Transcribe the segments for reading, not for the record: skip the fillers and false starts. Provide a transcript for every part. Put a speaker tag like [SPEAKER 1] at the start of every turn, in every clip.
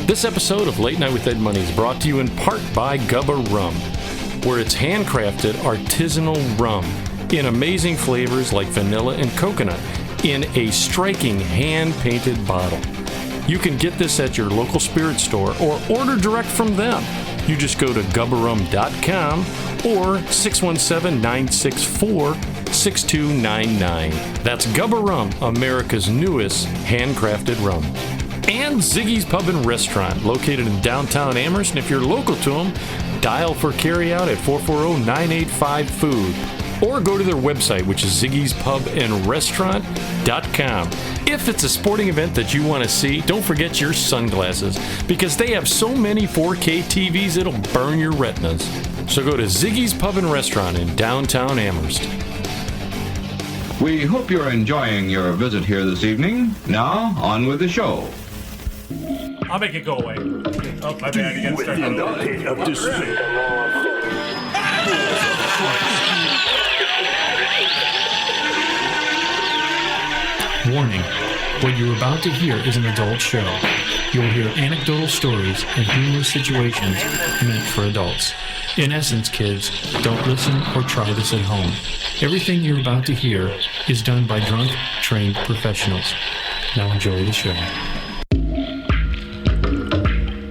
[SPEAKER 1] This episode of Late Night with Ed Money is brought to you in part by Gubba Rum, where it's handcrafted artisanal rum in amazing flavors like vanilla and coconut in a striking hand-painted bottle. You can get this at your local spirit store or order direct from them. You just go to gubbarum.com or 617-964-6299. That's Gubba Rum, America's newest handcrafted rum. And Ziggy's Pub and Restaurant, located in downtown Amherst. And if you're local to them, dial for carryout at 440-985-FOOD. Or go to their website, which is ziggyspubandrestaurant.com. If it's a sporting event that you want to see, don't forget your sunglasses, because they have so many 4K TVs it'll burn your retinas. So go to Ziggy's Pub and Restaurant in downtown Amherst.
[SPEAKER 2] We hope you're enjoying your visit here this evening. Now, on with the show.
[SPEAKER 3] I'll make it go away. Oh, my bad. You gotta start
[SPEAKER 4] Warning, what you're about to hear is an adult show. You'll hear anecdotal stories and humorous situations meant for adults. In essence, kids, don't listen or try this at home. Everything you're about to hear is done by drunk, trained professionals. Now enjoy the show.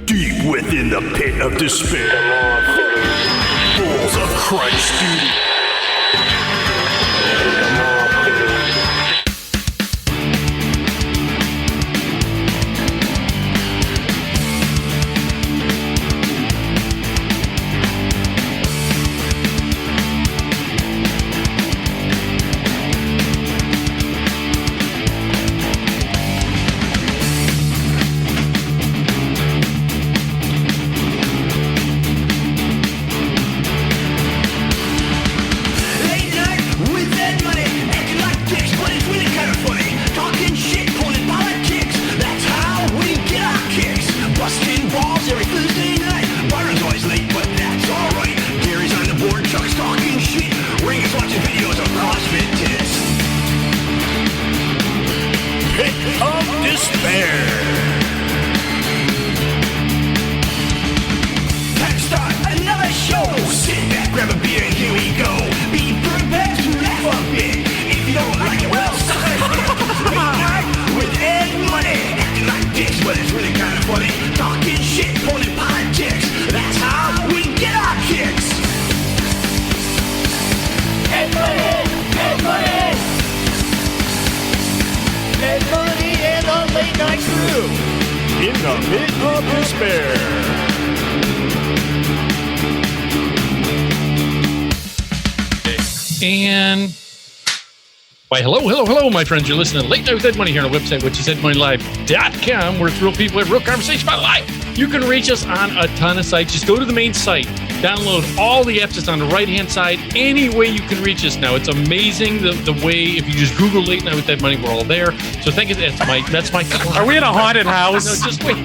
[SPEAKER 5] Deep within the pit of despair, balls of Christ, dude.
[SPEAKER 4] And why, hello, my friends. You're listening to Late Night with Ed Money here on our website, which is edmoneylive.com, where it's real people have real conversation about life. You can reach us on a ton of sites. Just go to the main site, download all the apps. It's on the right-hand side. Any way you can reach us now. It's amazing the way, if you just Google Late Night with Ed Money, we're all there. So thank you. That's my.
[SPEAKER 3] Are we in a haunted house?
[SPEAKER 4] No, just wait.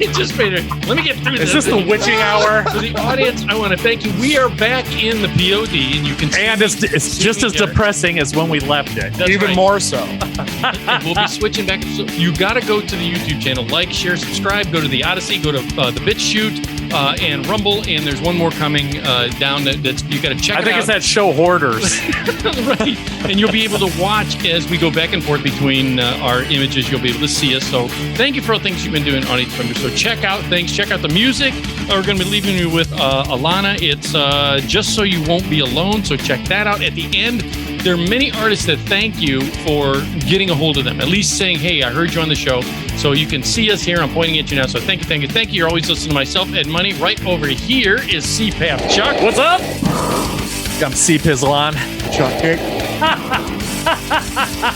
[SPEAKER 4] Let me get through this.
[SPEAKER 3] Is this the witching hour?
[SPEAKER 4] For the audience, I want to thank you. We are back in the POD, and you can.
[SPEAKER 3] And it's just as depressing as when we left it.
[SPEAKER 4] That's
[SPEAKER 3] even
[SPEAKER 4] right.
[SPEAKER 3] more so.
[SPEAKER 4] And we'll be switching back. So you got to go to the YouTube channel, like, share, subscribe. Go to the Odyssey. Go to the BitChute and Rumble. And there's one more coming down. That's you got to check.
[SPEAKER 3] I think it's that show Hoarders.
[SPEAKER 4] Right. And you'll be able to watch as we go back and forth between our images. You'll be able to see us. So thank you for all the things you've been doing on each member. So check out things. Check out the music. We're going to be leaving you with Alana. It's Just So You Won't Be Alone. So check that out. At the end, there are many artists that thank you for getting a hold of them, at least saying, hey, I heard you on the show. So you can see us here. I'm pointing at you now. So thank you. You're always listening to myself, Ed Money. Right over here is CPAP Chuck.
[SPEAKER 3] What's up? I'm C-Pizzlon.
[SPEAKER 6] Chuck Cake.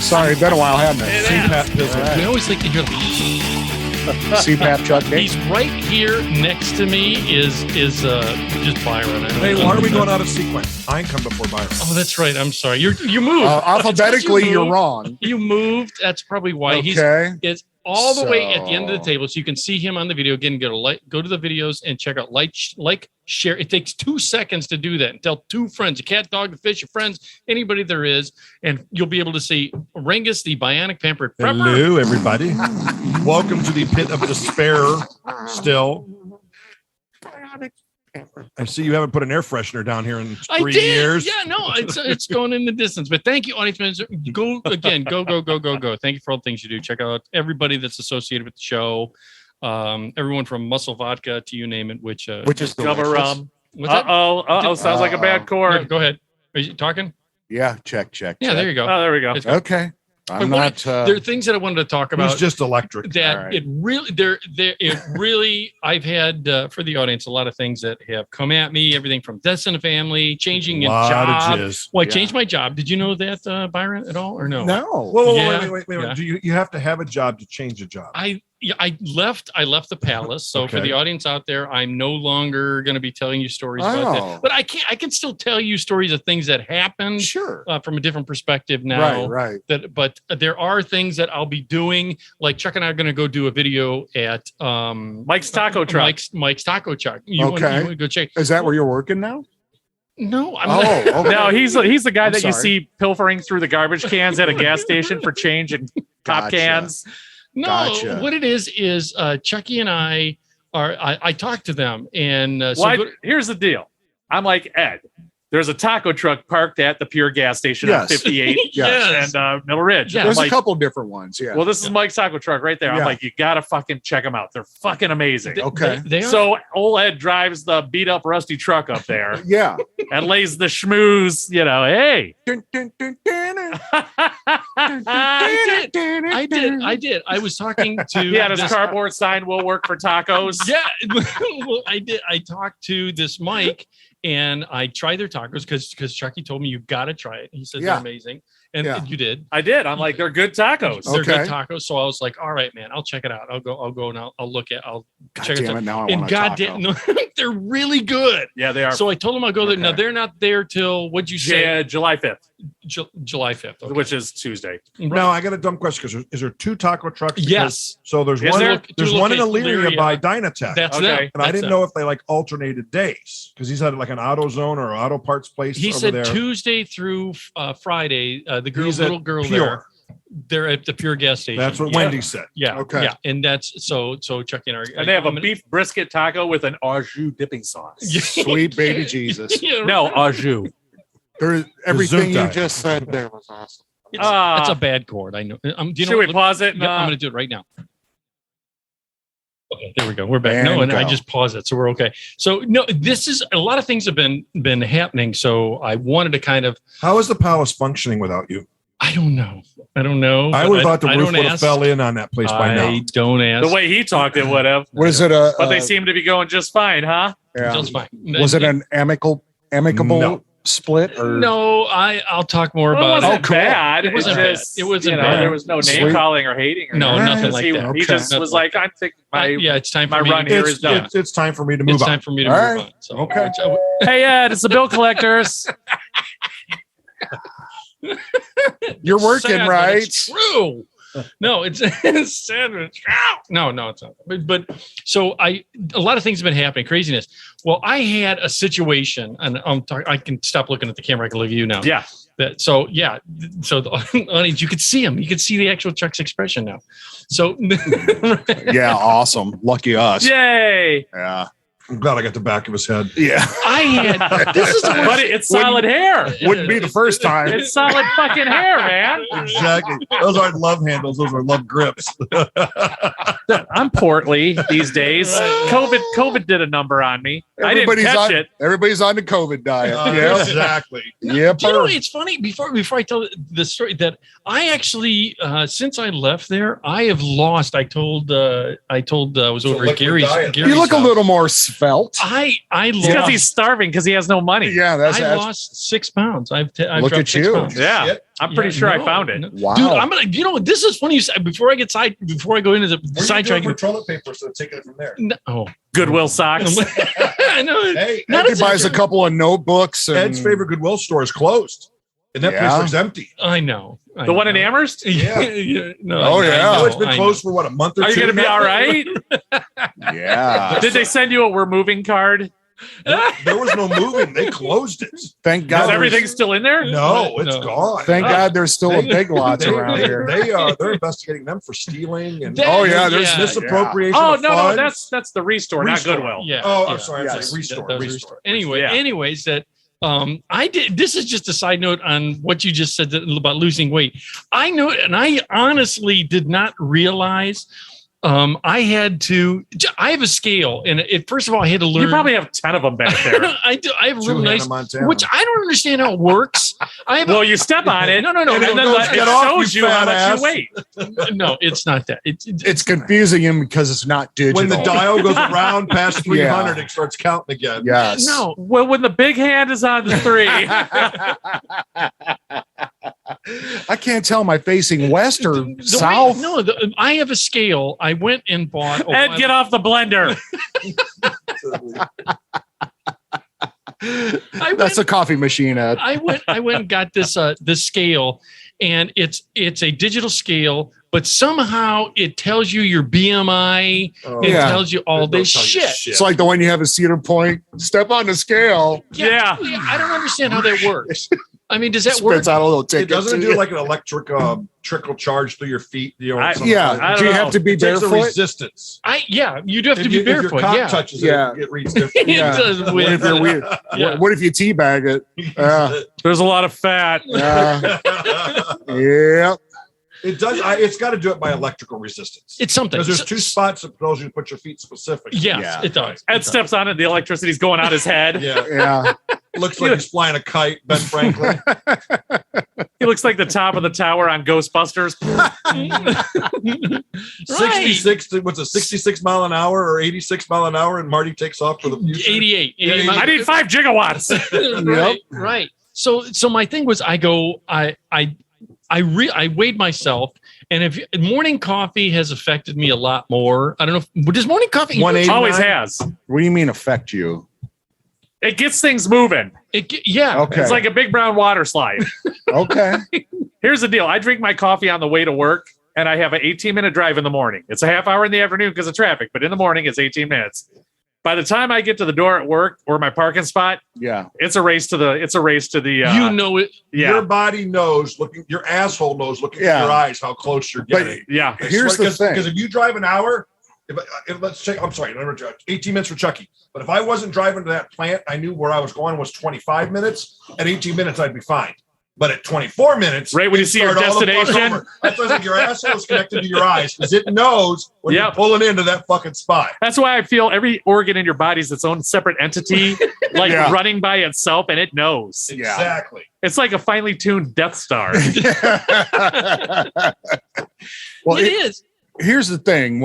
[SPEAKER 6] Sorry, been a while, hasn't it?
[SPEAKER 4] CPAP Pizzle. We always like to hear
[SPEAKER 6] CPAP Chuck Cake.
[SPEAKER 4] He's right here next to me is just Byron.
[SPEAKER 7] Hey, why are we going out of sequence? I ain't come before Byron.
[SPEAKER 4] Oh, that's right. I'm sorry. You moved.
[SPEAKER 6] Alphabetically, you're wrong.
[SPEAKER 4] You moved. That's probably why.
[SPEAKER 6] Okay.
[SPEAKER 4] all the way at the end of the table, so you can see him on the video. Again, go to the videos and check out like, share. It takes 2 seconds to do that. And tell 2 friends, your cat, dog, the fish, your friends, anybody there is, and you'll be able to see Rengus, the bionic pampered prepper.
[SPEAKER 7] Hello, everybody. Welcome to the pit of despair. Still, I see you haven't put an air freshener down here in 3 years.
[SPEAKER 4] Yeah, no, it's going in the distance. But thank you, audience members. Go again. Go. Thank you for all the things you do. Check out everybody that's associated with the show. Everyone from Muscle Vodka to you name it, which is
[SPEAKER 8] Gubba Rum.
[SPEAKER 4] Uh-oh.
[SPEAKER 8] Sounds like a bad chord.
[SPEAKER 4] No, go ahead. Are you talking?
[SPEAKER 6] Yeah, check.
[SPEAKER 4] Yeah, there you go.
[SPEAKER 8] Oh, there we go.
[SPEAKER 6] Okay. I'm not.
[SPEAKER 4] There are things that I wanted to talk about.
[SPEAKER 7] It's just electric.
[SPEAKER 4] That
[SPEAKER 6] right.
[SPEAKER 4] it really, I've had for the audience a lot of things that have come at me. Everything from deaths in the family, changing a job. Well, I changed my job. Did you know that, Byron, at all, or no?
[SPEAKER 6] No.
[SPEAKER 7] Whoa,
[SPEAKER 4] Yeah.
[SPEAKER 7] wait.
[SPEAKER 4] Yeah.
[SPEAKER 7] Do you have to have a job to change a job?
[SPEAKER 4] I left the palace. So for
[SPEAKER 7] Okay.
[SPEAKER 4] the audience out there, I'm no longer going to be telling you stories about that. But I can still tell you stories of things that happened
[SPEAKER 6] Sure.
[SPEAKER 4] from a different perspective now.
[SPEAKER 6] Right.
[SPEAKER 4] But there are things that I'll be doing. Like Chuck and I are going to go do a video at
[SPEAKER 8] Mike's Taco Truck.
[SPEAKER 4] Mike's Taco Truck. You want to go check?
[SPEAKER 6] Is that where you're working now?
[SPEAKER 4] No, I'm
[SPEAKER 6] Oh,
[SPEAKER 4] not.
[SPEAKER 6] okay.
[SPEAKER 8] No, he's the guy that you
[SPEAKER 6] sorry.
[SPEAKER 8] see pilfering through the garbage cans at a gas station for change and pop
[SPEAKER 6] Gotcha.
[SPEAKER 8] cans.
[SPEAKER 4] No,
[SPEAKER 6] Gotcha.
[SPEAKER 4] what it is Chucky and I talked to them and
[SPEAKER 8] Here's the deal. I'm like, Ed, there's a taco truck parked at the Pure gas station on
[SPEAKER 6] Yes.
[SPEAKER 8] 58
[SPEAKER 4] Yes.
[SPEAKER 8] and Middle Ridge.
[SPEAKER 4] Yeah.
[SPEAKER 8] I'm
[SPEAKER 6] There's
[SPEAKER 8] like,
[SPEAKER 6] a couple different ones. Yeah.
[SPEAKER 8] well, this is Mike's Taco Truck right there. I'm
[SPEAKER 6] Yeah.
[SPEAKER 8] like, you gotta fucking check them out. They're fucking amazing.
[SPEAKER 6] Okay.
[SPEAKER 4] They are.
[SPEAKER 8] So old Ed drives the beat up rusty truck up there
[SPEAKER 6] yeah.
[SPEAKER 8] and lays the schmooze, hey.
[SPEAKER 4] I did. I was talking to.
[SPEAKER 8] He had his
[SPEAKER 4] this-
[SPEAKER 8] cardboard sign, "We'll work for tacos."
[SPEAKER 4] Yeah, well, I did. I talked to this Mike, and I tried their tacos because Chucky told me you got to try it. He said
[SPEAKER 6] Yeah.
[SPEAKER 4] they're amazing, and
[SPEAKER 6] Yeah.
[SPEAKER 4] you did.
[SPEAKER 8] I did. I'm like, they're good tacos.
[SPEAKER 4] They're good
[SPEAKER 6] Okay.
[SPEAKER 4] tacos. So I was like, all right, man, I'll check it out. I'll go and I'll look at. I'll
[SPEAKER 6] God
[SPEAKER 4] check
[SPEAKER 6] damn
[SPEAKER 4] it
[SPEAKER 6] it!
[SPEAKER 4] out.
[SPEAKER 6] Now I
[SPEAKER 4] And
[SPEAKER 6] want to
[SPEAKER 4] goddamn, no, they're really good.
[SPEAKER 8] Yeah, they are.
[SPEAKER 4] So I told them I'll go there. Now
[SPEAKER 6] Okay.
[SPEAKER 4] they're not there till what'd you say?
[SPEAKER 8] July 5th,
[SPEAKER 4] July 5th, okay.
[SPEAKER 8] which is Tuesday.
[SPEAKER 7] Now I got a dumb question because is there 2 taco trucks? Because-
[SPEAKER 4] Yes.
[SPEAKER 7] So there's
[SPEAKER 8] Is
[SPEAKER 7] one.
[SPEAKER 8] there?
[SPEAKER 7] There's
[SPEAKER 4] Two
[SPEAKER 7] one in
[SPEAKER 4] locations.
[SPEAKER 7] Elyria by Dynatech.
[SPEAKER 4] That's
[SPEAKER 8] Okay.
[SPEAKER 4] them.
[SPEAKER 7] and I
[SPEAKER 4] That's
[SPEAKER 7] didn't
[SPEAKER 4] them.
[SPEAKER 7] know if they like alternated days because he's had like an AutoZone or auto parts place.
[SPEAKER 4] He
[SPEAKER 7] over
[SPEAKER 4] said
[SPEAKER 7] there.
[SPEAKER 4] Tuesday through Friday. The
[SPEAKER 7] He's at
[SPEAKER 4] little girl
[SPEAKER 7] Pure.
[SPEAKER 4] they're at the Pure gas station.
[SPEAKER 7] That's what
[SPEAKER 4] Yeah.
[SPEAKER 7] Wendy said.
[SPEAKER 4] Yeah.
[SPEAKER 6] Okay.
[SPEAKER 4] Yeah. And that's so Chucky and I.
[SPEAKER 8] And they have a
[SPEAKER 4] I'm gonna-
[SPEAKER 8] beef brisket taco with an au jus dipping sauce.
[SPEAKER 6] Sweet baby Jesus.
[SPEAKER 4] Yeah,
[SPEAKER 8] No, au jus.
[SPEAKER 6] Everything you
[SPEAKER 7] Gesundheit.
[SPEAKER 6] just said there was awesome.
[SPEAKER 4] That's a bad chord. I know. Do you know
[SPEAKER 8] Should we
[SPEAKER 4] what?
[SPEAKER 8] pause it?
[SPEAKER 4] Yeah, I'm going to do it right now. Okay, there we go. We're back.
[SPEAKER 6] And
[SPEAKER 4] No, and I
[SPEAKER 6] go.
[SPEAKER 4] just paused it, so we're okay. So no, this is a lot of things have been happening. So I wanted to kind of.
[SPEAKER 7] How is the palace functioning without you?
[SPEAKER 4] I don't know.
[SPEAKER 7] I
[SPEAKER 4] but
[SPEAKER 7] would have thought the
[SPEAKER 4] I
[SPEAKER 7] roof
[SPEAKER 4] don't
[SPEAKER 7] would have
[SPEAKER 4] ask.
[SPEAKER 7] fell in on that place by now.
[SPEAKER 4] I don't ask.
[SPEAKER 8] The way he talked, it would have.
[SPEAKER 6] Was it
[SPEAKER 8] But they seem to be be going just fine, huh?
[SPEAKER 4] Just fine.
[SPEAKER 6] Was it an amicable
[SPEAKER 7] No.
[SPEAKER 6] split or
[SPEAKER 4] No, I'll talk more
[SPEAKER 8] Well, it
[SPEAKER 4] about
[SPEAKER 8] wasn't bad.
[SPEAKER 4] It wasn't
[SPEAKER 8] It's just,
[SPEAKER 4] bad. It wasn't
[SPEAKER 8] you know,
[SPEAKER 4] bad.
[SPEAKER 8] There was no name
[SPEAKER 6] Sweet.
[SPEAKER 8] calling or hating. Or
[SPEAKER 4] No,
[SPEAKER 8] anything.
[SPEAKER 4] nothing
[SPEAKER 8] Just
[SPEAKER 4] like
[SPEAKER 8] he,
[SPEAKER 4] that.
[SPEAKER 8] He just
[SPEAKER 6] Okay.
[SPEAKER 8] was like, I'm thinking my.
[SPEAKER 4] Yeah, it's time for
[SPEAKER 8] my
[SPEAKER 4] me
[SPEAKER 8] run
[SPEAKER 4] to,
[SPEAKER 8] here
[SPEAKER 7] It's,
[SPEAKER 8] is done.
[SPEAKER 7] it's time for me to move
[SPEAKER 4] it's
[SPEAKER 7] on.
[SPEAKER 4] time for me to
[SPEAKER 6] All
[SPEAKER 4] move
[SPEAKER 6] right.
[SPEAKER 4] on. So,
[SPEAKER 7] Okay.
[SPEAKER 8] Hey, Ed, it's the bill collectors.
[SPEAKER 6] you're working,
[SPEAKER 4] sad, but
[SPEAKER 6] right?
[SPEAKER 4] It's true. No, it's sad. But it's true. No, it's not. But so a lot of things have been happening. Craziness. Well, I had a situation, and I can stop looking at the camera. I can look at you now.
[SPEAKER 8] Yeah.
[SPEAKER 4] So the audience, you could see him. You could see the actual Chuck's expression now. So
[SPEAKER 6] Yeah, awesome. Lucky us.
[SPEAKER 8] Yay.
[SPEAKER 6] Yeah.
[SPEAKER 7] I'm glad I got the back of his head.
[SPEAKER 6] Yeah.
[SPEAKER 4] I had this is the worst.
[SPEAKER 8] But it's solid hair.
[SPEAKER 6] Wouldn't be the first time.
[SPEAKER 8] It's solid fucking hair, man.
[SPEAKER 7] Exactly. Those aren't love handles. Those are love grips.
[SPEAKER 8] I'm portly these days. COVID did a number on me. I didn't catch it.
[SPEAKER 6] Everybody's on the COVID diet. Yeah.
[SPEAKER 7] Exactly.
[SPEAKER 6] Yep.
[SPEAKER 4] Do you know, it's funny, before I tell the story, that I actually since I left there, I have lost. I was over at Gary's.
[SPEAKER 6] You look a little more svelte.
[SPEAKER 4] I
[SPEAKER 8] Because
[SPEAKER 4] lost.
[SPEAKER 8] he's starving because he has no money.
[SPEAKER 6] Yeah,
[SPEAKER 4] I lost 6 pounds. I've
[SPEAKER 6] Look
[SPEAKER 4] dropped
[SPEAKER 6] at
[SPEAKER 4] 6
[SPEAKER 6] you.
[SPEAKER 4] pounds.
[SPEAKER 8] Yeah. I'm pretty sure I
[SPEAKER 4] no,
[SPEAKER 8] found it.
[SPEAKER 4] no.
[SPEAKER 6] Wow.
[SPEAKER 4] Dude, I'm gonna. This is funny. You said before I go into the sidetrack.
[SPEAKER 7] for toilet paper, so taking it from there.
[SPEAKER 4] Oh,
[SPEAKER 8] Goodwill socks.
[SPEAKER 4] I know.
[SPEAKER 7] Hey,
[SPEAKER 4] Not
[SPEAKER 6] He
[SPEAKER 4] as
[SPEAKER 6] buys a couple of notebooks. And
[SPEAKER 7] Ed's favorite Goodwill store is closed. And that place looks empty.
[SPEAKER 4] I know.
[SPEAKER 8] The one in Amherst?
[SPEAKER 7] Yeah.
[SPEAKER 4] No,
[SPEAKER 6] Oh,
[SPEAKER 4] I
[SPEAKER 6] yeah.
[SPEAKER 4] know,
[SPEAKER 7] It's been
[SPEAKER 4] I
[SPEAKER 7] closed for what, a month or two?
[SPEAKER 8] Are you going to be all right?
[SPEAKER 6] Yeah.
[SPEAKER 8] Did they send you a "we're moving" card?
[SPEAKER 7] There was no moving. They closed it.
[SPEAKER 6] Thank
[SPEAKER 8] Is
[SPEAKER 6] God.
[SPEAKER 8] everything still in there?
[SPEAKER 7] No, it's
[SPEAKER 4] No.
[SPEAKER 7] gone.
[SPEAKER 6] Thank God there's still a Big Lots around here.
[SPEAKER 7] They're investigating them for stealing and
[SPEAKER 4] That-
[SPEAKER 6] Oh, yeah, there's
[SPEAKER 7] misappropriation.
[SPEAKER 8] Oh
[SPEAKER 7] of
[SPEAKER 8] no,
[SPEAKER 7] funds.
[SPEAKER 8] that's the Restore, not
[SPEAKER 7] Restore.
[SPEAKER 8] Goodwill.
[SPEAKER 4] Yeah.
[SPEAKER 7] Oh,
[SPEAKER 4] yeah.
[SPEAKER 7] I'm sorry. I'm
[SPEAKER 6] Yes.
[SPEAKER 7] saying restore.
[SPEAKER 4] That was
[SPEAKER 7] Restore.
[SPEAKER 4] Anyway,
[SPEAKER 8] Yeah.
[SPEAKER 4] anyways, that I did. This is just a side note on what you just said about losing weight. I know, and I honestly did not realize. I have a scale, and first of all, I had to learn.
[SPEAKER 8] You probably have 10 of them back there.
[SPEAKER 4] I do. I have a
[SPEAKER 7] To
[SPEAKER 4] real
[SPEAKER 7] Hannah
[SPEAKER 4] nice,
[SPEAKER 7] Montana.
[SPEAKER 4] which I don't understand how it works. I have
[SPEAKER 8] Well, you step on it.
[SPEAKER 4] no,
[SPEAKER 8] And
[SPEAKER 7] it'll
[SPEAKER 8] then
[SPEAKER 7] go,
[SPEAKER 8] it
[SPEAKER 7] "Get off,
[SPEAKER 8] shows
[SPEAKER 7] you
[SPEAKER 8] you how
[SPEAKER 7] fat
[SPEAKER 8] much
[SPEAKER 7] ass."
[SPEAKER 8] you weigh.
[SPEAKER 4] no, it's not that.
[SPEAKER 6] It's confusing him because it's not digital.
[SPEAKER 7] When the dial goes around past 300, it starts counting again.
[SPEAKER 6] Yes.
[SPEAKER 4] No,
[SPEAKER 8] Well, when the big hand is on the 3.
[SPEAKER 6] I can't tell. Am I facing west or
[SPEAKER 4] the
[SPEAKER 6] south?
[SPEAKER 4] I have a scale. I went and bought.
[SPEAKER 8] Ed, get off the blender.
[SPEAKER 6] That's a coffee machine, Ed.
[SPEAKER 4] I went and got this scale, and it's a digital scale, but somehow it tells you your BMI. It
[SPEAKER 6] Yeah.
[SPEAKER 4] tells you all this shit.
[SPEAKER 6] It's like the one you have at Cedar Point. Step on the scale.
[SPEAKER 8] Yeah.
[SPEAKER 4] I don't understand how that works. I mean, does that work?
[SPEAKER 6] Spits out a little
[SPEAKER 7] It
[SPEAKER 6] ticket.
[SPEAKER 7] doesn't
[SPEAKER 6] to
[SPEAKER 7] do
[SPEAKER 6] you.
[SPEAKER 7] like an electric trickle charge through your feet. You know,
[SPEAKER 8] I-
[SPEAKER 7] something
[SPEAKER 6] Yeah.
[SPEAKER 7] like that.
[SPEAKER 8] I
[SPEAKER 6] Do
[SPEAKER 8] don't
[SPEAKER 6] you
[SPEAKER 8] know.
[SPEAKER 6] have to be
[SPEAKER 7] It takes the
[SPEAKER 6] barefoot?
[SPEAKER 7] resistance.
[SPEAKER 4] You do have to be
[SPEAKER 7] If your
[SPEAKER 4] barefoot.
[SPEAKER 7] cock
[SPEAKER 4] Yeah.
[SPEAKER 7] touches
[SPEAKER 6] Yeah.
[SPEAKER 7] it reads different.
[SPEAKER 4] It
[SPEAKER 6] Yeah.
[SPEAKER 4] does.
[SPEAKER 6] What if you're weird?
[SPEAKER 4] Yeah.
[SPEAKER 6] What if you teabag it?
[SPEAKER 8] There's a lot of fat.
[SPEAKER 6] Yeah.
[SPEAKER 7] It does. It's got to do it by electrical resistance.
[SPEAKER 4] It's something.
[SPEAKER 7] Because there's 2 spots that tells you to put your feet specifically.
[SPEAKER 4] Yes,
[SPEAKER 6] Yeah.
[SPEAKER 4] it does.
[SPEAKER 8] Ed steps on it. The electricity's going out his head.
[SPEAKER 7] Yeah.
[SPEAKER 6] Yeah.
[SPEAKER 7] Looks like he's flying a kite, Ben Franklin.
[SPEAKER 8] He looks like the top of the tower on Ghostbusters.
[SPEAKER 7] 66, what's it, 66 mile an hour or 86 mile an hour, and Marty takes off for the future.
[SPEAKER 4] 88.
[SPEAKER 7] Yeah,
[SPEAKER 8] I need 5 gigawatts.
[SPEAKER 4] Right, right. So my thing was, I weighed myself, and if morning coffee has affected me a lot more. I don't know. Does morning coffee
[SPEAKER 7] 180.
[SPEAKER 8] Always has.
[SPEAKER 6] What do you mean affect you?
[SPEAKER 8] It gets things moving.
[SPEAKER 4] Yeah.
[SPEAKER 6] Okay.
[SPEAKER 8] It's like a big brown water slide.
[SPEAKER 6] Okay.
[SPEAKER 8] Here's the deal. I drink my coffee on the way to work, and I have an 18-minute drive in the morning. It's a half hour in the afternoon because of traffic, but in the morning, it's 18 minutes. By the time I get to the door at work or my parking spot,
[SPEAKER 6] Yeah.
[SPEAKER 8] it's a race to the.
[SPEAKER 4] You know it.
[SPEAKER 8] Yeah.
[SPEAKER 7] Your body knows, your asshole knows, looking
[SPEAKER 6] Yeah.
[SPEAKER 7] at your eyes, how close you're
[SPEAKER 6] But
[SPEAKER 7] getting.
[SPEAKER 8] Yeah.
[SPEAKER 6] here's the thing.
[SPEAKER 7] Because if you drive an hour, let's say, I'm sorry, 18 minutes for Chucky. But if I wasn't driving to that plant, I knew where I was going was 25 minutes. At 18 minutes, I'd be fine. But at 24 minutes,
[SPEAKER 8] Right when you see your
[SPEAKER 7] start all the fuck
[SPEAKER 8] destination.
[SPEAKER 7] over. That's why I think your asshole is connected to your eyes because it knows when you're
[SPEAKER 8] Yep.
[SPEAKER 7] pulling into that fucking spot.
[SPEAKER 8] That's why I feel every organ in your body is its own separate entity, like
[SPEAKER 6] Yeah.
[SPEAKER 8] running by itself, and it knows.
[SPEAKER 6] Yeah.
[SPEAKER 7] Exactly.
[SPEAKER 8] It's like a finely tuned Death Star.
[SPEAKER 6] Well,
[SPEAKER 4] It is.
[SPEAKER 6] here's the thing.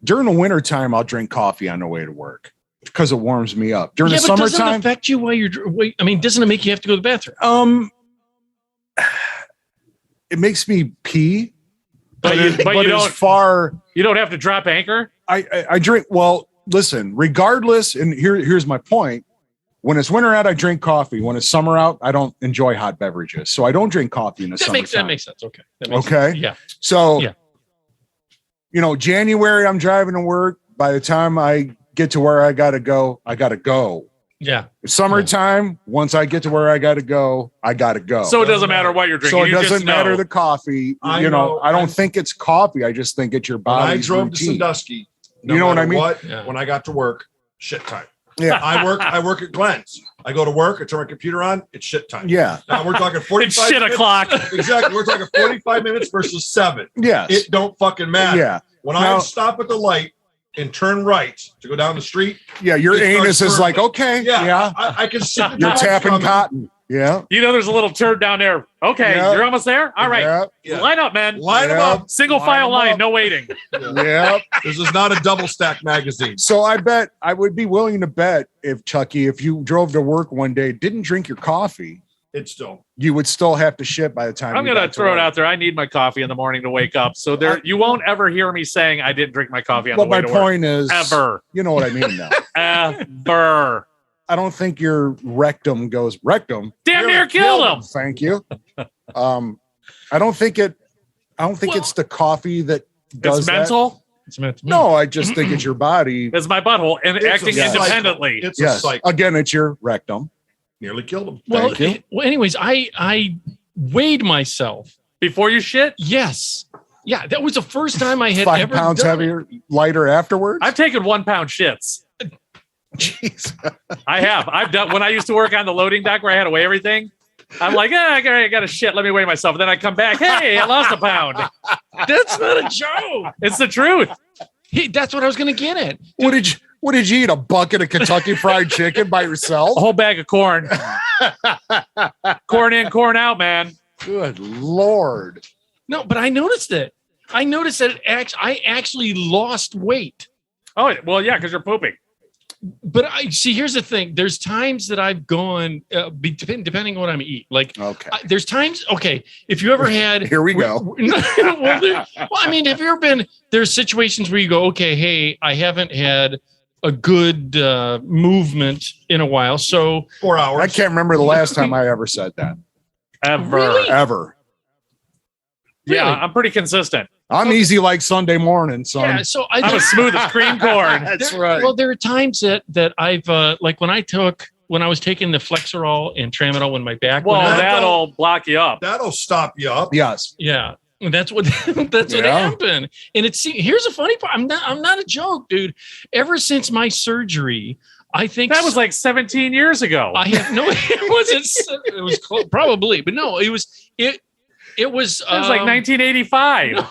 [SPEAKER 6] During the winter time, I'll drink coffee on the way to work because it warms me up. During the
[SPEAKER 4] but doesn't it
[SPEAKER 6] summertime,
[SPEAKER 4] affect you while you're? I mean, doesn't it make you have to go to the bathroom?
[SPEAKER 6] it makes me pee.
[SPEAKER 8] But you
[SPEAKER 6] as
[SPEAKER 8] don't-
[SPEAKER 6] far
[SPEAKER 8] You don't have to drop anchor.
[SPEAKER 6] I drink. Well, listen. Regardless, and here's my point. When it's winter out, I drink coffee. When it's summer out, I don't enjoy hot beverages, so I don't drink coffee in the
[SPEAKER 4] That
[SPEAKER 6] summertime.
[SPEAKER 4] makes sense. Okay. That makes
[SPEAKER 6] Okay.
[SPEAKER 4] sense. Yeah.
[SPEAKER 6] So,
[SPEAKER 4] Yeah.
[SPEAKER 6] January, I'm driving to work. By the time I get to where I got to go, I got to go.
[SPEAKER 4] Yeah.
[SPEAKER 6] Summertime, once I get to where I got to go, I got to go.
[SPEAKER 8] So it doesn't matter what you're drinking.
[SPEAKER 6] So it
[SPEAKER 8] You just
[SPEAKER 6] doesn't matter
[SPEAKER 8] know.
[SPEAKER 6] the coffee.
[SPEAKER 7] I
[SPEAKER 6] I
[SPEAKER 7] know.
[SPEAKER 6] don't think it's coffee. I just think it's your
[SPEAKER 7] When I
[SPEAKER 6] body's
[SPEAKER 7] drove
[SPEAKER 6] routine.
[SPEAKER 7] to Sandusky, no
[SPEAKER 6] You know what
[SPEAKER 7] matter
[SPEAKER 6] I mean?
[SPEAKER 7] What,
[SPEAKER 4] Yeah.
[SPEAKER 7] when I got to work, shit time.
[SPEAKER 6] Yeah.
[SPEAKER 7] I work at Glenn's. I go to work, I turn my computer on, it's shit time.
[SPEAKER 6] Yeah.
[SPEAKER 7] Now we're talking 45
[SPEAKER 8] It's shit
[SPEAKER 7] minutes.
[SPEAKER 8] o'clock.
[SPEAKER 7] Exactly. We're talking 45 minutes versus 7.
[SPEAKER 6] Yes.
[SPEAKER 7] It don't fucking matter.
[SPEAKER 6] Yeah.
[SPEAKER 7] When
[SPEAKER 6] Now-
[SPEAKER 7] I stop at the light and turn right to go down the street,
[SPEAKER 6] Yeah. Your
[SPEAKER 7] It
[SPEAKER 6] anus
[SPEAKER 7] starts
[SPEAKER 6] is like,
[SPEAKER 7] burning.
[SPEAKER 6] okay.
[SPEAKER 7] yeah,
[SPEAKER 6] Yeah.
[SPEAKER 7] I can see the
[SPEAKER 6] You're
[SPEAKER 7] dogs
[SPEAKER 6] tapping
[SPEAKER 7] coming.
[SPEAKER 6] cotton. Yeah.
[SPEAKER 8] You know, there's a little turd down there. Okay,
[SPEAKER 6] Yeah.
[SPEAKER 8] you're almost there. All right,
[SPEAKER 6] Yeah.
[SPEAKER 7] Yeah.
[SPEAKER 8] line up, man.
[SPEAKER 7] Line them
[SPEAKER 6] Yeah.
[SPEAKER 7] up.
[SPEAKER 8] Single
[SPEAKER 6] Line
[SPEAKER 8] file
[SPEAKER 6] 'em
[SPEAKER 8] line,
[SPEAKER 6] up.
[SPEAKER 8] no waiting.
[SPEAKER 6] Yeah.
[SPEAKER 7] This is not a double stack magazine.
[SPEAKER 6] So I would be willing to bet if Chucky, if you drove to work one day, didn't drink your coffee,
[SPEAKER 7] It's still.
[SPEAKER 6] you would still have to shit by the time.
[SPEAKER 8] I'm
[SPEAKER 6] you
[SPEAKER 8] gonna
[SPEAKER 6] got to
[SPEAKER 8] throw it
[SPEAKER 6] work.
[SPEAKER 8] out there. I need my coffee in the morning to wake up. So there, you won't ever hear me saying I didn't drink my coffee on
[SPEAKER 6] But
[SPEAKER 8] the way
[SPEAKER 6] my
[SPEAKER 8] to work.
[SPEAKER 6] point is,
[SPEAKER 8] Ever,
[SPEAKER 6] you know what I mean now.
[SPEAKER 8] ever.
[SPEAKER 6] I don't think your rectum goes rectum.
[SPEAKER 8] Damn near killed him.
[SPEAKER 6] Thank you. I don't think it's the coffee that does
[SPEAKER 8] It's
[SPEAKER 6] that.
[SPEAKER 8] mental.
[SPEAKER 4] It's meant to be.
[SPEAKER 6] No, I just think it's your body.
[SPEAKER 8] It's my butthole and
[SPEAKER 7] It's a
[SPEAKER 8] acting
[SPEAKER 7] cycle.
[SPEAKER 8] independently.
[SPEAKER 7] It's a
[SPEAKER 6] Yes.
[SPEAKER 7] cycle.
[SPEAKER 6] Again, it's your rectum.
[SPEAKER 7] Nearly killed him.
[SPEAKER 4] Well,
[SPEAKER 6] Thank you.
[SPEAKER 4] well, anyways, I weighed myself.
[SPEAKER 8] Before you shit,
[SPEAKER 4] Yes. Yeah, that was the first time I had
[SPEAKER 6] 5
[SPEAKER 4] ever
[SPEAKER 6] pounds
[SPEAKER 4] done it.
[SPEAKER 6] heavier, lighter afterwards.
[SPEAKER 8] I've taken 1 pound shits.
[SPEAKER 6] Jeez.
[SPEAKER 8] I have. I've done when I used to work on the loading dock where I had to weigh everything. I'm like, I got a shit. Let me weigh myself. Then I come back. Hey, I lost a pound.
[SPEAKER 4] That's not a joke.
[SPEAKER 8] It's the truth.
[SPEAKER 4] Hey, that's what I was going to get at.
[SPEAKER 6] What did you eat? A bucket of Kentucky Fried Chicken by yourself?
[SPEAKER 8] A whole bag of corn. Corn in, corn out, man.
[SPEAKER 6] Good Lord.
[SPEAKER 4] No, but I noticed it. I noticed that I actually lost weight.
[SPEAKER 8] Oh, well, yeah, because you're pooping.
[SPEAKER 4] But I see. Here's the thing. There's times that I've gone, depending on what I'm eating. Like,
[SPEAKER 6] Okay.
[SPEAKER 4] there's times. Okay, if you ever had,
[SPEAKER 6] Here we go.
[SPEAKER 4] well, I mean, have you ever been? There's situations where you go, okay, hey, I haven't had a good movement in a while, so
[SPEAKER 7] 4 hours.
[SPEAKER 6] I can't remember the last time I ever said that.
[SPEAKER 8] Ever.
[SPEAKER 4] Really?
[SPEAKER 6] Ever.
[SPEAKER 8] Yeah,
[SPEAKER 4] Really?
[SPEAKER 8] I'm pretty consistent.
[SPEAKER 6] I'm easy like Sunday morning, son.
[SPEAKER 4] yeah. So
[SPEAKER 8] I'm as smooth as cream corn.
[SPEAKER 6] That's
[SPEAKER 4] there-
[SPEAKER 6] right.
[SPEAKER 4] Well, there are times that I've like when I was taking the Flexerol and Tramadol when my back
[SPEAKER 8] Well,
[SPEAKER 4] went out.
[SPEAKER 8] that'll block you up.
[SPEAKER 7] That'll stop you up.
[SPEAKER 6] Yes.
[SPEAKER 4] Yeah. And that's what what
[SPEAKER 6] Yeah.
[SPEAKER 4] happened. And here's the funny part. I'm not a joke, dude. Ever since my surgery, I think
[SPEAKER 8] That was like 17 years ago.
[SPEAKER 4] I have no. It wasn't. It was probably, but no. It was. It was.
[SPEAKER 8] That was like 1985.
[SPEAKER 4] no.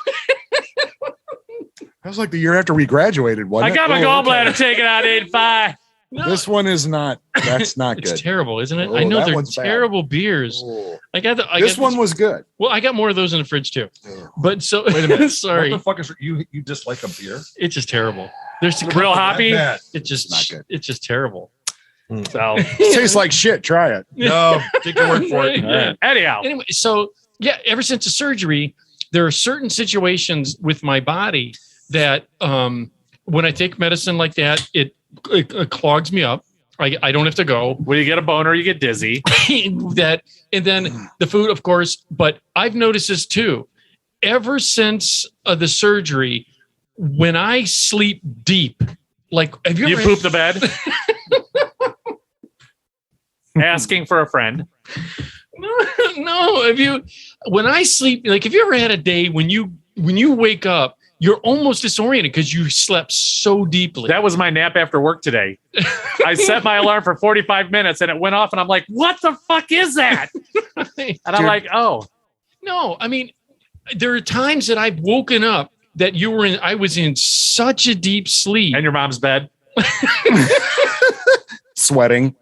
[SPEAKER 6] That was like the year after we graduated, wasn't
[SPEAKER 8] I
[SPEAKER 6] it?
[SPEAKER 8] got my
[SPEAKER 6] Oh,
[SPEAKER 8] gallbladder
[SPEAKER 6] okay.
[SPEAKER 8] taken out 85.
[SPEAKER 4] No,
[SPEAKER 6] This one is not. That's not
[SPEAKER 4] it's
[SPEAKER 6] good.
[SPEAKER 4] terrible, isn't it?
[SPEAKER 6] Oh,
[SPEAKER 4] I know
[SPEAKER 6] that
[SPEAKER 4] they're
[SPEAKER 6] one's bad.
[SPEAKER 4] terrible beers.
[SPEAKER 6] Oh.
[SPEAKER 4] I got
[SPEAKER 6] This one was good.
[SPEAKER 4] Well, I got more of those in the fridge too. But so
[SPEAKER 7] Wait a minute.
[SPEAKER 4] sorry,
[SPEAKER 7] What the fuck is you dislike a beer?
[SPEAKER 4] it's just terrible. There's
[SPEAKER 8] Real hoppy.
[SPEAKER 7] That
[SPEAKER 4] It's just
[SPEAKER 6] Not good.
[SPEAKER 4] It's just terrible.
[SPEAKER 8] So,
[SPEAKER 6] It tastes like shit. Try it.
[SPEAKER 7] bad. No, take your word for it.
[SPEAKER 4] Yeah.
[SPEAKER 8] anyhow,
[SPEAKER 4] Anyway, so yeah, ever since the surgery, there are certain situations with my body that when I take medicine like that, it clogs me up. I don't have to go.
[SPEAKER 8] when you get a boner, you get dizzy.
[SPEAKER 4] That and then the food, of course. But I've noticed this too. Ever since the surgery, when I sleep deep, like have you
[SPEAKER 8] You
[SPEAKER 4] ever
[SPEAKER 8] poop the bed. Asking for a friend.
[SPEAKER 4] No, have you? When I sleep, like, have you ever had a day when you wake up, you're almost disoriented because you slept so deeply?
[SPEAKER 8] That was my nap after work today. I set my alarm for 45 minutes and it went off and I'm like, what the fuck is that? And I'm
[SPEAKER 6] Dude.
[SPEAKER 8] like, oh,
[SPEAKER 4] No, I mean, there are times that I've woken up that I was in such a deep sleep.
[SPEAKER 8] and your mom's bed.
[SPEAKER 6] Sweating.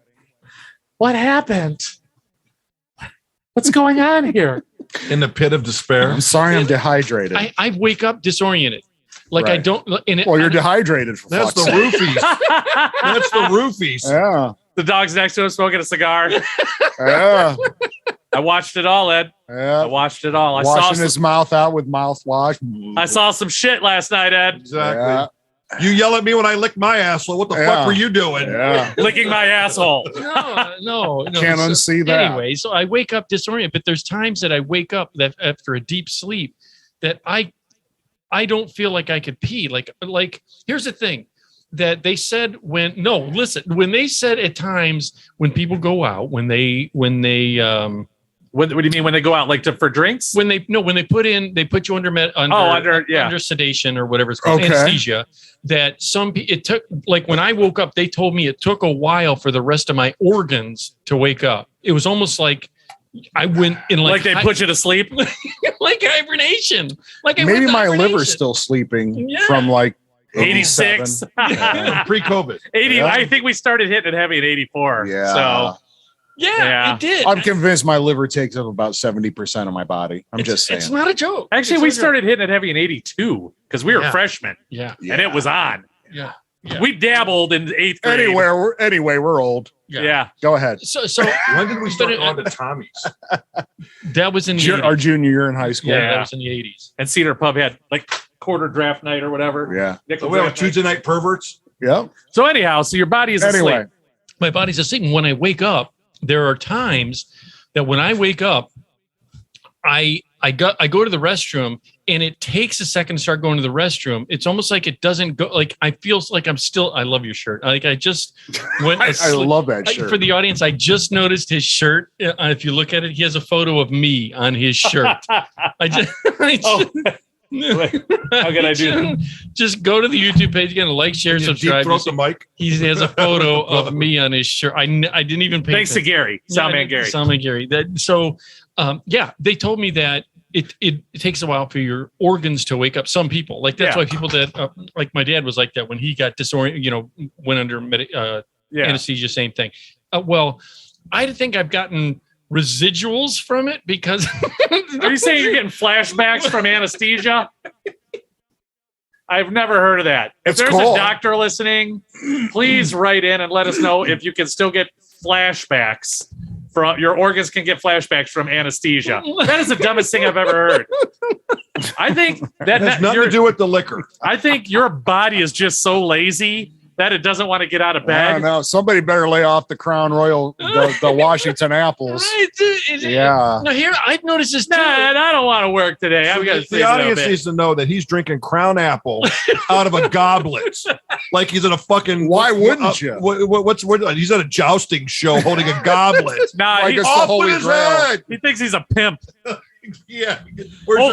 [SPEAKER 8] What happened? What's going on here?
[SPEAKER 7] In the pit of despair.
[SPEAKER 6] I'm sorry, I'm dehydrated.
[SPEAKER 4] I wake up disoriented. Like I
[SPEAKER 6] Right.
[SPEAKER 4] don't. And
[SPEAKER 6] Well, you're dehydrated. For
[SPEAKER 7] That's the
[SPEAKER 6] fuck's sake.
[SPEAKER 7] roofies. That's the roofies.
[SPEAKER 6] Yeah.
[SPEAKER 8] The dog's next to him smoking a cigar.
[SPEAKER 6] Yeah.
[SPEAKER 8] I watched it all, Ed. I
[SPEAKER 6] Yeah.
[SPEAKER 8] watched it all.
[SPEAKER 6] Washing his mouth out with mouthwash.
[SPEAKER 8] I saw some shit last night, Ed.
[SPEAKER 7] Exactly.
[SPEAKER 6] Yeah.
[SPEAKER 7] You yell at me when I lick my asshole. What the
[SPEAKER 6] Yeah.
[SPEAKER 7] fuck were you doing?
[SPEAKER 6] Yeah.
[SPEAKER 8] Licking my asshole.
[SPEAKER 4] no.
[SPEAKER 6] Can't unsee that.
[SPEAKER 4] Anyway, so I wake up disoriented, but there's times that I wake up that after a deep sleep that I don't feel like I could pee. Like here's the thing that they said when they said at times when people go out, when they
[SPEAKER 8] What do you mean when they go out, like for drinks?
[SPEAKER 4] when they put you under sedation or whatever it's called,
[SPEAKER 6] Okay.
[SPEAKER 4] anesthesia. That it took, like when I woke up, they told me it took a while for the rest of my organs to wake up. It was almost like I went in
[SPEAKER 8] like they put you to sleep?
[SPEAKER 4] like hibernation. Like I
[SPEAKER 6] Maybe
[SPEAKER 4] went to
[SPEAKER 6] my
[SPEAKER 4] hibernation.
[SPEAKER 6] liver's still sleeping
[SPEAKER 4] Yeah.
[SPEAKER 6] from like
[SPEAKER 8] 86.
[SPEAKER 6] 87.
[SPEAKER 7] Pre-COVID.
[SPEAKER 8] 80.
[SPEAKER 6] Yeah.
[SPEAKER 8] I think we started hitting it heavy in 84.
[SPEAKER 6] Yeah.
[SPEAKER 8] So
[SPEAKER 4] Yeah, it did.
[SPEAKER 6] I'm convinced my liver takes up about 70% of my body. I'm just saying.
[SPEAKER 4] It's not a joke.
[SPEAKER 8] actually,
[SPEAKER 4] It's
[SPEAKER 8] we
[SPEAKER 4] not a joke.
[SPEAKER 8] started hitting it heavy in 82 because we were
[SPEAKER 4] Yeah.
[SPEAKER 8] freshmen
[SPEAKER 4] Yeah,
[SPEAKER 8] and it was on.
[SPEAKER 4] yeah, yeah.
[SPEAKER 8] We dabbled in 8th grade.
[SPEAKER 6] Anyway, we're old.
[SPEAKER 8] Yeah.
[SPEAKER 6] Go ahead.
[SPEAKER 4] So
[SPEAKER 7] When did we start
[SPEAKER 4] But,
[SPEAKER 7] going to Tommy's?
[SPEAKER 4] that was in the 80s.
[SPEAKER 6] Our junior year in high school.
[SPEAKER 4] Yeah,
[SPEAKER 8] Yeah.
[SPEAKER 4] that was in the 80s.
[SPEAKER 8] And Cedar Pub had like quarter draft night or whatever.
[SPEAKER 6] Yeah.
[SPEAKER 7] So
[SPEAKER 8] Nickel
[SPEAKER 7] we have
[SPEAKER 8] draft night.
[SPEAKER 7] Tuesday night perverts.
[SPEAKER 6] Yep.
[SPEAKER 8] So anyhow, so your body is
[SPEAKER 6] Anyway.
[SPEAKER 8] asleep.
[SPEAKER 4] my body's asleep. And when I wake up, there are times that when I wake up, I go to the restroom and it takes a second to start going to the restroom. It's almost like it doesn't go. Like I feel like I'm still. I love your shirt. Like I just went.
[SPEAKER 6] I love that shirt.
[SPEAKER 4] For the audience, I just noticed his shirt. If you look at it, he has a photo of me on his shirt. How can I do that? Just go to the YouTube page again, like, share, subscribe.
[SPEAKER 7] Throat the mic.
[SPEAKER 4] He has a photo of me on his shirt. I didn't even pay
[SPEAKER 8] Thanks to Gary, Soundman Gary.
[SPEAKER 4] Soundman Gary. They told me that it takes a while for your organs to wake up. Some people, like that's why people that like my dad was like that when he got disoriented, went under anesthesia, same thing. Well, I think I've gotten residuals from it because
[SPEAKER 8] are you saying you're getting flashbacks from anesthesia? I've never heard of that. If there's a doctor listening, please write in and let us know if you can still get flashbacks from your organs can get flashbacks from anesthesia. That is the dumbest thing I've ever heard. I think that
[SPEAKER 7] has nothing to do with the liquor.
[SPEAKER 8] I think your body is just so lazy that it doesn't want to get out of bed.
[SPEAKER 6] I don't know. Somebody better lay off the Crown Royal, the Washington apples.
[SPEAKER 4] Right,
[SPEAKER 6] yeah.
[SPEAKER 4] Now here, I've noticed this too.
[SPEAKER 8] I don't want to work today. I've got to
[SPEAKER 7] the audience needs to know that he's drinking Crown Apple out of a goblet, like he's in a fucking.
[SPEAKER 6] Why wouldn't you?
[SPEAKER 7] He's at a jousting show holding a goblet.
[SPEAKER 8] He's
[SPEAKER 6] off with his head.
[SPEAKER 8] He thinks he's a pimp.
[SPEAKER 7] Yeah.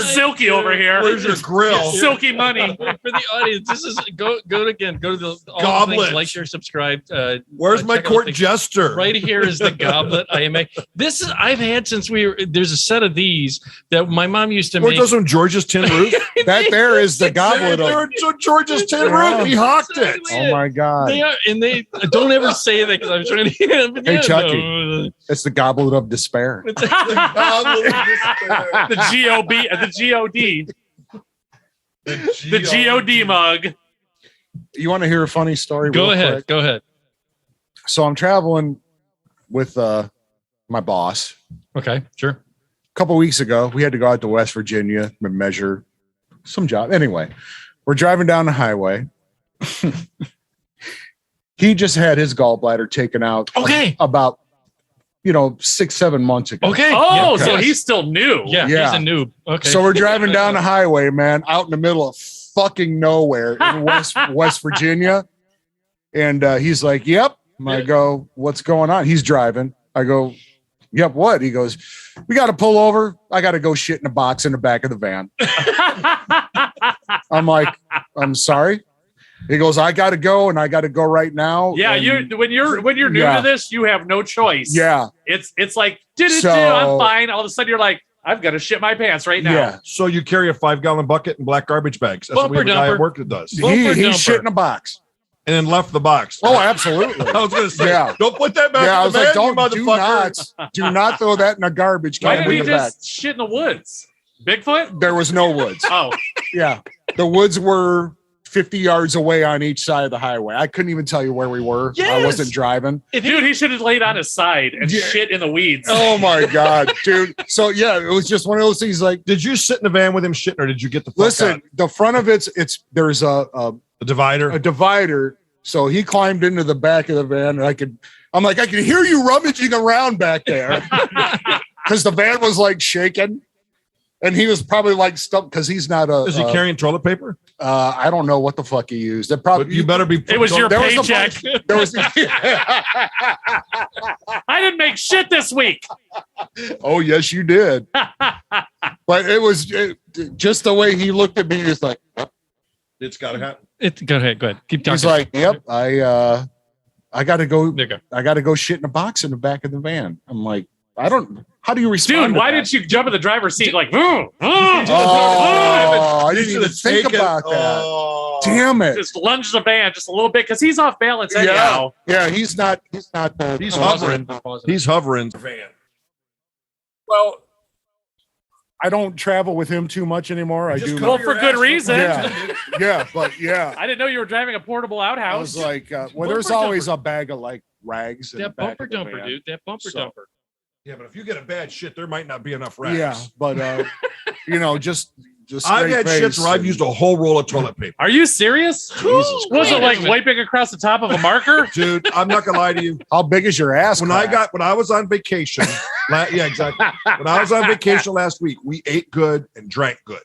[SPEAKER 8] Silky over here.
[SPEAKER 7] Where's your grill?
[SPEAKER 8] Silky money.
[SPEAKER 4] For the audience, this is go again. Go to the
[SPEAKER 7] goblet.
[SPEAKER 4] Things, like, share, subscribe.
[SPEAKER 7] Where's my court jester?
[SPEAKER 4] Right here is the goblet. This is I've had since there's a set of these that my mom used to make.
[SPEAKER 7] Those on George's Tin Roof?
[SPEAKER 6] That there is the goblet.
[SPEAKER 7] They're George's Tin Roof. He hawked it.
[SPEAKER 6] Oh my God.
[SPEAKER 4] They are, and they don't ever say that because I'm trying to.
[SPEAKER 6] Hey, Chucky. It's the goblet of despair.
[SPEAKER 8] The G-O-B, the G-O-D. The G-O-D mug.
[SPEAKER 6] You want to hear a funny story?
[SPEAKER 4] Go ahead.
[SPEAKER 6] So I'm traveling with my boss.
[SPEAKER 4] Okay, sure.
[SPEAKER 6] A couple weeks ago, we had to go out to West Virginia and measure some job. Anyway, we're driving down the highway. He just had his gallbladder taken out.
[SPEAKER 4] Okay.
[SPEAKER 6] About 6-7 months ago.
[SPEAKER 4] Okay.
[SPEAKER 8] Oh, so he's still new.
[SPEAKER 4] Yeah, he's a noob. Okay.
[SPEAKER 6] So we're driving down the highway, man, out in the middle of fucking nowhere in West Virginia. And he's like, yep. I go, what's going on? He's driving. I go, yep, what? He goes, we got to pull over. I got to go shit in a box in the back of the van. I'm like, I'm sorry. He goes, I got to go, and I got to go right now.
[SPEAKER 8] Yeah,
[SPEAKER 6] and
[SPEAKER 8] when you're new to this, you have no choice.
[SPEAKER 6] Yeah,
[SPEAKER 8] it's like, I'm fine. All of a sudden, you're like, I've got to shit my pants right now.
[SPEAKER 6] Yeah.
[SPEAKER 7] So you carry a 5-gallon bucket and black garbage bags. That's what we have a guy at work that does.
[SPEAKER 6] He shit in a box.
[SPEAKER 7] And then left the box.
[SPEAKER 6] Oh, absolutely.
[SPEAKER 7] I was going to say, don't put that back in the
[SPEAKER 6] I was
[SPEAKER 7] bag,
[SPEAKER 6] like,
[SPEAKER 7] you motherfucker.
[SPEAKER 6] do not throw that in a garbage can.
[SPEAKER 8] Why did he just shit in the woods? Bigfoot?
[SPEAKER 6] There was no woods.
[SPEAKER 8] Oh.
[SPEAKER 6] Yeah. The woods were 50 yards away on each side of the highway. I couldn't even tell you where we were.
[SPEAKER 4] Yes.
[SPEAKER 6] I wasn't driving.
[SPEAKER 8] Dude, he should have laid on his side and shit in the weeds.
[SPEAKER 6] Oh my God, dude. So yeah, it was just one of those things like,
[SPEAKER 7] did you sit in the van with him shitting or did you get the fuck out?
[SPEAKER 6] The front of there's a
[SPEAKER 7] divider.
[SPEAKER 6] A divider. So he climbed into the back of the van and I could hear you rummaging around back there. Because the van was like shaking. And he was probably like stuck because he's not a.
[SPEAKER 7] Is he carrying toilet paper?
[SPEAKER 6] I don't know what the fuck he used. That probably
[SPEAKER 7] you better be.
[SPEAKER 8] It was your paycheck.
[SPEAKER 6] There was.
[SPEAKER 8] I didn't make shit this week.
[SPEAKER 6] Oh yes, you did. But it was just the way he looked at me. He was like,
[SPEAKER 7] "It's got to happen."
[SPEAKER 4] Go ahead. Keep talking.
[SPEAKER 6] He's like, "Yep, I got to go.
[SPEAKER 4] There you go.
[SPEAKER 6] I got to go shit in a box in the back of the van." I'm like, I don't. How do you respond?
[SPEAKER 8] Dude, why didn't you jump in the driver's seat like,
[SPEAKER 6] I didn't even think about that. Damn it.
[SPEAKER 8] Just lunge the van just a little bit because he's off balance anyhow.
[SPEAKER 6] Yeah, he's not. He's
[SPEAKER 7] hovering. He's hovering.
[SPEAKER 6] Van. Well, I don't travel with him too much anymore. I do.
[SPEAKER 8] Well, for good reason.
[SPEAKER 6] Yeah, but yeah.
[SPEAKER 8] I didn't know you were driving a portable outhouse.
[SPEAKER 6] I was like, there's always a bag of like rags.
[SPEAKER 4] That bumper dumper, dude. That bumper dumper.
[SPEAKER 7] Yeah, but if you get a bad shit, there might not be enough rags.
[SPEAKER 6] Yeah, but just Just
[SPEAKER 7] I've had
[SPEAKER 6] straight
[SPEAKER 7] shits
[SPEAKER 6] face
[SPEAKER 7] where I've
[SPEAKER 6] and-
[SPEAKER 7] used a whole roll of toilet paper.
[SPEAKER 8] Are you serious?
[SPEAKER 6] Jesus
[SPEAKER 8] Was it like
[SPEAKER 4] Christ.
[SPEAKER 8] wiping across the top of a marker?
[SPEAKER 7] Dude, I'm not gonna lie to you.
[SPEAKER 6] How big is your ass?
[SPEAKER 7] When
[SPEAKER 6] crack?
[SPEAKER 7] I was on vacation, yeah, exactly. When I was on vacation last week, we ate good and drank good.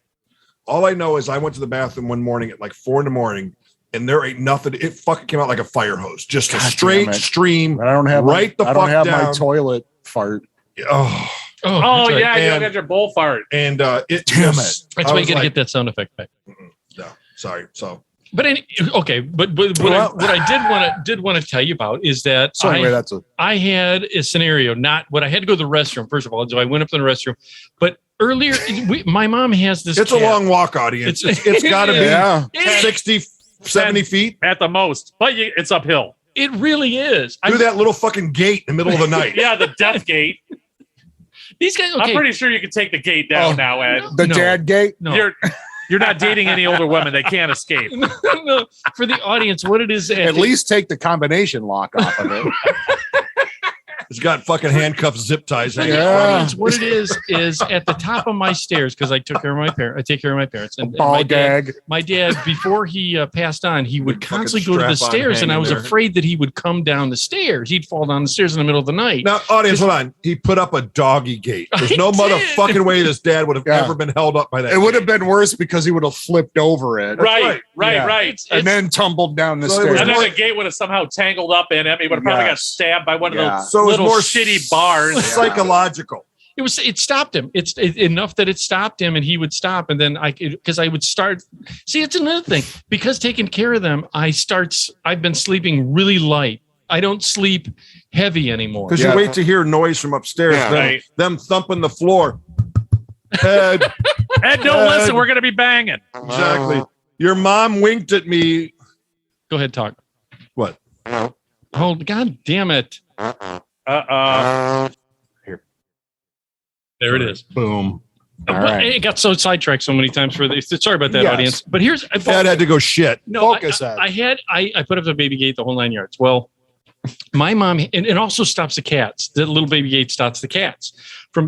[SPEAKER 7] All I know is I went to the bathroom one morning at like 4 a.m. and there ain't nothing. It fucking came out like a fire hose, just a
[SPEAKER 6] God
[SPEAKER 7] straight
[SPEAKER 6] damn it.
[SPEAKER 7] stream.
[SPEAKER 6] I don't have
[SPEAKER 7] right the
[SPEAKER 6] I don't
[SPEAKER 7] fuck
[SPEAKER 6] have my
[SPEAKER 7] down.
[SPEAKER 6] toilet fart.
[SPEAKER 7] Oh,
[SPEAKER 8] Oh,
[SPEAKER 4] that's right.
[SPEAKER 8] yeah, you
[SPEAKER 7] And-
[SPEAKER 8] got your bull fart.
[SPEAKER 7] and it
[SPEAKER 6] Damn
[SPEAKER 7] just,
[SPEAKER 4] That's
[SPEAKER 7] I
[SPEAKER 4] why you
[SPEAKER 7] was
[SPEAKER 4] got to
[SPEAKER 7] like,
[SPEAKER 4] get that sound effect back.
[SPEAKER 7] No, sorry. So
[SPEAKER 4] But okay, but what
[SPEAKER 7] Well-
[SPEAKER 4] I did want to tell you about is that
[SPEAKER 6] So anyway, that's a
[SPEAKER 4] I had a scenario. Not what I had to go to the restroom. First of all, so I went up to the restroom. But earlier, my mom has this.
[SPEAKER 7] it's a
[SPEAKER 4] cat.
[SPEAKER 7] long walk, audience.
[SPEAKER 4] It's-
[SPEAKER 7] It's got to be
[SPEAKER 6] yeah.
[SPEAKER 7] 60, 70 feet.
[SPEAKER 8] At the most, but it's uphill.
[SPEAKER 4] It really is.
[SPEAKER 7] Through that little fucking gate in the middle of the night.
[SPEAKER 8] Yeah, the death gate.
[SPEAKER 4] These guys. Okay,
[SPEAKER 8] I'm pretty sure you can take the gate down
[SPEAKER 6] Oh.
[SPEAKER 8] now, Ed.
[SPEAKER 6] The
[SPEAKER 4] No.
[SPEAKER 6] dad gate.
[SPEAKER 4] no.
[SPEAKER 8] You're not dating any older women. They can't escape.
[SPEAKER 4] No, for the audience, what it is
[SPEAKER 6] At least take the combination lock off of it.
[SPEAKER 7] It's got fucking handcuffs, zip ties.
[SPEAKER 4] for
[SPEAKER 7] hanging
[SPEAKER 4] the
[SPEAKER 6] Yeah.
[SPEAKER 4] audience, what it is at the top of my stairs because I took care of my parents. I take care of my parents and
[SPEAKER 6] Ball
[SPEAKER 4] my dad.
[SPEAKER 6] gag.
[SPEAKER 4] My dad, before he passed on, he would
[SPEAKER 7] Fucking
[SPEAKER 4] constantly go to the
[SPEAKER 7] strap-on
[SPEAKER 4] stairs, and I
[SPEAKER 7] hanging
[SPEAKER 4] was
[SPEAKER 7] there.
[SPEAKER 4] afraid that he would come down the stairs. He'd fall down the stairs in the middle of the night.
[SPEAKER 7] Now, audience, hold on. He put up a doggy gate. There's no
[SPEAKER 4] I did.
[SPEAKER 7] motherfucking way this dad would have
[SPEAKER 6] Yeah.
[SPEAKER 7] ever been held up by that.
[SPEAKER 6] It would have
[SPEAKER 7] gate.
[SPEAKER 6] been worse because he would have flipped over it
[SPEAKER 8] Right,
[SPEAKER 6] Yeah.
[SPEAKER 8] right.
[SPEAKER 6] and then tumbled down the
[SPEAKER 7] So it was
[SPEAKER 6] stairs.
[SPEAKER 8] And then
[SPEAKER 7] more-
[SPEAKER 8] the gate would have somehow tangled up in him. He would have probably got
[SPEAKER 6] Yes.
[SPEAKER 8] stabbed by one of
[SPEAKER 6] Yeah.
[SPEAKER 8] those
[SPEAKER 7] So it was
[SPEAKER 8] little
[SPEAKER 7] more
[SPEAKER 8] shitty bars.
[SPEAKER 7] psychological.
[SPEAKER 4] It stopped him. It's enough that it stopped him, and he would stop, and then I would start. See, it's another thing because taking care of them. I've been sleeping really light. I don't sleep heavy anymore.
[SPEAKER 7] Because
[SPEAKER 6] Yeah.
[SPEAKER 7] you wait to hear noise from upstairs,
[SPEAKER 6] Yeah.
[SPEAKER 8] Right.
[SPEAKER 7] them thumping the floor. Ed,
[SPEAKER 8] Ed, don't
[SPEAKER 7] Ed.
[SPEAKER 8] listen. We're going to be banging.
[SPEAKER 7] exactly. Your mom winked at me.
[SPEAKER 4] Go ahead, talk.
[SPEAKER 7] What?
[SPEAKER 4] Oh, God damn it! There it is.
[SPEAKER 6] Boom. All
[SPEAKER 4] But
[SPEAKER 6] right.
[SPEAKER 4] it got so sidetracked so many times for this. Sorry about that,
[SPEAKER 6] Yes.
[SPEAKER 4] audience. But here's
[SPEAKER 7] Dad had to go shit.
[SPEAKER 4] no.
[SPEAKER 6] Focus, Ed.
[SPEAKER 4] I put up the baby gate the whole 9 yards. Well, my mom and it also stops the cats. The little baby gate stops the cats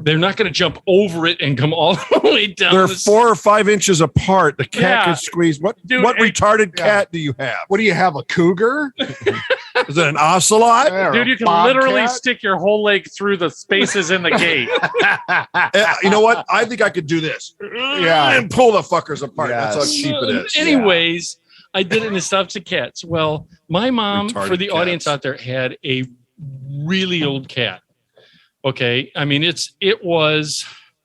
[SPEAKER 4] they're not going to jump over it and come all the way down.
[SPEAKER 7] They're
[SPEAKER 4] the
[SPEAKER 7] 4 or 5 inches apart. The cat
[SPEAKER 8] Yeah.
[SPEAKER 7] can squeeze. What
[SPEAKER 8] Dude,
[SPEAKER 7] what
[SPEAKER 8] it-
[SPEAKER 7] retarded
[SPEAKER 6] yeah.
[SPEAKER 7] cat do you have?
[SPEAKER 6] What do you have? A cougar?
[SPEAKER 7] Is it an ocelot?
[SPEAKER 6] Or
[SPEAKER 8] Dude,
[SPEAKER 6] a
[SPEAKER 8] you can
[SPEAKER 6] bobcat?
[SPEAKER 8] literally stick your whole leg through the spaces in the gate.
[SPEAKER 7] You know what? I think I could do this.
[SPEAKER 6] Yeah.
[SPEAKER 7] And pull the fuckers apart. That's how
[SPEAKER 6] Yes.
[SPEAKER 7] cheap it is.
[SPEAKER 4] Anyways, I did it and it stops the cats. Well, my mom,
[SPEAKER 7] Retarded
[SPEAKER 4] for the audience
[SPEAKER 7] cats.
[SPEAKER 4] out there, had a really old cat. Okay. I mean, it was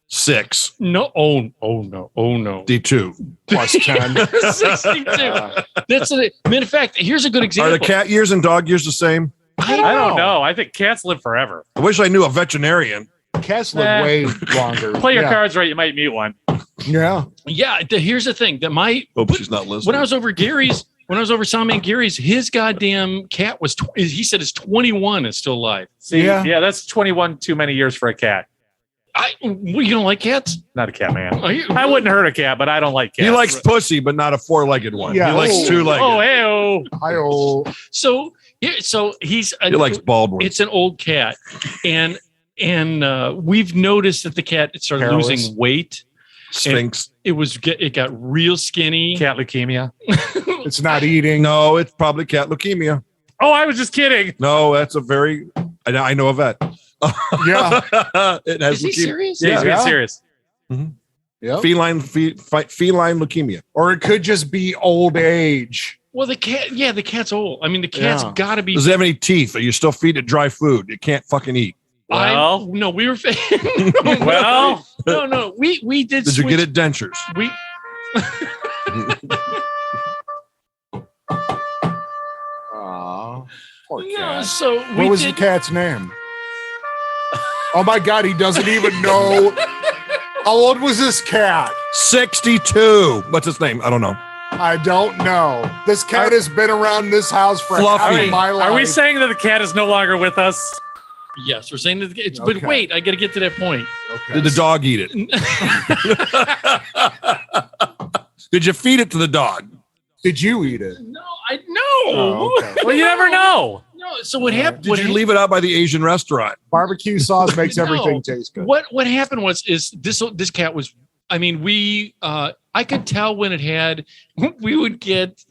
[SPEAKER 7] 6
[SPEAKER 4] no, oh no.
[SPEAKER 7] D2.
[SPEAKER 6] Plus 10.
[SPEAKER 4] 62. That's it. Matter of fact, here's a good
[SPEAKER 7] Are
[SPEAKER 4] example.
[SPEAKER 7] the cat years and dog years the same?
[SPEAKER 8] I don't know. I think cats live forever.
[SPEAKER 7] I wish I knew a veterinarian.
[SPEAKER 6] Cats live
[SPEAKER 8] Nah.
[SPEAKER 6] way longer.
[SPEAKER 8] Play your
[SPEAKER 6] yeah.
[SPEAKER 8] cards right. You might meet one.
[SPEAKER 6] Yeah.
[SPEAKER 4] Yeah. Here's the thing that
[SPEAKER 7] Hope she's not listening.
[SPEAKER 4] when I was over Gary's, when I was over Salman Gary's, his goddamn cat was, he said is 21 and still alive.
[SPEAKER 8] See,
[SPEAKER 6] Yeah.
[SPEAKER 8] yeah, that's 21 too many years for a cat.
[SPEAKER 4] You don't like cats?
[SPEAKER 8] Not a cat man.
[SPEAKER 4] Are you,
[SPEAKER 8] I wouldn't hurt a cat, but I don't like cats.
[SPEAKER 7] he likes pussy, but not a 4-legged one.
[SPEAKER 6] Yeah.
[SPEAKER 7] He likes
[SPEAKER 6] Oh.
[SPEAKER 7] 2-legged.
[SPEAKER 8] Oh, hey,
[SPEAKER 6] Hi-oh.
[SPEAKER 4] So he's
[SPEAKER 7] He likes bald ones.
[SPEAKER 4] it's an old cat, and we've noticed that the cat started
[SPEAKER 6] Hairless.
[SPEAKER 4] losing weight.
[SPEAKER 7] Sphinx.
[SPEAKER 4] It got real skinny.
[SPEAKER 8] cat leukemia.
[SPEAKER 6] It's not eating.
[SPEAKER 7] No, it's probably cat leukemia.
[SPEAKER 8] Oh, I was just kidding.
[SPEAKER 7] No, that's a very. I know a vet.
[SPEAKER 6] Yeah.
[SPEAKER 7] It has
[SPEAKER 4] Is he
[SPEAKER 7] leukemia.
[SPEAKER 4] serious?
[SPEAKER 8] Yeah, he's being
[SPEAKER 6] Yeah.
[SPEAKER 8] serious.
[SPEAKER 6] Yep.
[SPEAKER 7] Feline leukemia.
[SPEAKER 6] Or it could just be old age.
[SPEAKER 4] Well, the cat's old. I mean, the cat's
[SPEAKER 6] Yeah.
[SPEAKER 4] got to be.
[SPEAKER 7] Does it have any teeth? Or you still feed it dry food? It can't fucking eat.
[SPEAKER 8] Well.
[SPEAKER 4] No, we were.
[SPEAKER 8] Well,
[SPEAKER 4] no, we did.
[SPEAKER 7] Did you get it dentures?
[SPEAKER 4] We
[SPEAKER 6] Aw. Poor
[SPEAKER 4] no,
[SPEAKER 6] cat.
[SPEAKER 4] so we
[SPEAKER 6] What was
[SPEAKER 4] did.
[SPEAKER 6] the cat's name? Oh my God, he doesn't even know. How old was this cat?
[SPEAKER 7] 62. What's his name? I don't know.
[SPEAKER 6] I don't know. This cat has been around this house for
[SPEAKER 7] Fluffy.
[SPEAKER 6] half of my life.
[SPEAKER 8] are we saying that the cat is no longer with us?
[SPEAKER 4] Yes, we're saying that. But
[SPEAKER 6] Okay.
[SPEAKER 4] wait, I got to get to that point.
[SPEAKER 6] Okay.
[SPEAKER 7] Did the dog eat it? Did you feed it to the dog?
[SPEAKER 6] Did you eat it?
[SPEAKER 4] No,
[SPEAKER 6] Oh, okay.
[SPEAKER 8] Well, you never know.
[SPEAKER 4] No. So what happened?
[SPEAKER 7] Did you leave it out by the Asian restaurant?
[SPEAKER 6] Barbecue sauce makes
[SPEAKER 4] No.
[SPEAKER 6] everything taste good.
[SPEAKER 4] What happened was this cat was I mean, I could tell when it had. We would get.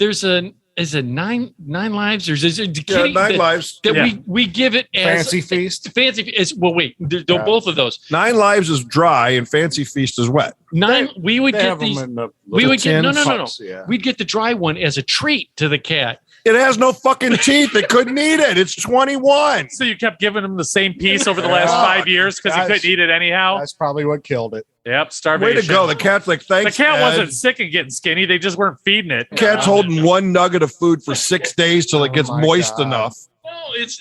[SPEAKER 4] Is it nine lives or is it kitty,
[SPEAKER 7] 9 lives?
[SPEAKER 4] that we give it as
[SPEAKER 6] Fancy Feast.
[SPEAKER 4] Fancy is well. Wait, they're both of those.
[SPEAKER 7] 9 lives is dry and Fancy Feast is wet.
[SPEAKER 4] We would
[SPEAKER 6] They
[SPEAKER 4] get
[SPEAKER 6] have them
[SPEAKER 4] these.
[SPEAKER 6] in the
[SPEAKER 4] We would get no.
[SPEAKER 6] cups, yeah.
[SPEAKER 4] We'd get the dry one as a treat to the cat.
[SPEAKER 7] It has no fucking teeth. It couldn't eat it. It's 21.
[SPEAKER 8] So you kept giving him the same piece over the last 5 years because he couldn't eat it anyhow.
[SPEAKER 6] That's probably what killed it.
[SPEAKER 8] Yep, starvation.
[SPEAKER 7] Way to go. The cat's like,
[SPEAKER 8] The
[SPEAKER 7] thanks,
[SPEAKER 8] cat
[SPEAKER 7] Ed.
[SPEAKER 8] wasn't sick and getting skinny. They just weren't feeding it.
[SPEAKER 7] Cat's holding one nugget of food for 6 days till it gets
[SPEAKER 6] my
[SPEAKER 7] moist
[SPEAKER 6] God.
[SPEAKER 7] enough.
[SPEAKER 4] Oh, it's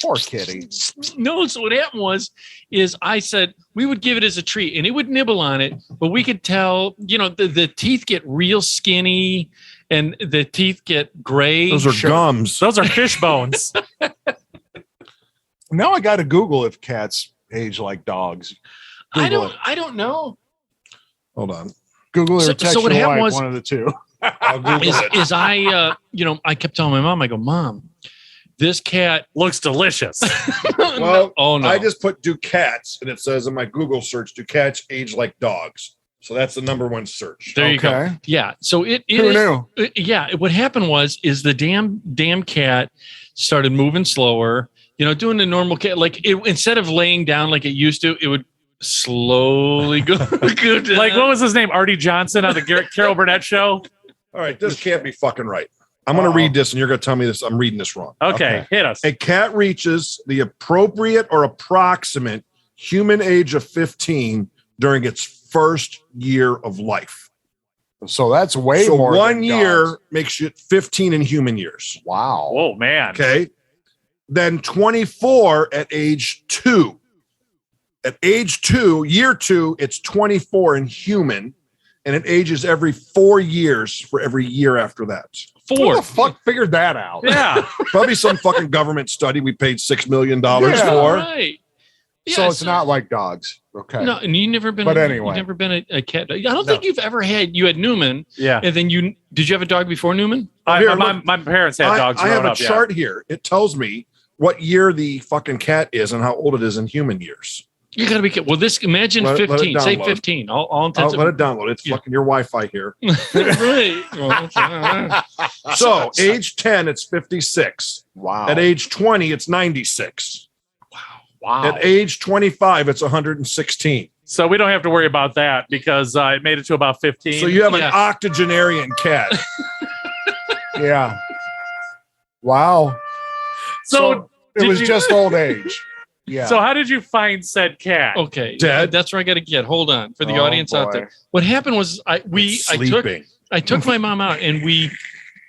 [SPEAKER 6] Poor kitty.
[SPEAKER 4] no. So what happened is I said we would give it as a treat, and it would nibble on it, but we could tell, the teeth get real skinny, and the teeth get gray.
[SPEAKER 7] Those are gums.
[SPEAKER 8] Those are fish bones.
[SPEAKER 6] Now I got to Google if cats age like dogs.
[SPEAKER 4] I
[SPEAKER 6] Google it.
[SPEAKER 4] don't know.
[SPEAKER 7] Hold on.
[SPEAKER 6] Google it
[SPEAKER 4] So-
[SPEAKER 6] or text
[SPEAKER 4] so what
[SPEAKER 6] your
[SPEAKER 4] happened
[SPEAKER 6] wife,
[SPEAKER 4] was-
[SPEAKER 6] one of the two.
[SPEAKER 7] I'll Google it.
[SPEAKER 4] Is I I kept telling my mom, I go, Mom, this cat
[SPEAKER 8] Looks delicious.
[SPEAKER 7] Well,
[SPEAKER 4] oh no.
[SPEAKER 7] I just put do cats, and it says in my Google search, do cats age like dogs? So that's the number one search.
[SPEAKER 4] there you go.
[SPEAKER 6] Okay.
[SPEAKER 4] Yeah. So it
[SPEAKER 6] Who
[SPEAKER 4] is.
[SPEAKER 6] knew?
[SPEAKER 4] Yeah. What happened is the damn cat started moving slower. Doing the normal cat, like instead of laying down like it used to, it would slowly go.
[SPEAKER 8] Like, what was his name? Artie Johnson on the Carol Burnett show?
[SPEAKER 7] All right, this can't be fucking right. I'm going to read this, and you're going to tell me this. I'm reading this wrong.
[SPEAKER 8] Okay, hit us.
[SPEAKER 7] A cat reaches the appropriate or approximate human age of 15 during its first year of life.
[SPEAKER 6] So that's way
[SPEAKER 7] So
[SPEAKER 6] more.
[SPEAKER 7] 1
[SPEAKER 6] than
[SPEAKER 7] year
[SPEAKER 6] dogs.
[SPEAKER 7] makes you 15 in human years.
[SPEAKER 6] Wow.
[SPEAKER 8] Oh, man.
[SPEAKER 7] Okay. Then 24 at age 2. At age 2, year 2, it's 24 in human, and it ages every 4 years for every year after that.
[SPEAKER 6] Who
[SPEAKER 4] 4.
[SPEAKER 6] the fuck figured that out?
[SPEAKER 8] Yeah.
[SPEAKER 7] Probably some fucking government study we paid $6 million
[SPEAKER 6] Yeah.
[SPEAKER 7] for.
[SPEAKER 4] Right.
[SPEAKER 6] So it's not like dogs. Okay.
[SPEAKER 4] No, and you never been.
[SPEAKER 6] But anyway.
[SPEAKER 4] you've never been a cat. I don't think you've ever had. You had Newman,
[SPEAKER 8] Yeah.
[SPEAKER 4] and then did you have a dog before Newman?
[SPEAKER 7] Here,
[SPEAKER 8] my
[SPEAKER 7] look.
[SPEAKER 8] parents had dogs
[SPEAKER 7] I have
[SPEAKER 8] growing
[SPEAKER 7] a
[SPEAKER 8] up. Yeah.
[SPEAKER 7] chart here. It tells me what year the fucking cat is and how old it is in human years.
[SPEAKER 4] You got to be kidding. Well, imagine
[SPEAKER 7] Let it
[SPEAKER 4] 15. Say
[SPEAKER 7] download.
[SPEAKER 4] 15. All
[SPEAKER 7] I'll
[SPEAKER 4] intents.
[SPEAKER 7] let it download. It's
[SPEAKER 4] Yeah.
[SPEAKER 7] fucking your Wi-Fi here.
[SPEAKER 4] Right. Well,
[SPEAKER 7] So age 10, it's 56.
[SPEAKER 6] Wow.
[SPEAKER 7] At age 20, it's 96.
[SPEAKER 8] Wow.
[SPEAKER 7] At age 25, it's 116.
[SPEAKER 8] So we don't have to worry about that because it made it to about 15.
[SPEAKER 7] So you have an
[SPEAKER 4] Yeah.
[SPEAKER 7] octogenarian cat.
[SPEAKER 6] Yeah. Wow.
[SPEAKER 8] So
[SPEAKER 6] it
[SPEAKER 8] did
[SPEAKER 6] was
[SPEAKER 8] you-
[SPEAKER 6] just old age. Yeah.
[SPEAKER 8] So how did you find said cat?
[SPEAKER 4] okay.
[SPEAKER 7] Dead.
[SPEAKER 4] That's where I got to get. Hold on for the
[SPEAKER 6] Oh,
[SPEAKER 4] audience out
[SPEAKER 6] boy.
[SPEAKER 4] there. What happened was I
[SPEAKER 7] Sleeping.
[SPEAKER 4] took my mom out and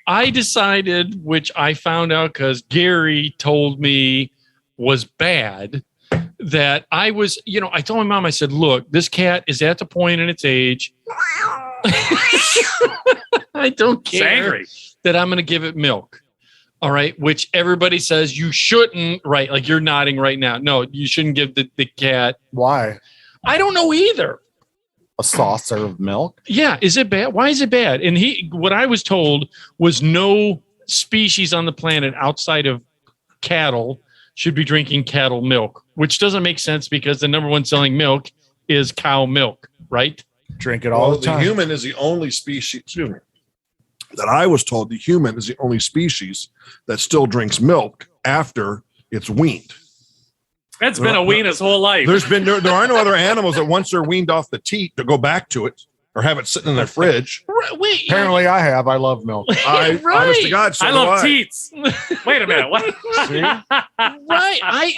[SPEAKER 4] I decided, which I found out because Gary told me was bad, that I was, I told my mom, I said, look, this cat is at the point in its age. I don't
[SPEAKER 8] It's
[SPEAKER 4] care
[SPEAKER 8] angry.
[SPEAKER 4] that I'm going to give it milk. All right. Which everybody says you shouldn't, right? Like you're nodding right now. No, you shouldn't give the cat.
[SPEAKER 6] Why?
[SPEAKER 4] I don't know either.
[SPEAKER 6] A saucer of milk?
[SPEAKER 4] Yeah. Is it bad? Why is it bad? And what I was told was no species on the planet outside of cattle should be drinking cattle milk, which doesn't make sense because the number one selling milk is cow milk, right?
[SPEAKER 6] Drink it all
[SPEAKER 7] Well,
[SPEAKER 6] the time.
[SPEAKER 7] the human is the only species, excuse me, that I was told the human is the only species that still drinks milk after it's weaned.
[SPEAKER 8] It's been a ween his whole life.
[SPEAKER 7] There are no other animals that once they're weaned off the teat to go back to it or have it sitting in their fridge.
[SPEAKER 4] Right, wait.
[SPEAKER 6] Apparently I have. I love milk.
[SPEAKER 7] I,
[SPEAKER 4] Right.
[SPEAKER 7] honest to God, so
[SPEAKER 8] I
[SPEAKER 7] do
[SPEAKER 8] love teats. Wait a minute. What?
[SPEAKER 4] Right.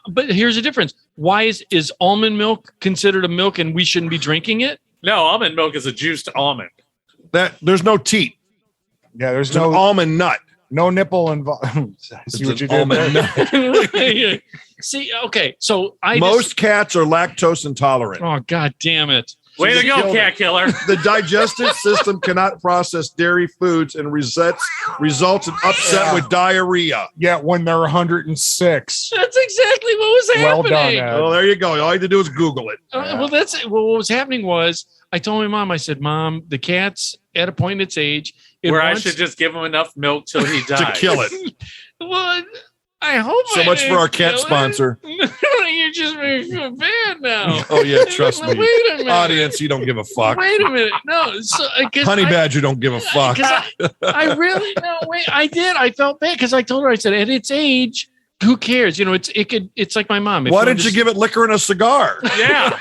[SPEAKER 4] But here's the difference. Why is almond milk considered a milk and we shouldn't be drinking it?
[SPEAKER 8] No, almond milk is a juiced almond.
[SPEAKER 7] That there's no teat.
[SPEAKER 6] Yeah, there's
[SPEAKER 7] It's an
[SPEAKER 6] no
[SPEAKER 7] almond nut.
[SPEAKER 6] no nipple involved. See what
[SPEAKER 7] It's
[SPEAKER 6] you
[SPEAKER 7] an
[SPEAKER 6] did there?
[SPEAKER 7] almond nut.
[SPEAKER 4] See, okay. So
[SPEAKER 7] Most cats are lactose intolerant.
[SPEAKER 4] oh, God damn it.
[SPEAKER 8] Way to
[SPEAKER 7] just
[SPEAKER 8] go,
[SPEAKER 7] killed
[SPEAKER 8] cat killer.
[SPEAKER 7] The digestive system cannot process dairy foods and results in upset
[SPEAKER 6] Yeah.
[SPEAKER 7] with diarrhea.
[SPEAKER 6] Yeah, when they're 106.
[SPEAKER 4] That's exactly what was
[SPEAKER 6] Well done,
[SPEAKER 4] happening.
[SPEAKER 6] Ed.
[SPEAKER 7] Oh, there you go. All you had to do is Google it.
[SPEAKER 4] What was happening was I told my mom, I said, Mom, the cat's at a point in its age.
[SPEAKER 8] Where I should just give him enough milk till he dies.
[SPEAKER 7] To kill it.
[SPEAKER 4] Well, I hope
[SPEAKER 7] So
[SPEAKER 4] I
[SPEAKER 7] much for
[SPEAKER 4] didn't
[SPEAKER 7] our cat
[SPEAKER 4] kill it.
[SPEAKER 7] sponsor.
[SPEAKER 4] You just made me feel bad now.
[SPEAKER 7] Oh yeah, trust me.
[SPEAKER 4] Wait a minute.
[SPEAKER 7] Audience, you don't give a fuck.
[SPEAKER 4] Wait a minute. No, so
[SPEAKER 7] Honey Badger don't give a fuck.
[SPEAKER 4] I really no wait. I did. I felt bad because I told her. I said, at its age, who cares? You know, it's like my mom. If
[SPEAKER 7] Why
[SPEAKER 4] you
[SPEAKER 7] didn't you give it liquor and a cigar?
[SPEAKER 8] Yeah.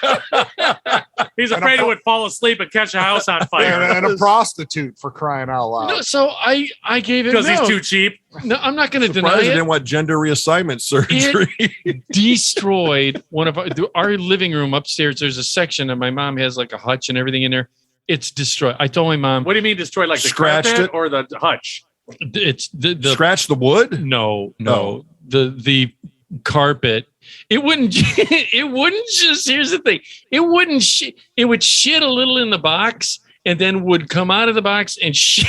[SPEAKER 8] He's afraid it would fall asleep and catch a house on fire
[SPEAKER 6] And a prostitute, for crying out loud.
[SPEAKER 4] No, so I gave it
[SPEAKER 8] because he's
[SPEAKER 4] milk.
[SPEAKER 8] too cheap.
[SPEAKER 4] No, I'm not going to deny
[SPEAKER 7] Surprised you
[SPEAKER 4] it.
[SPEAKER 7] didn't want gender reassignment surgery.
[SPEAKER 4] Destroyed one of our living room upstairs. There's a section, and my mom has like a hutch and everything in there. It's destroyed. I told my mom.
[SPEAKER 8] What do you mean destroyed? Like the
[SPEAKER 7] Scratched
[SPEAKER 8] carpet
[SPEAKER 7] it?
[SPEAKER 8] or the hutch?
[SPEAKER 4] It's the
[SPEAKER 7] Scratch the wood?
[SPEAKER 4] no
[SPEAKER 7] No.
[SPEAKER 4] the carpet. It wouldn't. It wouldn't just. Here's the thing. It wouldn't. It would shit a little in the box, and then would come out of the box and shit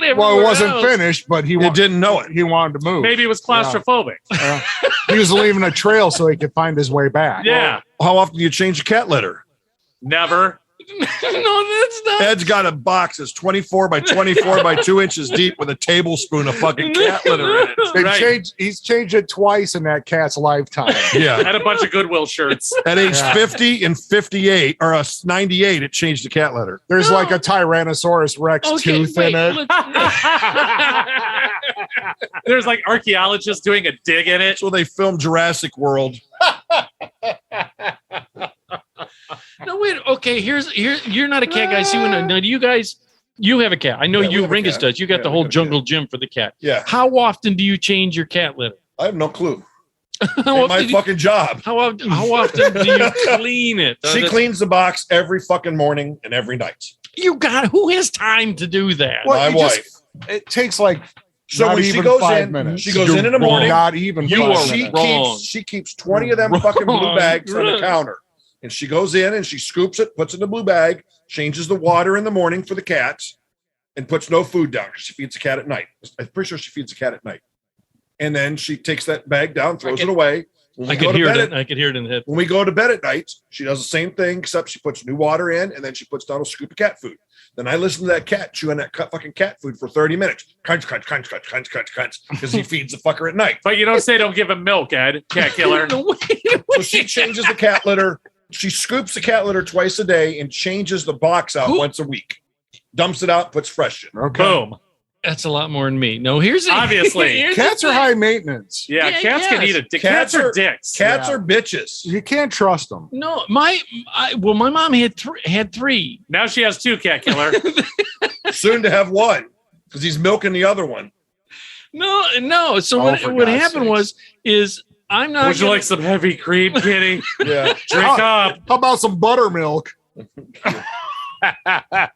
[SPEAKER 4] everywhere.
[SPEAKER 6] Well, it wasn't
[SPEAKER 4] else.
[SPEAKER 6] finished, but he
[SPEAKER 7] didn't know it.
[SPEAKER 6] He wanted to move.
[SPEAKER 8] Maybe it was claustrophobic.
[SPEAKER 6] He was leaving a trail so he could find his way back.
[SPEAKER 8] Yeah.
[SPEAKER 7] How often do you change a cat litter?
[SPEAKER 8] Never.
[SPEAKER 4] No, that's not.
[SPEAKER 7] Ed's got a box that's 24 by 24 by 2 inches deep with a tablespoon of fucking cat litter in it.
[SPEAKER 6] They he's changed it twice in that cat's lifetime.
[SPEAKER 7] Yeah.
[SPEAKER 8] Had a bunch of Goodwill shirts.
[SPEAKER 7] At age
[SPEAKER 6] Yeah.
[SPEAKER 7] 50 and 58 or 98, it changed the cat litter.
[SPEAKER 6] There's like a Tyrannosaurus Rex tooth in it.
[SPEAKER 8] There's like archaeologists doing a dig in it.
[SPEAKER 7] So they filmed Jurassic World.
[SPEAKER 4] No, wait. Okay, here. You're not a cat guy. See, now do you guys? You have a cat. I know
[SPEAKER 7] Yeah, we
[SPEAKER 4] you.
[SPEAKER 7] have a
[SPEAKER 4] Ringus
[SPEAKER 7] cat.
[SPEAKER 4] does. You got
[SPEAKER 7] Yeah,
[SPEAKER 4] the
[SPEAKER 7] we
[SPEAKER 4] whole
[SPEAKER 7] have a
[SPEAKER 4] jungle gym for the cat.
[SPEAKER 7] Yeah.
[SPEAKER 4] How often do you change your cat litter?
[SPEAKER 7] I have no clue.
[SPEAKER 4] How
[SPEAKER 7] Ain't my
[SPEAKER 4] often,
[SPEAKER 7] fucking job.
[SPEAKER 4] how often do you clean it?
[SPEAKER 7] She cleans the box every fucking morning and every night.
[SPEAKER 4] You got. Who has time to do that?
[SPEAKER 6] Well,
[SPEAKER 7] My
[SPEAKER 6] you just-
[SPEAKER 7] wife.
[SPEAKER 6] It takes like
[SPEAKER 7] So
[SPEAKER 6] not
[SPEAKER 7] when she
[SPEAKER 6] even
[SPEAKER 7] goes
[SPEAKER 6] 5
[SPEAKER 7] in,
[SPEAKER 6] minutes.
[SPEAKER 7] she goes
[SPEAKER 4] You're
[SPEAKER 7] in the morning.
[SPEAKER 6] Not even
[SPEAKER 4] You
[SPEAKER 6] 5
[SPEAKER 4] are
[SPEAKER 6] minutes.
[SPEAKER 7] She keeps 20 of them fucking blue
[SPEAKER 4] Wrong.
[SPEAKER 7] bags on the counter. And she goes in and she scoops it, puts it in the blue bag, changes the water in the morning for the cats, and puts no food down because she feeds the cat at night. I'm pretty sure she feeds the cat at night. And then she takes that bag down, throws it away. When we
[SPEAKER 4] I
[SPEAKER 7] go
[SPEAKER 4] could
[SPEAKER 7] to
[SPEAKER 4] hear
[SPEAKER 7] bed
[SPEAKER 4] it.
[SPEAKER 7] at-
[SPEAKER 4] I could hear it in the head.
[SPEAKER 7] When we go to bed at night, she does the same thing, except she puts new water in and then she puts down a scoop of cat food. Then I listen to that cat chewing that fucking cat food for 30 minutes. Crunch, crunch, crunch, crunch, crunch, crunch, crunch, because he feeds the fucker at night.
[SPEAKER 8] But you don't say don't give him milk, Ed. Cat killer.
[SPEAKER 7] So she changes the cat litter. She scoops the cat litter twice a day and changes the box out once a week. Dumps it out, puts fresh in.
[SPEAKER 6] Okay.
[SPEAKER 8] Boom.
[SPEAKER 4] That's a lot more than me. No, here's the,
[SPEAKER 8] Obviously.
[SPEAKER 4] here's the
[SPEAKER 6] Cats are
[SPEAKER 4] thing.
[SPEAKER 6] high maintenance.
[SPEAKER 8] Yeah,
[SPEAKER 4] Yeah,
[SPEAKER 8] cats can
[SPEAKER 4] yes.
[SPEAKER 8] eat a dick.
[SPEAKER 7] Cats
[SPEAKER 8] Cats are
[SPEAKER 7] are-
[SPEAKER 8] dicks.
[SPEAKER 7] Cats
[SPEAKER 6] Yeah.
[SPEAKER 7] are bitches.
[SPEAKER 6] You can't trust them.
[SPEAKER 4] No, my mom had three.
[SPEAKER 8] Now she has two, cat killer.
[SPEAKER 7] Soon to have one because he's milking the other one.
[SPEAKER 4] No. So
[SPEAKER 6] Oh, for
[SPEAKER 4] what
[SPEAKER 6] God's
[SPEAKER 4] happened is I'm not.
[SPEAKER 8] Would you like some heavy cream, Kitty?
[SPEAKER 7] Yeah.
[SPEAKER 8] Drink up.
[SPEAKER 6] How about some buttermilk?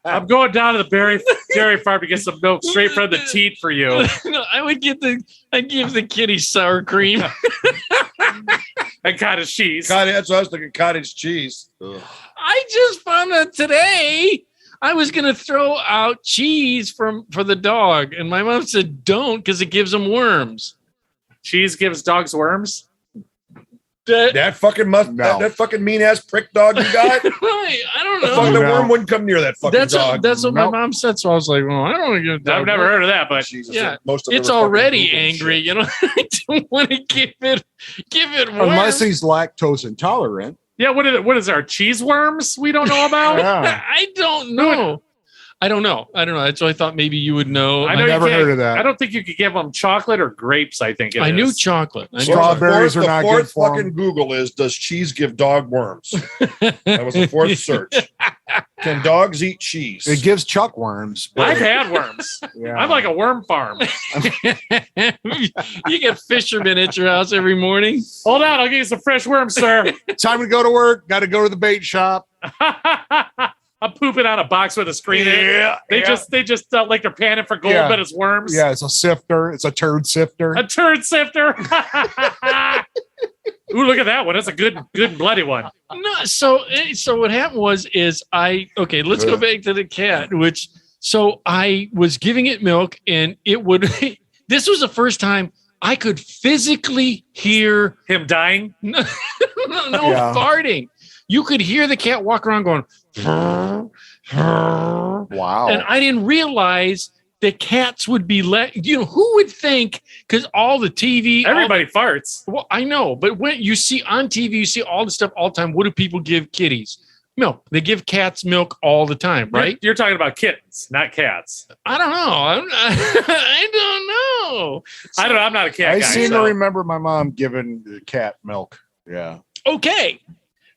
[SPEAKER 8] I'm going down to the dairy farm to get some milk straight from the teat for you.
[SPEAKER 4] No, I'd give the kitty sour cream.
[SPEAKER 8] And cottage cheese.
[SPEAKER 7] That's what I was thinking. Cottage cheese.
[SPEAKER 4] I just found out today I was gonna throw out cheese for the dog, and my mom said don't because it gives them worms.
[SPEAKER 8] Cheese gives dogs worms.
[SPEAKER 7] That fucking that fucking mean ass prick dog you got.
[SPEAKER 4] Right, I don't
[SPEAKER 7] The,
[SPEAKER 4] know.
[SPEAKER 7] fuck, the
[SPEAKER 6] No.
[SPEAKER 7] worm wouldn't come near that fucking dog.
[SPEAKER 4] That's what my
[SPEAKER 6] Nope.
[SPEAKER 4] mom said. So I was like, well, I don't want to get a dog.
[SPEAKER 8] I've never heard of that, but
[SPEAKER 7] Jesus,
[SPEAKER 4] Yeah,
[SPEAKER 7] most of
[SPEAKER 4] It's
[SPEAKER 7] them are fucking
[SPEAKER 4] already
[SPEAKER 7] Google
[SPEAKER 4] angry,
[SPEAKER 7] shit.
[SPEAKER 4] you know. I don't want to give it worms.
[SPEAKER 6] Unless he's lactose intolerant.
[SPEAKER 8] yeah, what is our cheese worms we don't know about?
[SPEAKER 6] Yeah.
[SPEAKER 4] I don't know. I don't know. So I thought maybe you would know.
[SPEAKER 8] I know
[SPEAKER 6] I
[SPEAKER 8] you
[SPEAKER 6] never
[SPEAKER 8] can't-
[SPEAKER 6] heard of that.
[SPEAKER 8] I don't think you could give them chocolate or grapes. I think
[SPEAKER 4] I knew
[SPEAKER 8] is.
[SPEAKER 4] chocolate. I knew
[SPEAKER 6] Strawberries
[SPEAKER 7] The
[SPEAKER 6] are not
[SPEAKER 7] fourth
[SPEAKER 6] good for
[SPEAKER 7] fucking
[SPEAKER 6] 'em.
[SPEAKER 7] Google is, does cheese give dog worms? That was the fourth search. Can dogs eat cheese?
[SPEAKER 6] It gives Chuck worms.
[SPEAKER 8] I've had worms.
[SPEAKER 6] Yeah.
[SPEAKER 8] I'm like a worm farm.
[SPEAKER 4] you get fishermen at your house every morning.
[SPEAKER 8] Hold on, I'll give you some fresh worms, sir.
[SPEAKER 6] Time to go to work. Got to go to the bait shop.
[SPEAKER 8] I'm pooping on a box with a screen in it. They just like they're panning for gold,
[SPEAKER 6] Yeah.
[SPEAKER 8] but it's worms.
[SPEAKER 6] Yeah, it's a sifter. It's a turd sifter.
[SPEAKER 8] A turd sifter. Ooh, look at that one. That's a good bloody one.
[SPEAKER 4] No, so what happened was let's go back to the cat, so I was giving it milk and it would this was the first time I could physically hear
[SPEAKER 8] Him dying.
[SPEAKER 4] no
[SPEAKER 6] Yeah.
[SPEAKER 4] farting. You could hear the cat walk around going
[SPEAKER 6] Wow.
[SPEAKER 4] and I didn't realize the cats would be who would think, because all the TV,
[SPEAKER 8] Everybody farts.
[SPEAKER 4] well, I know, but when you see on TV, you see all the stuff all the time. What do people give kitties? Milk. They give cats milk all the time, right?
[SPEAKER 8] You're talking about kittens, not cats.
[SPEAKER 4] I don't know. I don't know.
[SPEAKER 8] I don't know. I'm not a cat
[SPEAKER 6] I
[SPEAKER 8] guy.
[SPEAKER 6] seem
[SPEAKER 8] so.
[SPEAKER 6] to remember my mom giving the cat milk. Yeah.
[SPEAKER 4] Okay.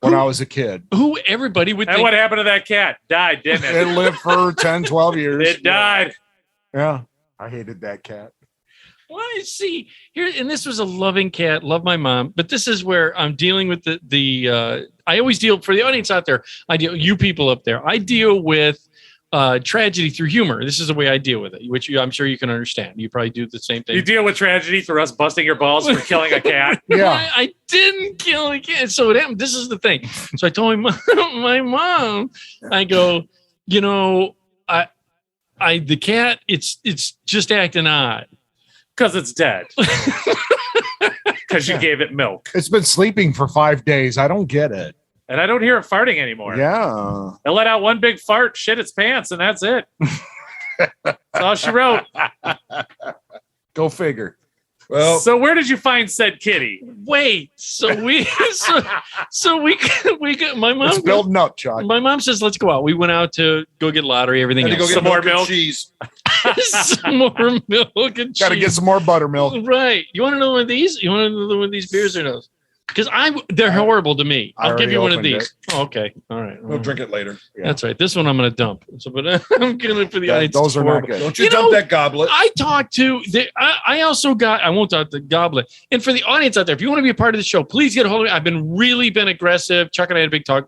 [SPEAKER 6] When I was a kid.
[SPEAKER 4] Who everybody would
[SPEAKER 8] And
[SPEAKER 4] think.
[SPEAKER 8] what happened to that cat? Died, didn't
[SPEAKER 6] It
[SPEAKER 8] it?
[SPEAKER 6] lived for 10, 12 years.
[SPEAKER 8] It died.
[SPEAKER 6] Yeah. I hated that cat.
[SPEAKER 4] Well, see here, and this was a loving cat, love my mom, but this is where I'm dealing with the I always deal, for the audience out there, you people up there, I deal with tragedy through humor. This is the way I deal with it, which I'm sure you can understand. You probably do the same thing.
[SPEAKER 8] You deal with tragedy through us busting your balls for killing a cat.
[SPEAKER 6] Yeah.
[SPEAKER 4] I didn't kill a kid. So this is the thing. So I told my mom, I go, the cat, it's just acting odd.
[SPEAKER 8] Because it's dead. Because you gave it milk.
[SPEAKER 6] It's been sleeping for 5 days. I don't get it.
[SPEAKER 8] And I don't hear it farting anymore.
[SPEAKER 6] Yeah.
[SPEAKER 8] It let out one big fart, shit its pants, and that's it. That's all she wrote.
[SPEAKER 6] Go figure.
[SPEAKER 7] Well,
[SPEAKER 8] So where did you find said kitty?
[SPEAKER 4] Wait, so we got my mom.
[SPEAKER 6] It's building up, Chuck.
[SPEAKER 4] My mom says, let's go out. We went out to go get lottery, everything
[SPEAKER 7] had to go
[SPEAKER 4] else.
[SPEAKER 7] get
[SPEAKER 8] Some more
[SPEAKER 7] milk and
[SPEAKER 8] milk?
[SPEAKER 7] cheese.
[SPEAKER 4] Some more milk and
[SPEAKER 6] Got to
[SPEAKER 4] cheese.
[SPEAKER 6] get some more buttermilk.
[SPEAKER 4] Right. You want to know one of these? You want to know one of these beers or no? Because they're horrible to me.
[SPEAKER 6] I
[SPEAKER 4] I'll give
[SPEAKER 6] already
[SPEAKER 4] you one of
[SPEAKER 6] opened
[SPEAKER 4] these. Oh, okay. All right.
[SPEAKER 7] We'll drink it later.
[SPEAKER 4] That's right. This one I'm going to dump. So, but I'm going to for the audience.
[SPEAKER 6] Those are not
[SPEAKER 4] horrible.
[SPEAKER 6] good.
[SPEAKER 7] Don't you,
[SPEAKER 4] You
[SPEAKER 7] dump
[SPEAKER 4] know,
[SPEAKER 7] that goblet.
[SPEAKER 4] I talked to I also got, I won't talk the goblet. And for the audience out there, if you want to be a part of the show, please get a hold of me. I've been aggressive. Chuck and I had a big talk.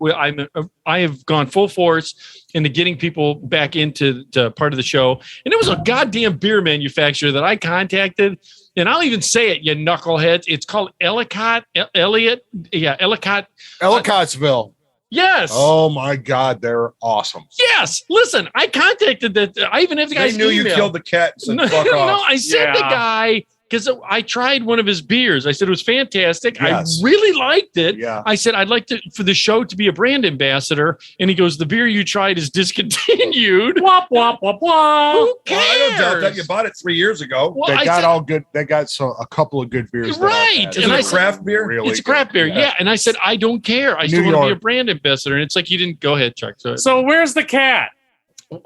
[SPEAKER 4] I have gone full force into getting people back into part of the show. And it was a goddamn beer manufacturer that I contacted. And I'll even say it, you knuckleheads. It's called Ellicott. Elliott. Yeah, Ellicott.
[SPEAKER 6] Ellicottsville.
[SPEAKER 4] Yes.
[SPEAKER 6] Oh my God, they're awesome.
[SPEAKER 4] Yes. Listen, I contacted that. I even have the
[SPEAKER 7] They
[SPEAKER 4] guy's
[SPEAKER 7] knew you
[SPEAKER 4] email.
[SPEAKER 7] killed the cat and said,
[SPEAKER 4] No,
[SPEAKER 7] fuck off.
[SPEAKER 4] no, I sent the
[SPEAKER 8] Yeah.
[SPEAKER 4] guy because I tried one of his beers. I said it was fantastic.
[SPEAKER 6] Yes.
[SPEAKER 4] I really liked it.
[SPEAKER 6] Yeah.
[SPEAKER 4] I said I'd like for the show to be a brand ambassador, and he goes, "The beer you tried is discontinued."
[SPEAKER 8] Wop, wop, wop, wop.
[SPEAKER 4] Who
[SPEAKER 7] Well, I don't doubt that.
[SPEAKER 4] cares?
[SPEAKER 7] You bought it 3 years ago.
[SPEAKER 4] Well,
[SPEAKER 6] They
[SPEAKER 4] I
[SPEAKER 6] got
[SPEAKER 4] said,
[SPEAKER 6] all good. They got a couple of good beers. that I've
[SPEAKER 4] Right.
[SPEAKER 6] had.
[SPEAKER 7] Is
[SPEAKER 4] And
[SPEAKER 7] it
[SPEAKER 4] I
[SPEAKER 7] a
[SPEAKER 4] said-
[SPEAKER 7] craft beer?
[SPEAKER 6] Really
[SPEAKER 4] it's a craft beer,
[SPEAKER 6] good.
[SPEAKER 4] yeah. And I said I don't care. I still
[SPEAKER 6] New
[SPEAKER 4] want to be a
[SPEAKER 6] York.
[SPEAKER 4] brand ambassador. And it's like you didn't go ahead, Chuck.
[SPEAKER 8] So where's the cat?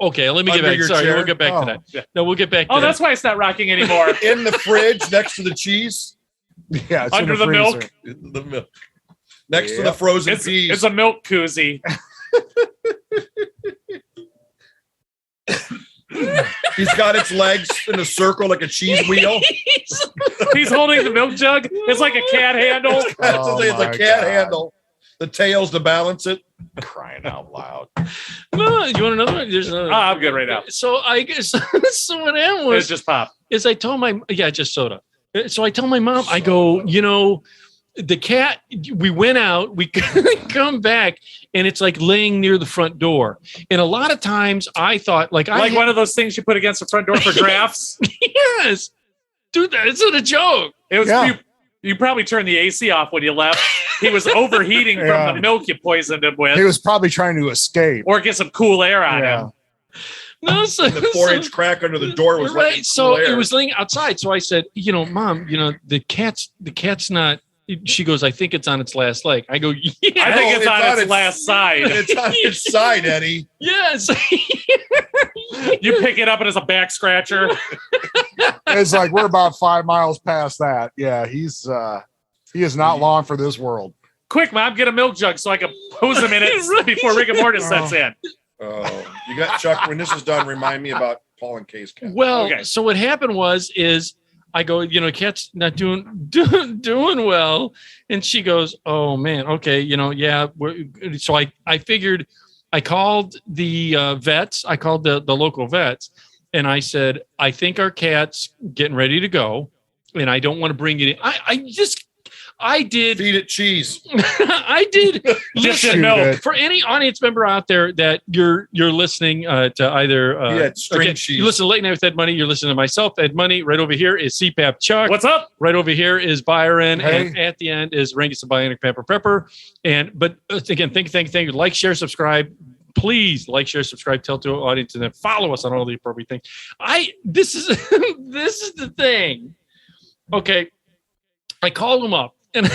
[SPEAKER 4] Okay, let me get
[SPEAKER 7] Under
[SPEAKER 4] back.
[SPEAKER 7] your
[SPEAKER 4] Sorry,
[SPEAKER 7] chair?
[SPEAKER 4] we'll get back
[SPEAKER 6] Oh.
[SPEAKER 4] to that. No, we'll get back to
[SPEAKER 8] Oh,
[SPEAKER 4] that.
[SPEAKER 8] that's why it's not rocking anymore.
[SPEAKER 7] In the fridge next to the cheese.
[SPEAKER 6] Yeah, it's in
[SPEAKER 8] Under the milk.
[SPEAKER 6] freezer.
[SPEAKER 7] The milk. Next to the
[SPEAKER 6] Yep.
[SPEAKER 7] frozen
[SPEAKER 8] It's,
[SPEAKER 7] peas.
[SPEAKER 8] it's a milk koozie.
[SPEAKER 7] He's got its legs in a circle like a cheese wheel.
[SPEAKER 8] He's holding the milk jug. It's like a cat handle.
[SPEAKER 6] Oh,
[SPEAKER 7] It's a
[SPEAKER 6] my
[SPEAKER 7] cat
[SPEAKER 6] God.
[SPEAKER 7] handle. The tail's to balance it.
[SPEAKER 6] Crying out loud.
[SPEAKER 4] No, you want another one? There's another.
[SPEAKER 8] I'm good right now.
[SPEAKER 4] So I guess so. What happened
[SPEAKER 8] It's
[SPEAKER 4] was
[SPEAKER 8] just pop.
[SPEAKER 4] is I told just soda. So I told my mom, I go, the cat. We went out. We come back, and it's like laying near the front door. And a lot of times I thought, like
[SPEAKER 8] One of those things you put against the front door for drafts.
[SPEAKER 4] yes, dude, that's not a joke.
[SPEAKER 8] It was
[SPEAKER 6] Yeah.
[SPEAKER 8] you probably turned the AC off when you left. He was overheating
[SPEAKER 6] Yeah.
[SPEAKER 8] from the milk you poisoned him with,
[SPEAKER 6] He was probably trying to escape.
[SPEAKER 8] or get some cool air on
[SPEAKER 6] Yeah.
[SPEAKER 8] him.
[SPEAKER 4] No, so,
[SPEAKER 7] The 4-inch crack under the door was
[SPEAKER 4] right.
[SPEAKER 7] like
[SPEAKER 4] So
[SPEAKER 7] cool air.
[SPEAKER 4] it was laying outside. So I said, Mom, the cat's not. She goes, I think it's on its last leg. I go, yeah,
[SPEAKER 8] I think
[SPEAKER 7] No,
[SPEAKER 8] it's on its last side.
[SPEAKER 7] It's on its side, Eddie.
[SPEAKER 4] yes.
[SPEAKER 8] You pick it up and it's a back scratcher.
[SPEAKER 6] It's like we're about 5 miles past that. Yeah, he is not long for this world.
[SPEAKER 8] Quick, Mom, get a milk jug so I can pose him in it before rigor mortis sets in.
[SPEAKER 7] Oh, you got Chuck. When this is done, remind me about Paul and Kay's cat.
[SPEAKER 4] Well,
[SPEAKER 8] Okay.
[SPEAKER 4] so what happened is I go, cat's not doing well, and she goes, oh man, okay, yeah. So I figured, I called the vets, I called the local vets, and I said, I think our cat's getting ready to go, and I don't want to bring it in. I did.
[SPEAKER 7] Feed it cheese.
[SPEAKER 4] I did.
[SPEAKER 8] Just
[SPEAKER 4] Listen,
[SPEAKER 8] in milk.
[SPEAKER 6] Shoot it.
[SPEAKER 4] for any audience member out there that you're listening to either
[SPEAKER 7] Yeah, string cheese.
[SPEAKER 4] you listen to Late Night with Ed Money, you're listening to myself, Ed Money. Right over here is CPAP Chuck.
[SPEAKER 8] What's up?
[SPEAKER 4] Right over here is Byron,
[SPEAKER 6] Hey.
[SPEAKER 4] and at the end is Rangus the Bionic Pepper. But again, thank you. Like, share, subscribe. please like, share, subscribe, tell to our audience, and then follow us on all the appropriate things. This is this is the thing. Okay, I called them up, and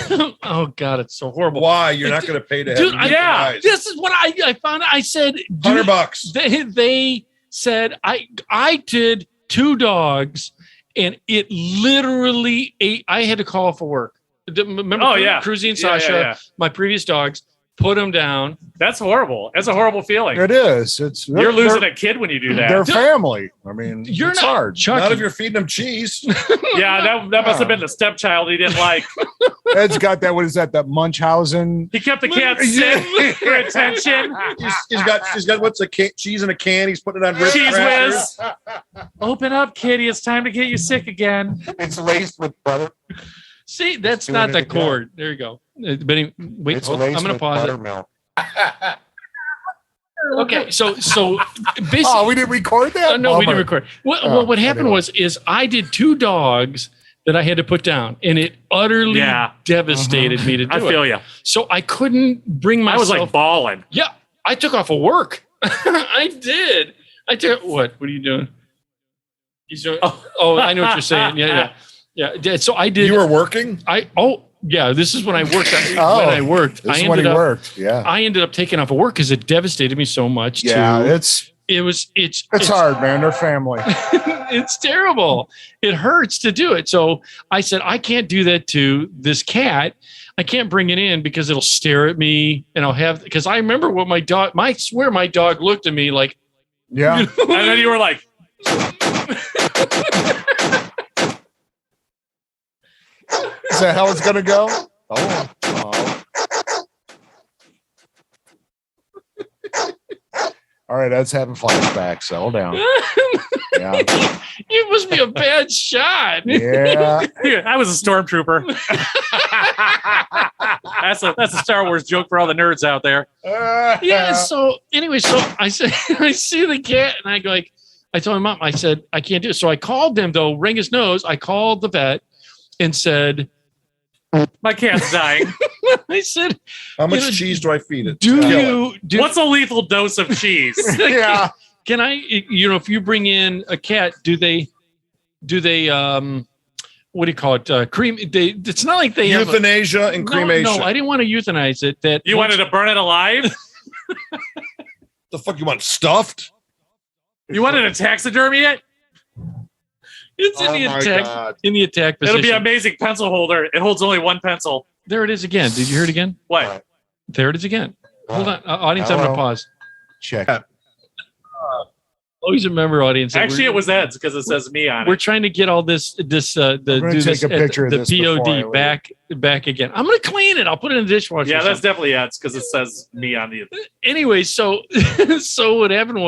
[SPEAKER 4] oh god, it's so horrible.
[SPEAKER 7] Why you're not going to pay to have
[SPEAKER 4] Dude,
[SPEAKER 7] me
[SPEAKER 8] yeah.
[SPEAKER 7] euthanized?
[SPEAKER 4] This is what I found. I said,
[SPEAKER 7] $100.
[SPEAKER 4] They said I did 2 dogs, and it literally ate. I had to call off for work. Remember, Cruzy and Sasha, my previous dogs, put them down.
[SPEAKER 8] That's horrible. That's a horrible feeling.
[SPEAKER 6] It is.
[SPEAKER 8] You're losing a kid when you do that.
[SPEAKER 6] They're family. I mean,
[SPEAKER 4] You're
[SPEAKER 6] it's
[SPEAKER 4] not
[SPEAKER 6] hard.
[SPEAKER 4] Chucky.
[SPEAKER 7] Not if you're feeding them cheese.
[SPEAKER 8] Yeah, that must have been the stepchild he didn't like.
[SPEAKER 6] Ed's got that. What is that? That Munchausen.
[SPEAKER 8] He kept the cat sick for attention.
[SPEAKER 7] He's got what's a cheese in a can. He's putting it on Ritz
[SPEAKER 8] Cheese
[SPEAKER 7] crackers.
[SPEAKER 8] whiz. Open up, kitty. It's time to get you sick again.
[SPEAKER 9] It's laced with butter.
[SPEAKER 4] See, that's
[SPEAKER 9] Doing
[SPEAKER 4] not
[SPEAKER 9] it
[SPEAKER 4] the
[SPEAKER 9] again.
[SPEAKER 4] cord. There you go. Wait,
[SPEAKER 9] It's
[SPEAKER 4] hold on.
[SPEAKER 9] laced
[SPEAKER 4] I'm going to
[SPEAKER 9] with
[SPEAKER 4] pause it.
[SPEAKER 9] buttermilk.
[SPEAKER 4] Okay, so basically,
[SPEAKER 6] Oh, we didn't record that.
[SPEAKER 4] no, we didn't
[SPEAKER 6] Bummer.
[SPEAKER 4] record. Well, what happened is I did 2 dogs that I had to put down, and it utterly devastated me to do
[SPEAKER 8] I feel
[SPEAKER 4] it.
[SPEAKER 8] you.
[SPEAKER 4] So I couldn't bring
[SPEAKER 8] I
[SPEAKER 4] myself.
[SPEAKER 8] was like bawling.
[SPEAKER 4] Yeah, I took off of work. I did. I took what? What are you doing? He's doing. Oh, I know what you're saying. Yeah. So I did.
[SPEAKER 7] You were working?
[SPEAKER 4] Yeah. This is when I worked. When
[SPEAKER 6] Oh,
[SPEAKER 4] I worked,
[SPEAKER 6] This is when he worked. Yeah.
[SPEAKER 4] I ended up taking off of work because it devastated me so much.
[SPEAKER 6] Yeah.
[SPEAKER 4] too.
[SPEAKER 6] It's hard, man. They're family.
[SPEAKER 4] It's terrible. It hurts to do it. So I said, I can't do that to this cat. I can't bring it in because it'll stare at me, and I'll have, because I remember what I swear my dog looked at me like,
[SPEAKER 6] Yeah.
[SPEAKER 8] And then you were like,
[SPEAKER 6] Is that how it's gonna go? Oh. All right, that's having flashbacks. Settle down. Yeah.
[SPEAKER 4] it must be a bad shot.
[SPEAKER 6] Yeah.
[SPEAKER 8] I was a stormtrooper. That's a Star Wars joke for all the nerds out there.
[SPEAKER 4] Yeah. So anyway, so I said, I see the cat, and I told my mom, I said, I can't do it. So I called them though, rang his nose. I called the vet and said,
[SPEAKER 8] my cat's dying.
[SPEAKER 4] I said,
[SPEAKER 7] How much cheese do I feed it?
[SPEAKER 8] What's a lethal dose of cheese?
[SPEAKER 6] Yeah.
[SPEAKER 4] Can I, if you bring in a cat, do they, what do you call it? Cream. It's not like they
[SPEAKER 7] euthanasia and cremation.
[SPEAKER 4] No, I didn't want to euthanize it. That
[SPEAKER 8] you wanted to burn it alive?
[SPEAKER 7] The fuck you want stuffed?
[SPEAKER 8] You wanted to taxidermy it?
[SPEAKER 4] It's in the attack position.
[SPEAKER 8] It'll be an amazing pencil holder. It holds only 1 pencil.
[SPEAKER 4] There it is again. Did you hear it again?
[SPEAKER 8] What?
[SPEAKER 4] There it is again. Hold on, audience. I'm gonna pause.
[SPEAKER 6] Check.
[SPEAKER 4] Always remember, audience.
[SPEAKER 8] Actually, it was Ed's because it says me on it.
[SPEAKER 4] We're trying to get all this.
[SPEAKER 6] I'm gonna take a picture of
[SPEAKER 4] the
[SPEAKER 6] this before I
[SPEAKER 4] POD
[SPEAKER 6] leave.
[SPEAKER 4] back again. I'm gonna clean it. I'll put it in the dishwasher.
[SPEAKER 8] Yeah,
[SPEAKER 4] or
[SPEAKER 8] that's
[SPEAKER 4] something.
[SPEAKER 8] definitely Ed's because it says me on the.
[SPEAKER 4] Anyway, so what happened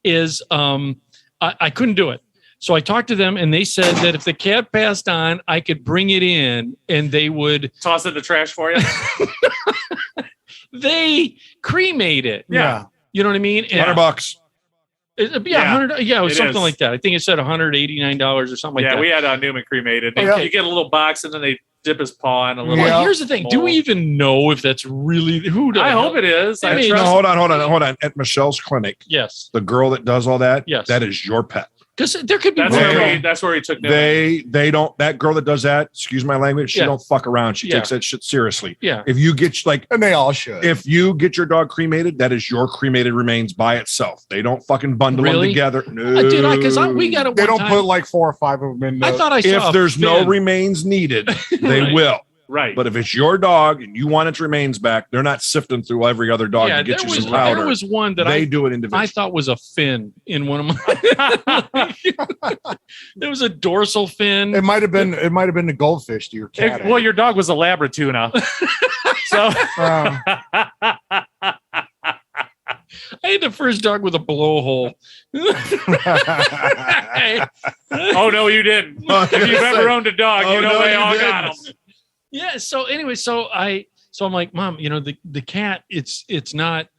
[SPEAKER 4] is I couldn't do it. So I talked to them, and they said that if the cat passed on, I could bring it in, and they would
[SPEAKER 8] toss it in the trash for you.
[SPEAKER 4] They cremate it.
[SPEAKER 8] Yeah.
[SPEAKER 4] You know what I mean?
[SPEAKER 7] $100.
[SPEAKER 4] $100. Yeah, it was
[SPEAKER 8] It
[SPEAKER 4] something
[SPEAKER 8] is.
[SPEAKER 4] like that. I think it said $189 or something like that.
[SPEAKER 8] Yeah, we had Newman cremated.
[SPEAKER 4] Okay.
[SPEAKER 8] You get a little box and then they dip his paw in a little.
[SPEAKER 4] Well, here's the thing. Do we even know if that's really who?
[SPEAKER 8] I hope it is.
[SPEAKER 4] I mean,
[SPEAKER 7] No, hold on. At Michelle's clinic,
[SPEAKER 4] yes,
[SPEAKER 7] the girl that does all that,
[SPEAKER 4] yes,
[SPEAKER 7] that is your pet.
[SPEAKER 4] Because there could be.
[SPEAKER 8] That's where he took Newman.
[SPEAKER 7] They don't. That girl that does that, excuse my language, she
[SPEAKER 4] Yeah.
[SPEAKER 7] don't fuck around. She
[SPEAKER 4] Yeah.
[SPEAKER 7] takes that shit seriously.
[SPEAKER 4] Yeah.
[SPEAKER 7] If you get
[SPEAKER 6] and they all should.
[SPEAKER 7] If you get your dog cremated, that is your cremated remains by itself. They don't fucking bundle them
[SPEAKER 4] Really?
[SPEAKER 7] together. No,
[SPEAKER 4] Dude, because we got it.
[SPEAKER 6] They
[SPEAKER 4] one
[SPEAKER 6] don't
[SPEAKER 4] time.
[SPEAKER 6] put like 4 or 5 of them in.
[SPEAKER 4] I thought I saw.
[SPEAKER 7] If there's no
[SPEAKER 4] fin.
[SPEAKER 7] remains needed, they
[SPEAKER 4] Right.
[SPEAKER 7] will.
[SPEAKER 8] Right.
[SPEAKER 7] But if it's your dog and you want its remains back, they're not sifting through every other dog
[SPEAKER 4] Yeah,
[SPEAKER 7] to get
[SPEAKER 4] there
[SPEAKER 7] you
[SPEAKER 4] was
[SPEAKER 7] some powder.
[SPEAKER 4] there was one that
[SPEAKER 7] they do it individually.
[SPEAKER 4] I thought was a fin in one of my. There was a dorsal fin.
[SPEAKER 6] It might have been the goldfish to your cat.
[SPEAKER 8] Well, your dog was a Labratuna. So
[SPEAKER 4] I had the first dog with a blowhole.
[SPEAKER 8] oh no, you didn't. If you've ever owned a dog, you know they all got them.
[SPEAKER 4] Yeah. So anyway, so I'm like, Mom, the cat, it's not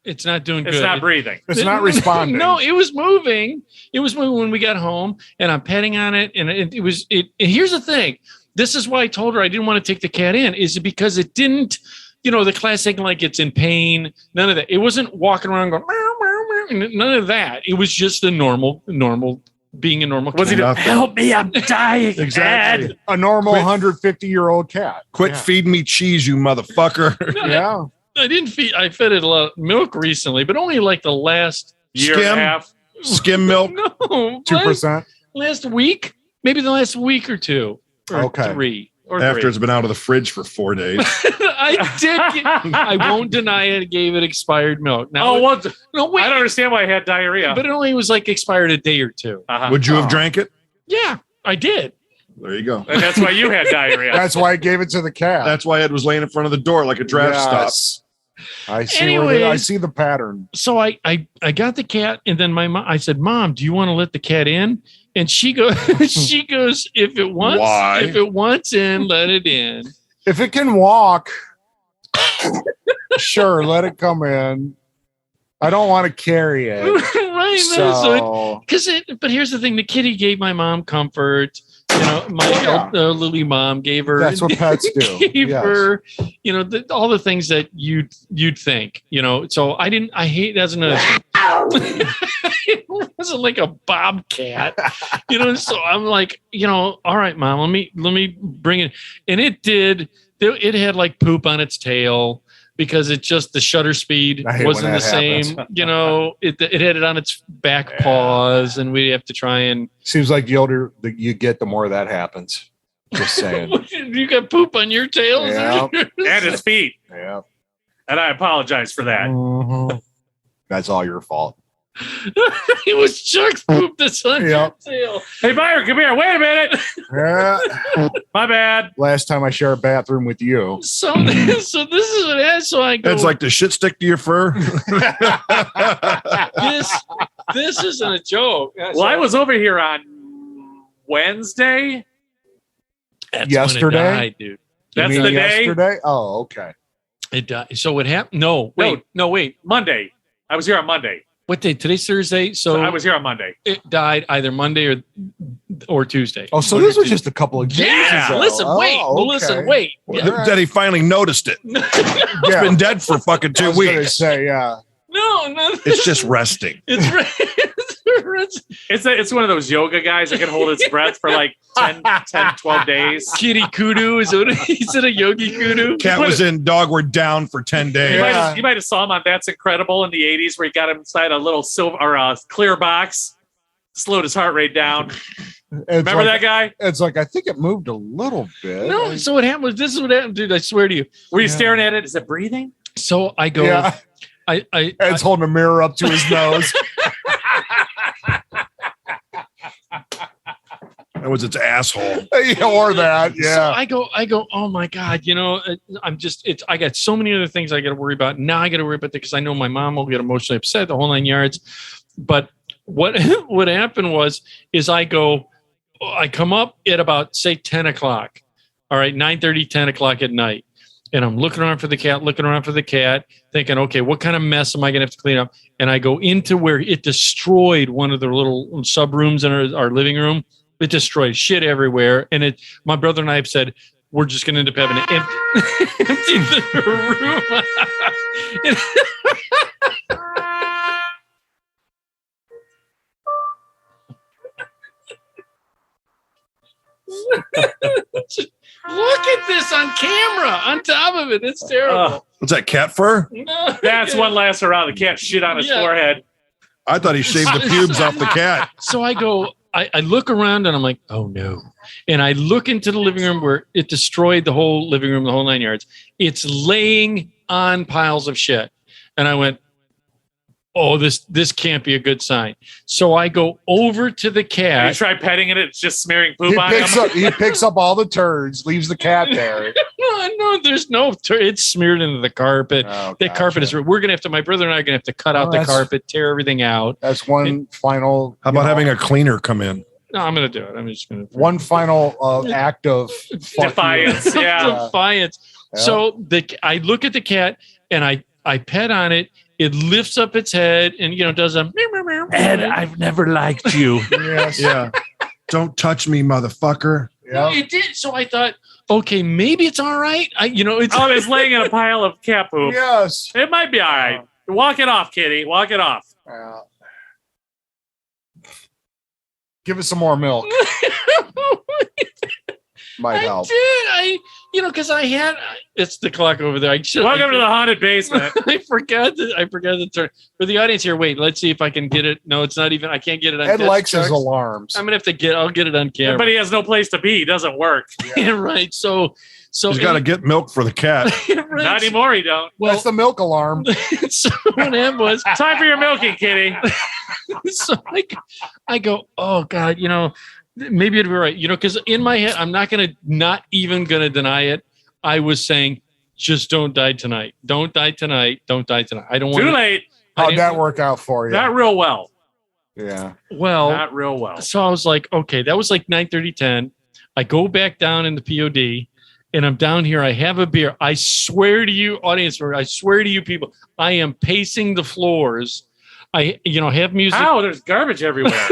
[SPEAKER 4] doing good.
[SPEAKER 8] It's not breathing.
[SPEAKER 6] It's not responding.
[SPEAKER 4] No, it was moving. It was moving when we got home, and I'm petting on it, and it was. And here's the thing. This is why I told her I didn't want to take the cat in, is because it didn't the classic, like it's in pain. None of that. It wasn't walking around going, meow, meow, meow. None of that. It was just a normal, being a normal cat.
[SPEAKER 8] Was he help me? I'm dying.
[SPEAKER 7] Exactly.
[SPEAKER 6] A normal
[SPEAKER 7] Quit.
[SPEAKER 6] 150-year-old cat.
[SPEAKER 7] Quit feeding me cheese, you motherfucker.
[SPEAKER 6] Yeah.
[SPEAKER 4] I fed it a lot of milk recently, but only like the last
[SPEAKER 8] Year and a half.
[SPEAKER 7] Skim milk.
[SPEAKER 4] no
[SPEAKER 6] 2%.
[SPEAKER 4] last week, maybe the last week or two, or
[SPEAKER 6] Okay.
[SPEAKER 4] 3 or
[SPEAKER 7] After
[SPEAKER 4] 3.
[SPEAKER 7] it's been out of the fridge for 4 days.
[SPEAKER 4] I won't deny it. Gave it expired milk. Now,
[SPEAKER 8] Oh, what?
[SPEAKER 4] no, wait.
[SPEAKER 8] I don't understand why I had diarrhea.
[SPEAKER 4] But it only was like expired a day or two.
[SPEAKER 8] Uh-huh.
[SPEAKER 7] Would you have drank it?
[SPEAKER 4] Yeah, I did.
[SPEAKER 7] There you go.
[SPEAKER 8] And that's why you had diarrhea.
[SPEAKER 6] That's why I gave it to the cat.
[SPEAKER 7] That's why Ed was laying in front of the door like a draft stop.
[SPEAKER 6] Yes. I see.
[SPEAKER 4] Anyways.
[SPEAKER 6] I see the pattern.
[SPEAKER 4] So I got the cat, and then my mom. I said, "Mom, do you want to let the cat in?" And she goes, if it wants,
[SPEAKER 7] Why?
[SPEAKER 4] if it wants in, let it in.
[SPEAKER 6] If it can walk, sure, let it come in. I don't want to carry it.
[SPEAKER 4] Right?
[SPEAKER 6] So,
[SPEAKER 4] But here's the thing: the kitty gave my mom comfort. My Lily mom gave her.
[SPEAKER 6] that's what pets do.
[SPEAKER 4] Gave
[SPEAKER 6] Yes.
[SPEAKER 4] her, all the things that you'd think. So I didn't. I hate it as an. It wasn't like a bobcat, So I'm like, all right, Mom, let me bring it, and it did. It had like poop on its tail because it just the shutter speed
[SPEAKER 6] I hate
[SPEAKER 4] wasn't
[SPEAKER 6] when
[SPEAKER 4] the
[SPEAKER 6] that
[SPEAKER 4] same.
[SPEAKER 6] happens.
[SPEAKER 4] It had it on its back paws, and we have to try and.
[SPEAKER 6] Seems like the older that you get, the more that happens. Just saying.
[SPEAKER 4] You got poop on your tail,
[SPEAKER 6] Yeah.
[SPEAKER 8] And his feet.
[SPEAKER 6] Yeah.
[SPEAKER 8] And I apologize for that.
[SPEAKER 6] Mhm. That's all your fault.
[SPEAKER 4] It was Chuck's poop that's on your
[SPEAKER 6] Yep.
[SPEAKER 4] tail.
[SPEAKER 8] Hey, Byron, come here. Wait a minute.
[SPEAKER 6] Yeah.
[SPEAKER 8] My bad.
[SPEAKER 6] Last time I shared a bathroom with you.
[SPEAKER 4] So this is what it is. So I go.
[SPEAKER 7] Ed's like, the shit stick to your fur?
[SPEAKER 4] this isn't a joke.
[SPEAKER 8] Well, I was over here on Wednesday.
[SPEAKER 4] That's
[SPEAKER 6] Yesterday?
[SPEAKER 4] when it died, dude.
[SPEAKER 6] You
[SPEAKER 8] That's
[SPEAKER 6] mean
[SPEAKER 8] the day.
[SPEAKER 6] yesterday? Oh, okay.
[SPEAKER 4] It died. So what happened? No, wait.
[SPEAKER 8] Monday. I was here on Monday.
[SPEAKER 4] What day? Today's Thursday. So
[SPEAKER 8] I was here on Monday.
[SPEAKER 4] it died either Monday or Tuesday.
[SPEAKER 6] Oh, so this was just a couple of days
[SPEAKER 4] Yeah.
[SPEAKER 6] ago.
[SPEAKER 4] Listen, wait.
[SPEAKER 6] Oh,
[SPEAKER 4] Well,
[SPEAKER 6] okay.
[SPEAKER 4] listen, wait.
[SPEAKER 6] Yeah.
[SPEAKER 7] Daddy finally noticed it. It's
[SPEAKER 6] Yeah.
[SPEAKER 7] been dead for fucking
[SPEAKER 6] I
[SPEAKER 7] 2
[SPEAKER 6] was gonna
[SPEAKER 7] weeks.
[SPEAKER 6] say, yeah.
[SPEAKER 4] No.
[SPEAKER 7] It's just resting.
[SPEAKER 8] It's one of those yoga guys that can hold its breath for like 10, 12 days.
[SPEAKER 4] Kitty kudu is it a yogi kudu?
[SPEAKER 7] Cat was in, dog were down for 10 days.
[SPEAKER 8] You might have saw him on That's Incredible in the 80s where he got him inside a little silver or a clear box, slowed his heart rate down. Remember that guy?
[SPEAKER 6] It's like, I think it moved a little bit.
[SPEAKER 4] No. So what happened was this is what happened, dude. I swear to you.
[SPEAKER 8] Were you staring at it? Is it breathing?
[SPEAKER 4] So I go.
[SPEAKER 6] Yeah.
[SPEAKER 4] I
[SPEAKER 6] Ed's holding a mirror up to his nose.
[SPEAKER 7] That was its asshole.
[SPEAKER 6] Or that,
[SPEAKER 4] So
[SPEAKER 6] yeah.
[SPEAKER 4] I go, oh my God, I got so many other things I got to worry about. Now I got to worry about that because I know my mom will get emotionally upset, the whole 9 yards. But what happened is I come up at about, say, 10 o'clock. All right, 9:30, 10 o'clock at night. And I'm looking around for the cat, thinking, okay, what kind of mess am I going to have to clean up? And I go into where it destroyed one of the little sub rooms in our living room. It destroyed shit everywhere. And my brother and I have said, we're just going to end up having to empty the room. Look at this on camera. On top of it, it's terrible.
[SPEAKER 7] What's that, cat fur?
[SPEAKER 4] No.
[SPEAKER 8] That's one last around. The cat shit on his
[SPEAKER 4] Yeah.
[SPEAKER 8] forehead.
[SPEAKER 7] I thought he shaved the pubes off the cat.
[SPEAKER 4] So I go, I look around and I'm like, oh no. And I look into the living room where it destroyed the whole living room, the whole 9 yards. It's laying on piles of shit. And I went, oh, this can't be a good sign. So I go over to the
[SPEAKER 8] You
[SPEAKER 4] cat.
[SPEAKER 8] try petting it, it's just smearing poop on him.
[SPEAKER 6] He picks up all the turds, leaves the cat there.
[SPEAKER 4] No, there's no, it's smeared into the carpet.
[SPEAKER 6] Oh,
[SPEAKER 4] That carpet is, we're going to have to, my brother and I are going to have to cut out the
[SPEAKER 6] that's-
[SPEAKER 4] carpet, tear everything out.
[SPEAKER 6] That's one final.
[SPEAKER 7] How about having a cleaner come in?
[SPEAKER 4] No, I'm going to do it. I'm just going to.
[SPEAKER 6] one final act of fuck you.
[SPEAKER 8] Defiance. Yeah.
[SPEAKER 4] Defiance.
[SPEAKER 6] Yeah.
[SPEAKER 4] So I look at the cat and I pet on it. It lifts up its head and does a meow, meow, meow.
[SPEAKER 3] Ed, I've never liked you.
[SPEAKER 6] Yes.
[SPEAKER 7] Yeah. Don't touch me, motherfucker.
[SPEAKER 6] Yeah.
[SPEAKER 4] It did. So I thought, okay, maybe it's all right.
[SPEAKER 8] It's laying in a pile of cat poop.
[SPEAKER 6] Yes.
[SPEAKER 8] It might be all right. Walk it off, kitty. Walk it off.
[SPEAKER 6] Give us some more milk. Might help.
[SPEAKER 4] Because I had it's the clock over there.
[SPEAKER 8] Welcome to the haunted basement.
[SPEAKER 4] I forgot the turn for the audience here. Wait, let's see if I can get it. No, it's not even. I can't get it on.
[SPEAKER 6] Ed likes
[SPEAKER 4] Chucks.
[SPEAKER 6] his alarms.
[SPEAKER 4] I'm gonna have to I'll get it on camera.
[SPEAKER 8] But he has no place to be. He doesn't work.
[SPEAKER 4] Yeah, right. So
[SPEAKER 7] he's got to get milk for the cat.
[SPEAKER 4] Right.
[SPEAKER 8] Not anymore. He don't.
[SPEAKER 4] Well,
[SPEAKER 6] that's the milk alarm.
[SPEAKER 4] So what happened was
[SPEAKER 8] time for your milking, kitty.
[SPEAKER 4] So I go, oh God, maybe it'd be right, because in my head, I'm not even gonna deny it. I was saying, just don't die tonight. Don't die tonight. Don't die tonight. I don't want.
[SPEAKER 8] Too late.
[SPEAKER 6] How'd that work out for you?
[SPEAKER 8] Not real well.
[SPEAKER 6] Yeah.
[SPEAKER 4] Well,
[SPEAKER 8] not real well.
[SPEAKER 4] So I was like, okay, that was like 9:30, 10. I go back down in the POD, and I'm down here. I have a beer. I swear to you, audience, I swear to you, people, I am pacing the floors. I have music.
[SPEAKER 8] How? There's garbage everywhere.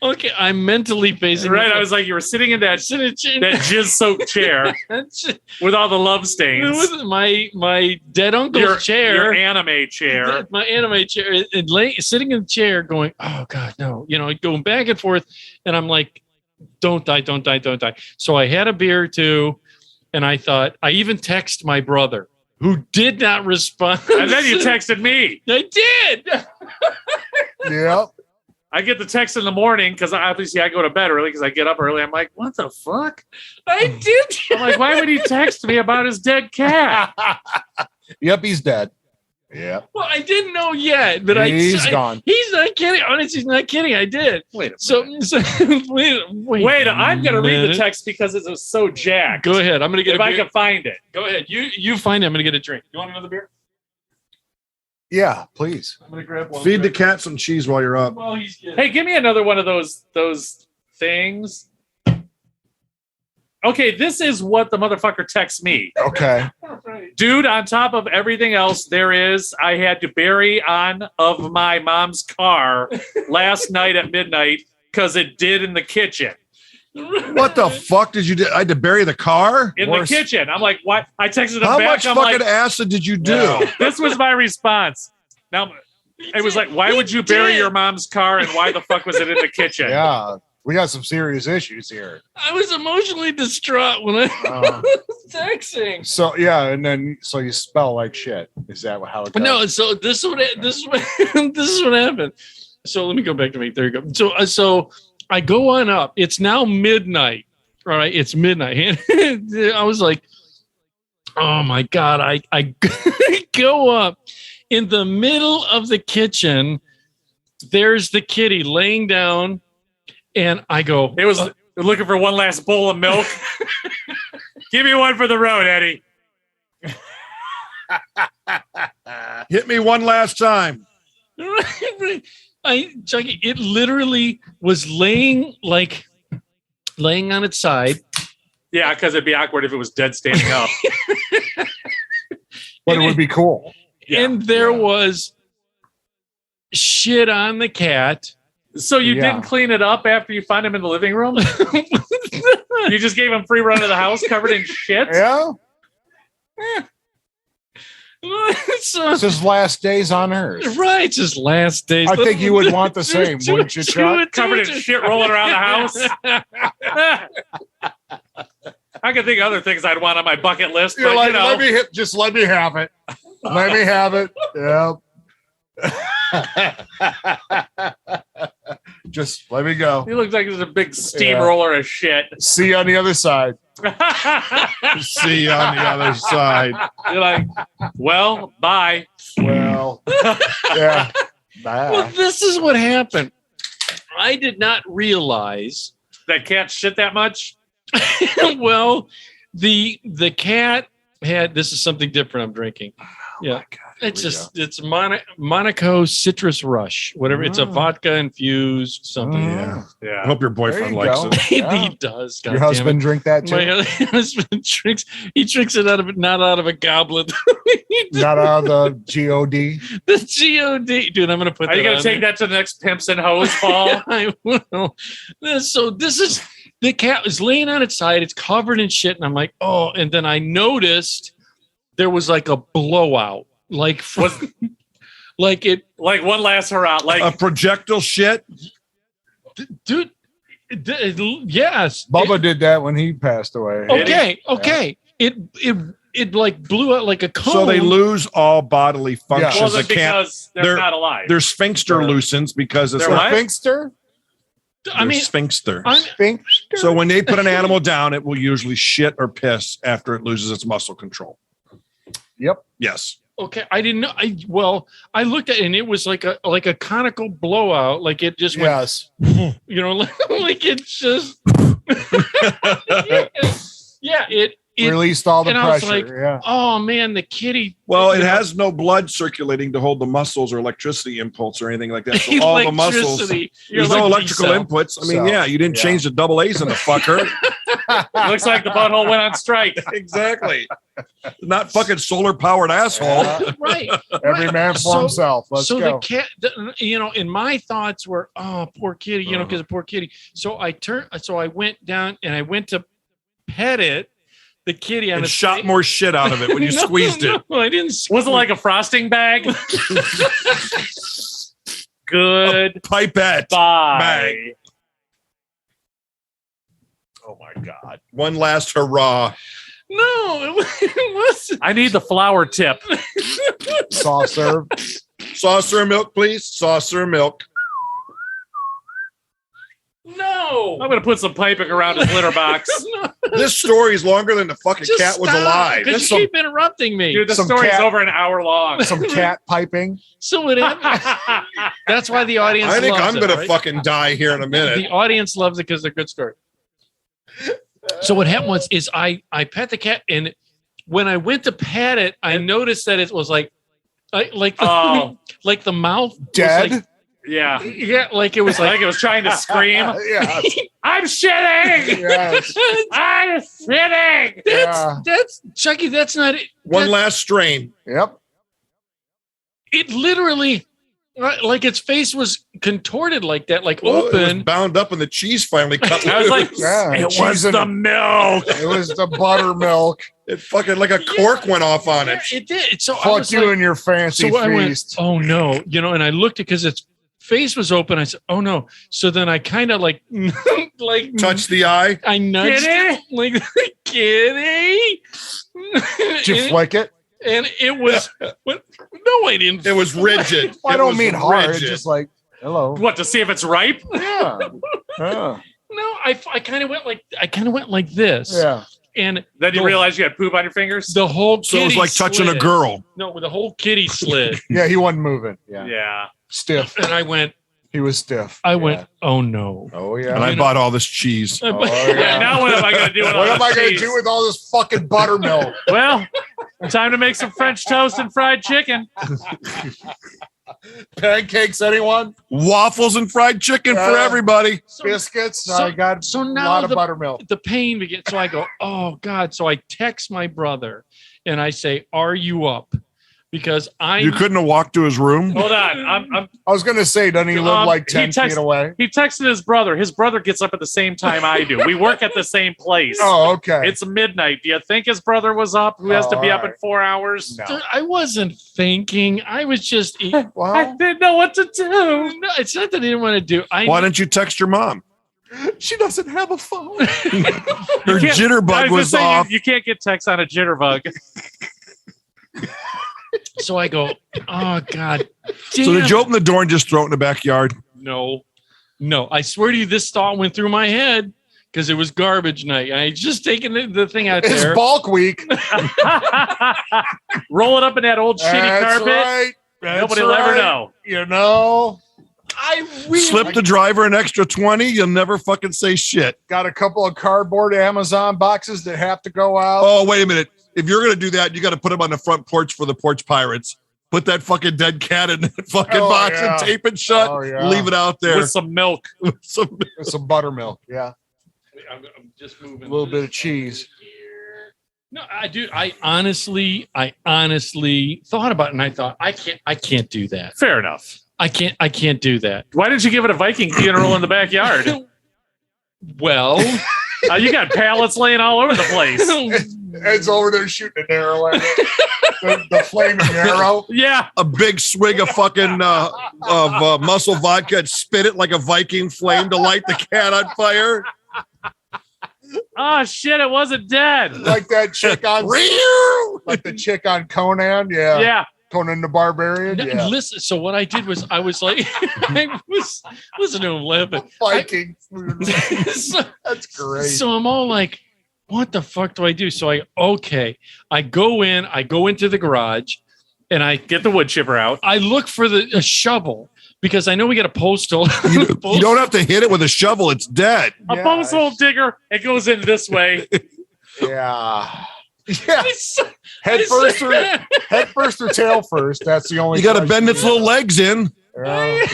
[SPEAKER 4] Okay, I'm mentally pacing.
[SPEAKER 8] Right, I was like, you were sitting in that jizz-soaked chair with all the love stains.
[SPEAKER 4] With my dead uncle's chair.
[SPEAKER 8] Your anime chair.
[SPEAKER 4] My anime chair. And sitting in the chair going, oh, God, no. Going back and forth. And I'm like, don't die, don't die, don't die. So I had a beer, too. And I thought, I even texted my brother, who did not respond.
[SPEAKER 8] And then you texted me.
[SPEAKER 4] I did.
[SPEAKER 6] Yeah.
[SPEAKER 8] I get the text in the morning because obviously I go to bed early because I get up early. I'm like, what the fuck?
[SPEAKER 4] I did.
[SPEAKER 8] I'm like, why would he text me about his dead cat?
[SPEAKER 6] Yep, he's dead. Yeah.
[SPEAKER 4] Well, I didn't know yet, but
[SPEAKER 6] he's gone.
[SPEAKER 4] He's not kidding. Honestly, he's not kidding. I did.
[SPEAKER 8] Wait a
[SPEAKER 4] minute. So
[SPEAKER 8] wait. I'm gonna read the text because it was so jacked.
[SPEAKER 4] Go ahead. I'm gonna get
[SPEAKER 8] if I can find it.
[SPEAKER 4] Go ahead. You find it. I'm gonna get a drink. You want another beer?
[SPEAKER 6] Yeah, please.
[SPEAKER 4] I'm gonna grab one.
[SPEAKER 7] Feed the cat some cheese while you're up.
[SPEAKER 4] Well, he's good.
[SPEAKER 8] Hey, give me another one of those things. Okay, this is what the motherfucker texts me.
[SPEAKER 6] Okay.
[SPEAKER 8] Dude, on top of everything else I had to bury on of my mom's car last night at midnight because it did in the kitchen.
[SPEAKER 7] What the fuck did you do? I had to bury the car?
[SPEAKER 8] In the kitchen. I'm like, what? I texted him
[SPEAKER 7] How
[SPEAKER 8] back.
[SPEAKER 7] much fucking acid did you do?
[SPEAKER 8] This was my response. Now, it was like, why would you bury your mom's car and why the fuck was it in the kitchen?
[SPEAKER 6] Yeah. We got some serious issues here.
[SPEAKER 4] I was emotionally distraught when I was texting.
[SPEAKER 6] So yeah, and then you spell like shit. Is that how it goes?
[SPEAKER 4] No, so this is what happened. So let me go back to me. There you go. So I go on up. It's now midnight. All right, it's midnight. I was like, oh my God. I go up in the middle of the kitchen. There's the kitty laying down. And I go,
[SPEAKER 8] it was looking for one last bowl of milk. Give me one for the road, Eddie.
[SPEAKER 7] Hit me one last time.
[SPEAKER 4] It literally was laying on its side.
[SPEAKER 8] Yeah, because it'd be awkward if it was dead standing up.
[SPEAKER 6] But it would be cool.
[SPEAKER 8] Yeah.
[SPEAKER 4] And there was shit on the cat.
[SPEAKER 8] So you didn't clean it up after you found him in the living room? You just gave him free run of the house covered in shit?
[SPEAKER 6] Yeah.
[SPEAKER 4] So,
[SPEAKER 6] it's his last days on Earth.
[SPEAKER 4] Right, it's his last days.
[SPEAKER 6] I think you would want the same, wouldn't you, Chuck?
[SPEAKER 8] Covered in shit rolling around the house. I can think of other things I'd want on my bucket list.
[SPEAKER 6] You're
[SPEAKER 8] but,
[SPEAKER 6] like, let me have it. Let me have it. Yeah. Just let me go.
[SPEAKER 8] He looks like he's a big steamroller of shit.
[SPEAKER 6] See you on the other side.
[SPEAKER 7] See you on the other side.
[SPEAKER 8] You're like, well, bye.
[SPEAKER 6] Well, yeah. Bye.
[SPEAKER 4] Well, this is what happened. I did not realize
[SPEAKER 8] that cat shit that much.
[SPEAKER 4] Well, the cat had. This is something different. I'm drinking. Yeah. It's Monaco Citrus Rush, whatever. It's a vodka infused something.
[SPEAKER 7] Yeah.
[SPEAKER 8] Yeah.
[SPEAKER 7] I hope your boyfriend likes it.
[SPEAKER 4] He does. God
[SPEAKER 6] Your
[SPEAKER 4] damn
[SPEAKER 6] husband
[SPEAKER 4] it.
[SPEAKER 6] drink that too?
[SPEAKER 4] My husband drinks. He drinks it not out of a goblet.
[SPEAKER 6] Not out of the God.
[SPEAKER 4] The God, dude. I'm gonna put.
[SPEAKER 8] Are you
[SPEAKER 4] that
[SPEAKER 8] going
[SPEAKER 4] on
[SPEAKER 8] to take
[SPEAKER 4] there.
[SPEAKER 8] that to the next Pimps and Hoes ball?
[SPEAKER 4] I will. So this is the cat is laying on its side. It's covered in shit, and I'm like, oh. And then I noticed there was like a blowout, like from, like it,
[SPEAKER 8] Like one last hurrah.
[SPEAKER 7] A
[SPEAKER 8] Like
[SPEAKER 7] projectile shit.
[SPEAKER 4] dude. Yes,
[SPEAKER 6] Bubba did that when he passed away.
[SPEAKER 4] Okay. It like blew out like a cone.
[SPEAKER 7] So they lose all bodily functions.
[SPEAKER 8] well,
[SPEAKER 7] They
[SPEAKER 8] that's
[SPEAKER 7] can't.
[SPEAKER 8] because they're not alive.
[SPEAKER 7] Their sphincter loosens because it's
[SPEAKER 8] They're
[SPEAKER 7] like
[SPEAKER 8] what?
[SPEAKER 6] Sphincter?
[SPEAKER 4] I mean,
[SPEAKER 7] sphincter.
[SPEAKER 6] Sphincter?
[SPEAKER 7] So when they put an animal down, it will usually shit or piss after it loses its muscle control.
[SPEAKER 6] Yep.
[SPEAKER 7] Yes.
[SPEAKER 4] okay. I didn't know. I looked at it and it was like a conical blowout. Like it just went,
[SPEAKER 6] Yes.
[SPEAKER 4] you know, like it just. yeah. It
[SPEAKER 6] Released all the
[SPEAKER 4] and I was
[SPEAKER 6] pressure.
[SPEAKER 4] like,
[SPEAKER 6] yeah.
[SPEAKER 4] oh man, the kitty.
[SPEAKER 7] Well, it
[SPEAKER 4] you know,
[SPEAKER 7] has no blood circulating to hold the muscles or electricity impulse or anything like that. So all the muscles.
[SPEAKER 4] electricity.
[SPEAKER 7] There's
[SPEAKER 4] You're
[SPEAKER 7] no
[SPEAKER 4] like
[SPEAKER 7] electrical
[SPEAKER 4] D-cell.
[SPEAKER 7] inputs. I mean,
[SPEAKER 6] So,
[SPEAKER 7] yeah, you didn't
[SPEAKER 6] yeah.
[SPEAKER 7] change the double A's in the fucker.
[SPEAKER 8] Looks like the butthole went on strike.
[SPEAKER 7] Exactly. Not fucking solar powered asshole.
[SPEAKER 6] Yeah.
[SPEAKER 4] Right.
[SPEAKER 6] Every man for
[SPEAKER 4] So-
[SPEAKER 6] himself. Let's
[SPEAKER 4] so
[SPEAKER 6] go.
[SPEAKER 4] the cat, you know, and my thoughts were, oh, poor kitty, you know, because of poor kitty. So I went down and I went to pet it, the kitty, on
[SPEAKER 7] And
[SPEAKER 4] its
[SPEAKER 7] shot
[SPEAKER 4] face.
[SPEAKER 7] more shit out of it when you
[SPEAKER 4] No,
[SPEAKER 7] squeezed it.
[SPEAKER 4] No, I didn't.
[SPEAKER 8] Was it like a frosting bag? Good.
[SPEAKER 7] Pipette.
[SPEAKER 8] Bye.
[SPEAKER 7] Bag. Oh my God. One last hurrah.
[SPEAKER 4] No, it wasn't.
[SPEAKER 8] I need the flour tip.
[SPEAKER 6] Soft serve.
[SPEAKER 7] Saucer of milk, please. Saucer of milk.
[SPEAKER 4] No.
[SPEAKER 8] I'm going to put some piping around his litter box.
[SPEAKER 7] This story is longer than the fucking
[SPEAKER 4] Just
[SPEAKER 7] cat was
[SPEAKER 4] stop,
[SPEAKER 7] alive.
[SPEAKER 4] because you keep interrupting me.
[SPEAKER 8] Dude, the
[SPEAKER 6] Some
[SPEAKER 8] story's
[SPEAKER 6] cat-
[SPEAKER 8] over an hour long.
[SPEAKER 6] Some cat piping.
[SPEAKER 4] So it that's why the audience.
[SPEAKER 7] I think
[SPEAKER 4] loves
[SPEAKER 7] I'm going to
[SPEAKER 4] right?
[SPEAKER 7] fucking die here in a minute.
[SPEAKER 4] The audience loves it because they're good stories. So what happened was I pet the cat, and when I went to pet it, I noticed that it was like
[SPEAKER 8] Oh.
[SPEAKER 4] like the mouth was
[SPEAKER 6] Dead.
[SPEAKER 4] like,
[SPEAKER 8] Yeah.
[SPEAKER 4] yeah, like it was
[SPEAKER 8] Like
[SPEAKER 6] Uh,
[SPEAKER 4] like
[SPEAKER 8] it was trying to scream.
[SPEAKER 6] Yeah.
[SPEAKER 8] I'm shitting.
[SPEAKER 6] Yes.
[SPEAKER 8] I'm shitting.
[SPEAKER 6] Yeah.
[SPEAKER 4] that's Chucky. That's not it.
[SPEAKER 7] One
[SPEAKER 4] That-
[SPEAKER 7] last strain.
[SPEAKER 6] Yep.
[SPEAKER 4] It literally, like its face was contorted like that, like
[SPEAKER 7] Well, it was
[SPEAKER 4] open.
[SPEAKER 7] bound up and the cheese finally cut
[SPEAKER 8] I was like,
[SPEAKER 7] loose.
[SPEAKER 6] Yeah.
[SPEAKER 8] it
[SPEAKER 6] cheese
[SPEAKER 8] was
[SPEAKER 6] and-
[SPEAKER 8] the milk.
[SPEAKER 6] It was the buttermilk.
[SPEAKER 7] It fucking like a cork went off on it.
[SPEAKER 4] Yeah, it did. So I
[SPEAKER 6] Fuck
[SPEAKER 4] was
[SPEAKER 6] you
[SPEAKER 4] like,
[SPEAKER 6] and your fancy
[SPEAKER 4] so I went,
[SPEAKER 6] feast.
[SPEAKER 4] oh no, you know, and I looked at because its face was open. I said, oh no. So then I kind of like
[SPEAKER 7] Touch the eye.
[SPEAKER 4] I nudged
[SPEAKER 8] Kitty?
[SPEAKER 4] it, like kitty.
[SPEAKER 6] Did you flick it?
[SPEAKER 4] And it was no, I didn't.
[SPEAKER 7] It was rigid.
[SPEAKER 6] I
[SPEAKER 7] It
[SPEAKER 6] don't
[SPEAKER 7] was
[SPEAKER 6] mean hard. It's
[SPEAKER 7] rigid.
[SPEAKER 6] just like, hello.
[SPEAKER 8] What, to see if it's ripe?
[SPEAKER 6] Yeah. Yeah.
[SPEAKER 4] No, I kind of went like this.
[SPEAKER 6] Yeah.
[SPEAKER 4] And
[SPEAKER 8] Then you
[SPEAKER 4] the-
[SPEAKER 8] realize you had poop on your fingers?
[SPEAKER 4] the whole
[SPEAKER 7] So it was
[SPEAKER 4] kitty
[SPEAKER 7] like touching a
[SPEAKER 4] slid.
[SPEAKER 7] girl.
[SPEAKER 4] No, the whole kitty slid.
[SPEAKER 6] Yeah. He wasn't moving. Yeah.
[SPEAKER 8] Yeah.
[SPEAKER 6] Stiff.
[SPEAKER 4] And I went,
[SPEAKER 6] He was stiff.
[SPEAKER 4] oh no.
[SPEAKER 6] Oh,
[SPEAKER 7] And
[SPEAKER 6] yeah.
[SPEAKER 7] I bought all this cheese.
[SPEAKER 4] I-
[SPEAKER 6] Oh,
[SPEAKER 8] Yeah,
[SPEAKER 6] yeah.
[SPEAKER 8] now what am I going to do with all
[SPEAKER 6] What am I
[SPEAKER 8] this
[SPEAKER 6] going to
[SPEAKER 8] cheese?
[SPEAKER 6] do with all this fucking buttermilk?
[SPEAKER 8] Well, time to make some French toast and fried chicken.
[SPEAKER 6] Pancakes, anyone?
[SPEAKER 7] Waffles and fried chicken for
[SPEAKER 6] Yeah.
[SPEAKER 7] everybody.
[SPEAKER 4] So,
[SPEAKER 6] Biscuits?
[SPEAKER 4] so-
[SPEAKER 6] I got
[SPEAKER 4] so
[SPEAKER 6] a
[SPEAKER 4] now
[SPEAKER 6] lot of
[SPEAKER 4] the-
[SPEAKER 6] buttermilk.
[SPEAKER 4] the pain begins. So I go, oh God. So I text my brother and I say, are you up? Because
[SPEAKER 7] You couldn't have walked to his room.
[SPEAKER 8] Hold on.
[SPEAKER 6] I was going to say, doesn't he live like
[SPEAKER 8] he
[SPEAKER 6] 10 feet
[SPEAKER 8] texted-
[SPEAKER 6] away?
[SPEAKER 8] He texted his brother. His brother gets up at the same time I do. We work at the same place.
[SPEAKER 6] Oh, okay.
[SPEAKER 8] It's midnight. Do you think his brother was up? Who has to
[SPEAKER 6] Oh,
[SPEAKER 8] be up in
[SPEAKER 6] alright.
[SPEAKER 8] 4 hours?
[SPEAKER 6] No.
[SPEAKER 4] I wasn't thinking. I was just. No,
[SPEAKER 6] Well,
[SPEAKER 8] didn't know what to do.
[SPEAKER 4] it's not that I didn't want to do.
[SPEAKER 7] Why didn't you text your mom?
[SPEAKER 6] she doesn't have a phone.
[SPEAKER 7] Her
[SPEAKER 8] can't-
[SPEAKER 7] jitterbug was
[SPEAKER 8] saying,
[SPEAKER 7] off.
[SPEAKER 8] You can't get text on a jitterbug.
[SPEAKER 4] So I go, oh God.
[SPEAKER 7] So did
[SPEAKER 4] damn
[SPEAKER 7] you
[SPEAKER 4] it."
[SPEAKER 7] open the door and just throw it in the backyard?
[SPEAKER 4] No. I swear to you, this thought went through my head because it was garbage night. I had just taken the thing out
[SPEAKER 6] It's
[SPEAKER 4] there.
[SPEAKER 6] bulk week.
[SPEAKER 8] Roll it up in that old shitty
[SPEAKER 6] That's
[SPEAKER 8] carpet.
[SPEAKER 6] right. That's
[SPEAKER 8] Nobody will ever
[SPEAKER 6] right.
[SPEAKER 8] know.
[SPEAKER 6] You know,
[SPEAKER 4] I really
[SPEAKER 7] Slip the driver an extra 20, you'll never fucking say shit.
[SPEAKER 6] got a couple of cardboard Amazon boxes that have to go out.
[SPEAKER 7] Oh, wait a minute. If you're going to do that, you got to put them on the front porch for the porch pirates. Put that fucking dead cat in that fucking
[SPEAKER 6] Oh,
[SPEAKER 7] box
[SPEAKER 6] yeah.
[SPEAKER 7] and tape it shut.
[SPEAKER 6] Oh, yeah.
[SPEAKER 7] Leave it out there.
[SPEAKER 8] With some milk.
[SPEAKER 7] With some-
[SPEAKER 6] Some buttermilk. Yeah.
[SPEAKER 4] I'm just moving
[SPEAKER 6] A little bit of cheese.
[SPEAKER 4] No, I do. I honestly thought about it, and I thought I can't do that.
[SPEAKER 8] Fair enough.
[SPEAKER 4] I can't do that.
[SPEAKER 8] Why didn't you give it a Viking funeral in the backyard?
[SPEAKER 4] Well,
[SPEAKER 8] You got pallets laying all over the place.
[SPEAKER 6] Ed's over there shooting an arrow at it. the flaming arrow.
[SPEAKER 8] Yeah.
[SPEAKER 7] a big swig of fucking muscle vodka and spit it like a Viking flame to light the cat on fire.
[SPEAKER 8] Oh shit! It wasn't dead.
[SPEAKER 6] Like that chick on like the chick on Conan. Yeah.
[SPEAKER 8] Yeah.
[SPEAKER 6] Conan the Barbarian.
[SPEAKER 4] no,
[SPEAKER 6] Yeah.
[SPEAKER 4] listen. So what I did was I was like, I was listening to him laughing.
[SPEAKER 6] Viking.
[SPEAKER 4] so,
[SPEAKER 6] That's great.
[SPEAKER 4] so I'm all like, what the fuck do I do? So I go into the garage, and I
[SPEAKER 8] Get the wood chipper out.
[SPEAKER 4] I look for a shovel because I know we got a postal.
[SPEAKER 7] You don't have to hit it with a shovel. It's dead.
[SPEAKER 8] A
[SPEAKER 6] Yeah.
[SPEAKER 8] posthole digger. It goes in this way.
[SPEAKER 6] Yeah. Yeah. Head first or tail first. That's the only.
[SPEAKER 7] You got to
[SPEAKER 6] question.
[SPEAKER 7] bend its little legs in.
[SPEAKER 6] Yeah.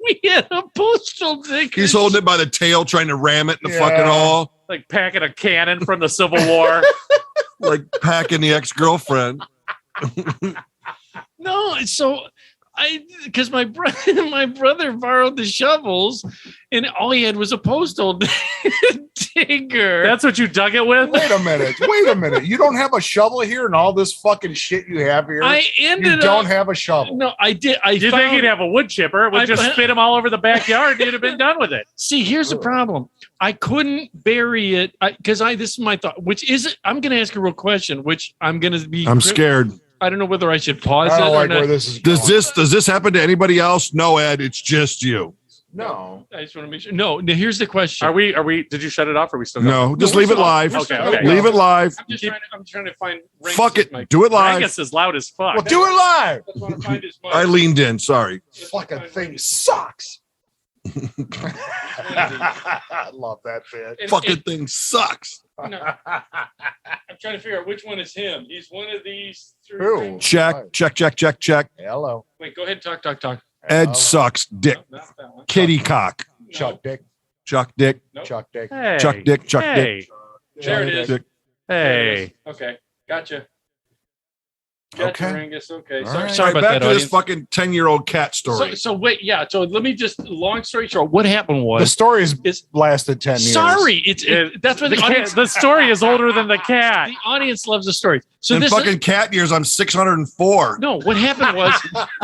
[SPEAKER 4] We had a postal digger.
[SPEAKER 7] He's holding it by the tail, trying to ram it in the
[SPEAKER 6] Yeah.
[SPEAKER 7] fucking hole,
[SPEAKER 8] Like packing a cannon from the Civil War.
[SPEAKER 7] like packing the ex-girlfriend.
[SPEAKER 4] No, so because my brother borrowed the shovels, and all he had was a postal digger.
[SPEAKER 8] That's what you dug it with?
[SPEAKER 6] Wait a minute. You don't have a shovel here and all this fucking shit you have here?
[SPEAKER 4] I
[SPEAKER 6] you
[SPEAKER 4] ended
[SPEAKER 6] don't
[SPEAKER 4] up.
[SPEAKER 6] have a shovel.
[SPEAKER 4] No, I did. I
[SPEAKER 8] You think he'd have a wood chipper? It would
[SPEAKER 4] I-
[SPEAKER 8] just spit him all over the backyard. You'd have been done with it.
[SPEAKER 4] See, here's the problem. I couldn't bury it because this is my thought. Which is it? I'm going to ask a real question. Which I'm going to be.
[SPEAKER 7] I'm scared.
[SPEAKER 4] I don't know whether I should pause
[SPEAKER 6] I
[SPEAKER 4] it
[SPEAKER 6] don't
[SPEAKER 4] or
[SPEAKER 6] like
[SPEAKER 4] not.
[SPEAKER 6] where this is
[SPEAKER 7] Does
[SPEAKER 6] going.
[SPEAKER 7] this happen to anybody else? No, Ed. It's just you.
[SPEAKER 6] No.
[SPEAKER 4] I just want to make sure. No, here's the question.
[SPEAKER 8] Are we, did you shut it off or are we still going?
[SPEAKER 7] No, just
[SPEAKER 4] we're
[SPEAKER 7] leave it
[SPEAKER 4] still-
[SPEAKER 7] live.
[SPEAKER 4] we're
[SPEAKER 8] Okay,
[SPEAKER 4] still-
[SPEAKER 8] okay.
[SPEAKER 7] Leave it live.
[SPEAKER 4] I'm trying to find.
[SPEAKER 7] Fuck it.
[SPEAKER 4] Mike.
[SPEAKER 7] Do it live.
[SPEAKER 8] Angus is loud as fuck.
[SPEAKER 6] Well, do it live.
[SPEAKER 4] I want to find his mic.
[SPEAKER 7] I leaned in. Sorry.
[SPEAKER 6] Fucking thing sucks. I love that bit.
[SPEAKER 4] And-
[SPEAKER 7] Fucking
[SPEAKER 4] and-
[SPEAKER 7] thing sucks.
[SPEAKER 4] no. I'm trying to figure out which one is him. He's one of these three.
[SPEAKER 6] Who?
[SPEAKER 7] Check.
[SPEAKER 6] Hello.
[SPEAKER 4] Wait, go ahead. Talk.
[SPEAKER 7] Ed sucks. Dick.
[SPEAKER 4] No, not that one.
[SPEAKER 7] Kitty cock.
[SPEAKER 4] No.
[SPEAKER 6] Chuck Dick.
[SPEAKER 7] Chuck Dick.
[SPEAKER 4] Nope.
[SPEAKER 6] Chuck Dick.
[SPEAKER 8] Hey.
[SPEAKER 7] Chuck Dick. Chuck Dick.
[SPEAKER 8] Hey.
[SPEAKER 4] There it is.
[SPEAKER 7] Dick.
[SPEAKER 8] Hey.
[SPEAKER 4] Okay. Gotcha,
[SPEAKER 7] Okay.
[SPEAKER 4] Angus. Okay.
[SPEAKER 6] All
[SPEAKER 4] Sorry,
[SPEAKER 6] right.
[SPEAKER 4] sorry
[SPEAKER 7] All right,
[SPEAKER 4] about
[SPEAKER 7] back
[SPEAKER 4] that,
[SPEAKER 7] to this
[SPEAKER 4] audience.
[SPEAKER 7] fucking 10-year-old cat story.
[SPEAKER 4] So wait, yeah. So let me just long story short. What happened
[SPEAKER 6] The
[SPEAKER 4] was
[SPEAKER 6] story's
[SPEAKER 4] is
[SPEAKER 6] lasted 10 years.
[SPEAKER 4] sorry. That's what
[SPEAKER 8] The,
[SPEAKER 4] the audience.
[SPEAKER 8] the story is older than the cat.
[SPEAKER 4] The audience loves the story. So
[SPEAKER 7] In
[SPEAKER 4] this
[SPEAKER 7] fucking cat years, I'm 604.
[SPEAKER 4] no. What happened was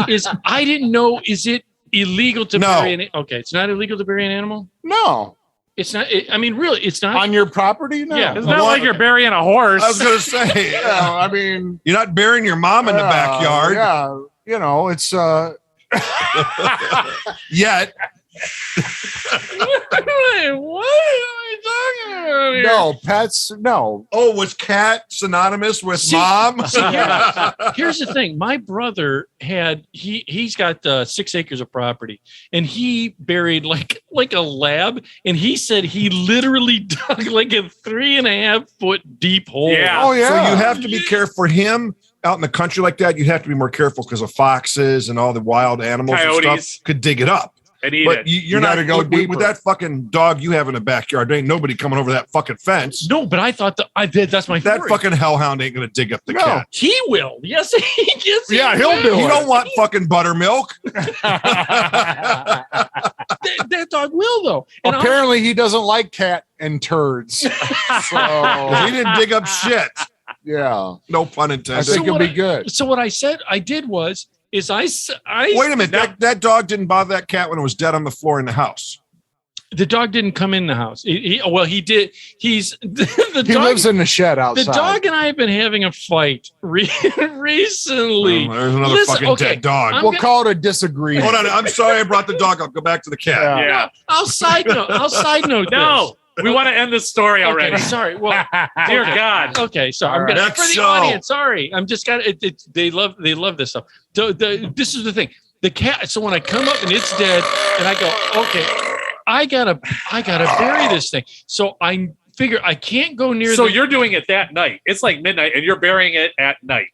[SPEAKER 4] is I didn't know. Is it illegal to
[SPEAKER 7] No.
[SPEAKER 4] bury an? Okay, it's not illegal to bury an animal.
[SPEAKER 6] No.
[SPEAKER 4] It's not. I mean, really, it's not.
[SPEAKER 6] On your property? No.
[SPEAKER 4] Yeah.
[SPEAKER 8] It's not
[SPEAKER 7] What?
[SPEAKER 8] like you're burying a horse.
[SPEAKER 7] I was going to say,
[SPEAKER 6] Yeah, I mean,
[SPEAKER 7] you're not burying your mom in the backyard
[SPEAKER 6] Yeah. You know, it's
[SPEAKER 7] yet.
[SPEAKER 4] Wait, what are we talking about here?
[SPEAKER 6] no pets. No.
[SPEAKER 7] Oh, was cat synonymous with
[SPEAKER 4] See-
[SPEAKER 7] mom?
[SPEAKER 4] see, here's the thing. My brother he's got 6 acres of property, and he buried like a lab, and he said he literally dug like a 3.5 foot deep hole.
[SPEAKER 8] Yeah.
[SPEAKER 6] Oh yeah.
[SPEAKER 7] So you have to be careful for him out in the country like that. You'd have to be more careful because of foxes and all the wild animals and
[SPEAKER 8] Coyotes.
[SPEAKER 7] stuff could dig it up.
[SPEAKER 8] and eat
[SPEAKER 7] But
[SPEAKER 8] it.
[SPEAKER 7] you're
[SPEAKER 6] You
[SPEAKER 7] not
[SPEAKER 6] gotta go
[SPEAKER 7] with
[SPEAKER 6] deeper.
[SPEAKER 7] that fucking dog you have in the backyard. There ain't nobody coming over that fucking fence.
[SPEAKER 4] No, but I thought that's my
[SPEAKER 7] That
[SPEAKER 4] theory.
[SPEAKER 7] fucking hellhound ain't gonna dig up the
[SPEAKER 6] No.
[SPEAKER 7] cat.
[SPEAKER 4] He will. Yes, yes. he
[SPEAKER 6] Yeah, he'll
[SPEAKER 4] will.
[SPEAKER 6] do
[SPEAKER 7] You
[SPEAKER 6] it.
[SPEAKER 7] don't want fucking buttermilk.
[SPEAKER 4] That dog will though. And
[SPEAKER 6] Apparently, he doesn't like cat and turds. So
[SPEAKER 7] He didn't dig up shit.
[SPEAKER 6] yeah,
[SPEAKER 7] No pun
[SPEAKER 6] I
[SPEAKER 7] intended.
[SPEAKER 6] think it'll
[SPEAKER 4] what
[SPEAKER 6] be
[SPEAKER 4] I-
[SPEAKER 6] good.
[SPEAKER 4] so what I said I did was I
[SPEAKER 7] Wait a minute. That dog didn't bother that cat when it was dead on the floor in the house.
[SPEAKER 4] the dog didn't come in the house. He did. He's the
[SPEAKER 6] He
[SPEAKER 4] dog.
[SPEAKER 6] lives in the shed
[SPEAKER 4] The
[SPEAKER 6] outside.
[SPEAKER 4] dog and I have been having a fight recently.
[SPEAKER 7] Oh, there's another
[SPEAKER 4] Listen,
[SPEAKER 7] fucking
[SPEAKER 4] okay,
[SPEAKER 7] dead dog.
[SPEAKER 4] I'm
[SPEAKER 6] We'll
[SPEAKER 4] gonna-
[SPEAKER 6] call it a disagreement.
[SPEAKER 7] Hold on. I'm sorry I brought the dog. I'll go back to the cat.
[SPEAKER 6] Yeah.
[SPEAKER 8] Yeah.
[SPEAKER 4] I'll side note.
[SPEAKER 8] No, we want to end this story
[SPEAKER 4] this.
[SPEAKER 8] already.
[SPEAKER 4] Okay, sorry. Well,
[SPEAKER 8] Dear God.
[SPEAKER 4] okay. So I'm
[SPEAKER 6] All
[SPEAKER 4] gonna
[SPEAKER 7] right.
[SPEAKER 4] for the
[SPEAKER 7] Next show.
[SPEAKER 4] audience. Sorry, I'm just got it. They love this stuff. This is the thing. The cat. So when I come up and it's dead, and I go, okay, I gotta bury this thing. So I figure I can't go near.
[SPEAKER 8] So you're doing it that night. It's like midnight and you're burying it at night.